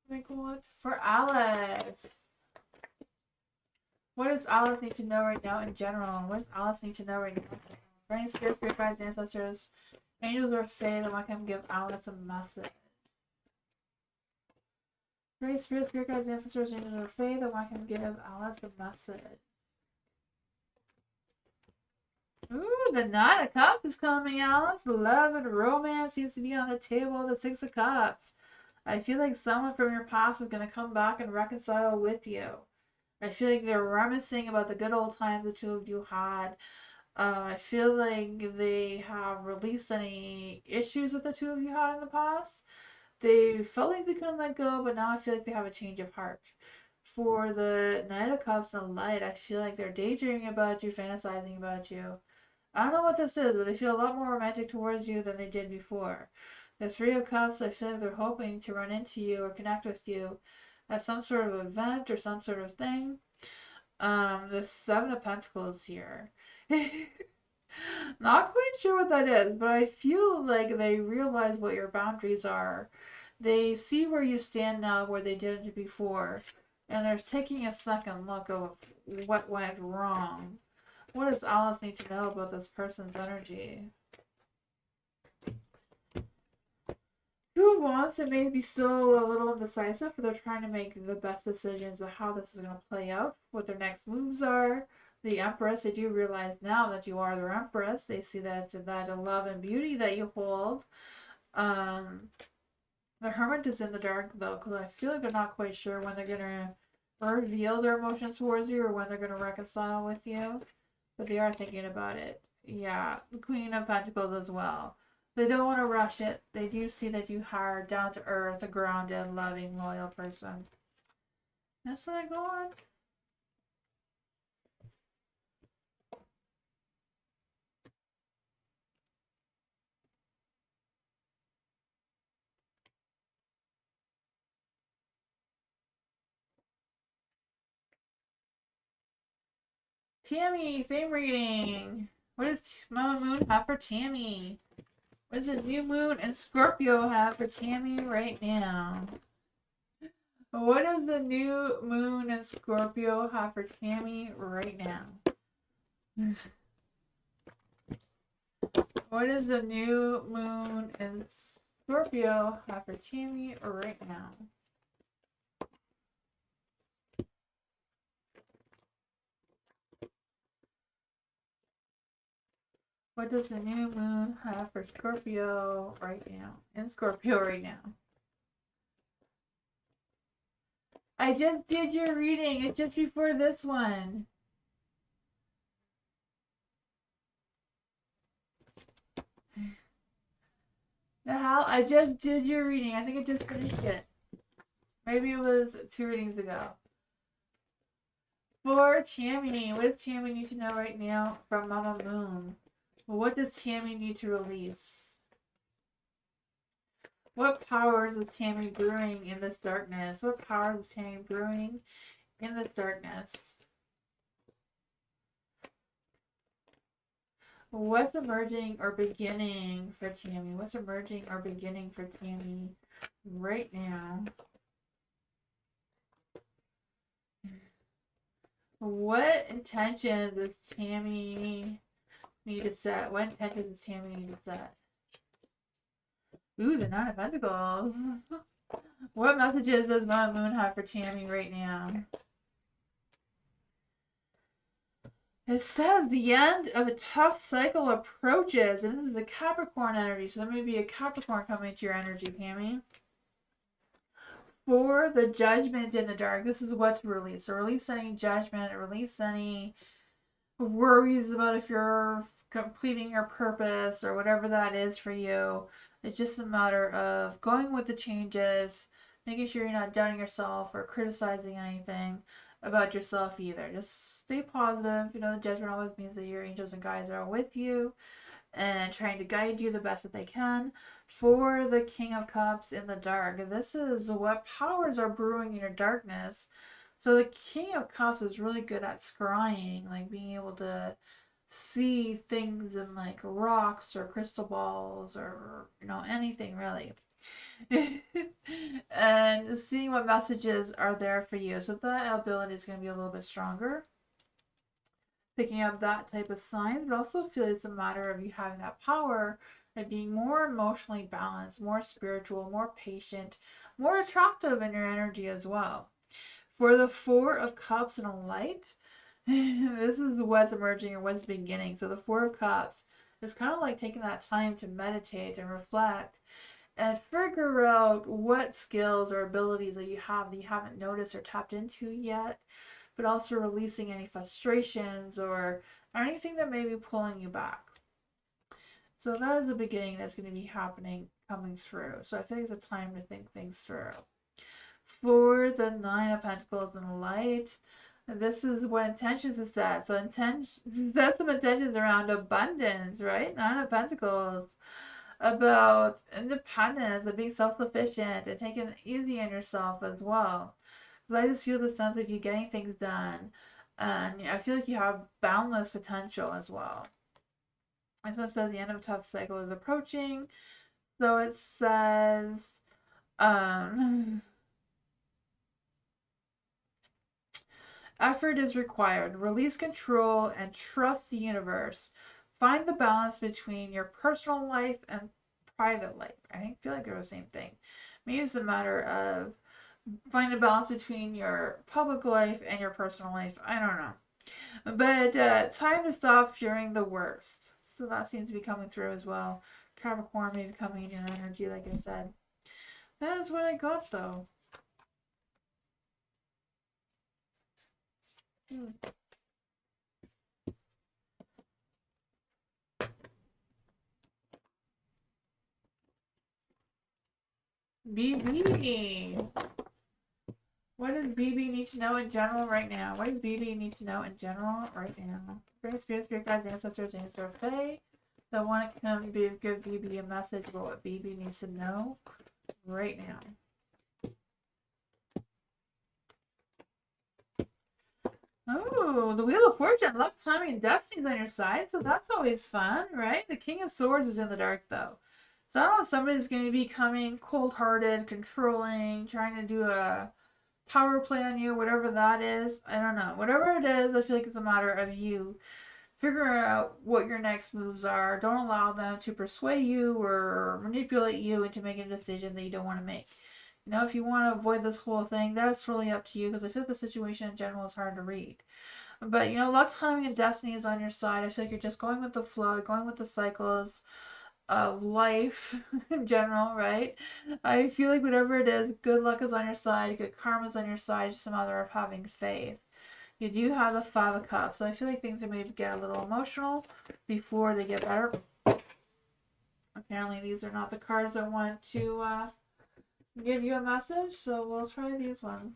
Speaker 2: Like what? For Alice. What does Alice need to know right now in general? What does Alice need to know right now? Brain, spirit guides, ancestors, angels, or fae that want to give Alice a message. Brain, spirit guides, ancestors, angels, or fae that want to give Alice a message. Ooh, the Nine of Cups is coming, Alice. Love and romance seems to be on the table. The Six of Cups. I feel like someone from your past is going to come back and reconcile with you. I feel like they're reminiscing about the good old times the two of you had. I feel like they have released any issues that the two of you had in the past. They felt like they couldn't let go, but now I feel like they have a change of heart. For the Knight of Cups and Light, I feel like they're daydreaming about you, fantasizing about you. I don't know what this is, but they feel a lot more romantic towards you than they did before. The Three of Cups, I feel like they're hoping to run into you or connect with you at some sort of event or some sort of thing. The Seven of Pentacles here. Not quite sure what that is, but I feel like they realize what your boundaries are. They see where you stand now where they didn't before. And they're taking a second look of what went wrong. What does Alice need to know about this person's energy? Who wants to maybe still a little indecisive, but they're trying to make the best decisions of how this is going to play out, what their next moves are. The Empress, they do realize now that you are their Empress. They see that love and beauty that you hold. The Hermit is in the dark, though, because I feel like they're not quite sure when they're going to reveal their emotions towards you or when they're going to reconcile with you. But they are thinking about it. Yeah, the Queen of Pentacles as well. They don't want to rush it. They do see that you are down to earth, a grounded, loving, loyal person. That's what I go on. Tammy, fame reading. What does Mama Moon have for Tammy? What does a new moon and Scorpio have for Tammy right now? What does the new moon and Scorpio have for Tammy right now? What does the new moon and Scorpio have for Tammy right now? What does the new moon have for Scorpio right now? In Scorpio right now. I just did your reading. It's just before this one. The hell? I just did your reading. I think I just finished it. Maybe it was 2 readings ago. For Tammy, what does Tammy need to know right now from Mama Moon? What does Tammy need to release? What powers is Tammy brewing in this darkness? What powers is Tammy brewing in this darkness? What's emerging or beginning for Tammy? What's emerging or beginning for Tammy right now? What intentions does Tammy need to set? What intentions does Tammy need to set? Ooh, the 9 of Pentacles. What messages does Mama Moon have for Tammy right now? It says the end of a tough cycle approaches, and this is the Capricorn energy, so there may be a Capricorn coming to your energy, Tammy. For the judgment in the dark, this is what to release. So release any judgment, release any worries about if you're completing your purpose or whatever that is for you. It's just a matter of going with the changes, making sure you're not doubting yourself or criticizing anything about yourself either. Just stay positive. You know, the judgment always means that your angels and guides are with you and trying to guide you the best that they can. For the King of Cups in the dark, this is what powers are brewing in your darkness. So the King of Cups is really good at scrying, like being able to see things in like rocks or crystal balls or, you know, anything really. And seeing what messages are there for you. So that ability is going to be a little bit stronger. Picking up that type of signs, but also feel it's a matter of you having that power and being more emotionally balanced, more spiritual, more patient, more attractive in your energy as well. For the 4 of Cups and a light, this is what's emerging or what's beginning. So the 4 of Cups is kind of like taking that time to meditate and reflect and figure out what skills or abilities that you haven't noticed or tapped into yet, but also releasing any frustrations or anything that may be pulling you back. So that is the beginning that's going to be happening, coming through. So I think it's a time to think things through. For the 9 of Pentacles and light, this is what intentions is set. So set some intentions around abundance, right? 9 of Pentacles. About independence and being self-sufficient and taking it easy on yourself as well. Because I just feel the sense of you getting things done. And I feel like you have boundless potential as well. And so it says the end of a tough cycle is approaching. So it says, effort is required. Release control and trust the universe. Find the balance between your personal life and private life. I feel like they're the same thing. Maybe it's a matter of finding a balance between your public life and your personal life. I don't know. But time to stop fearing the worst. So that seems to be coming through as well. Capricorn maybe coming in your energy, like I said. That is what I got, though. BB. What does BB need to know in general right now? What does BB need to know in general right now? Spirit guides, ancestors, and fae. So I want to come give BB a message about what BB needs to know right now. Oh, the Wheel of Fortune, luck, timing, and destiny's on your side, so that's always fun, right? The King of Swords is in the dark, though. So I don't know if somebody's going to be coming cold-hearted, controlling, trying to do a power play on you, whatever that is. I don't know. Whatever it is, I feel like it's a matter of you figuring out what your next moves are. Don't allow them to persuade you or manipulate you into making a decision that you don't want to make. You know, if you want to avoid this whole thing, that's really up to you, because I feel like the situation in general is hard to read. But, you know, luck, timing, and destiny is on your side. I feel like you're just going with the flow, going with the cycles of life in general, right? I feel like whatever it is, good luck is on your side, good karma is on your side, just a matter of having faith. You do have the Five of Cups, so I feel like things are maybe get a little emotional before they get better. Apparently these are not the cards I want to give you a message, so we'll try these ones.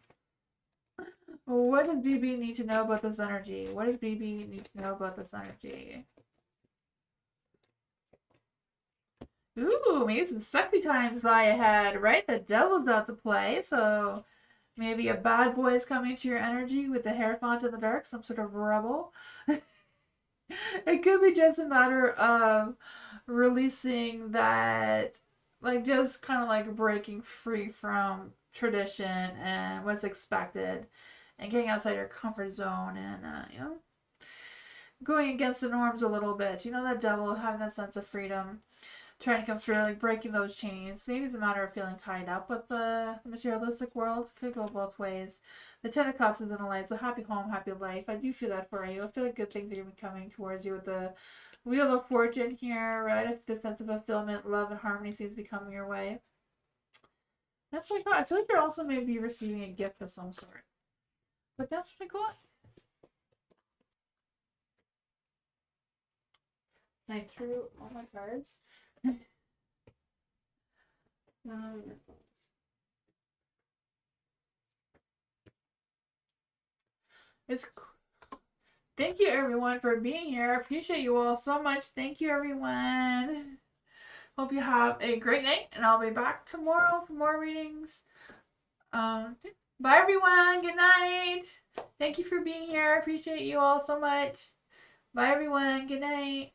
Speaker 2: What does BB need to know about this energy? What does BB need to know about this energy? Ooh, maybe some sexy times lie ahead, right? The devil's out to play, so maybe a bad boy is coming to your energy with the Hierophant in the dark, some sort of rebel. It could be just a matter of releasing that, like, just kind of like breaking free from tradition and what's expected and getting outside your comfort zone and, you know, going against the norms a little bit. You know, that devil having that sense of freedom, trying to come through, like breaking those chains. Maybe it's a matter of feeling tied up with the materialistic world. Could go both ways. The Ten of Cups is in the light, so happy home, happy life. I do feel that for you. I feel like good things are going to be coming towards you with the Wheel of Fortune here, right? If the sense of fulfillment, love, and harmony seems to be coming your way. That's what I got. I feel like you're also maybe receiving a gift of some sort. But that's what I got. I threw all my cards. It's Thank you everyone for being here. I appreciate you all so much. Thank you everyone. Hope you have a great night, and I'll be back tomorrow for more readings. Bye everyone. Good night. Thank you for being here. I appreciate you all so much. Bye everyone. Good night.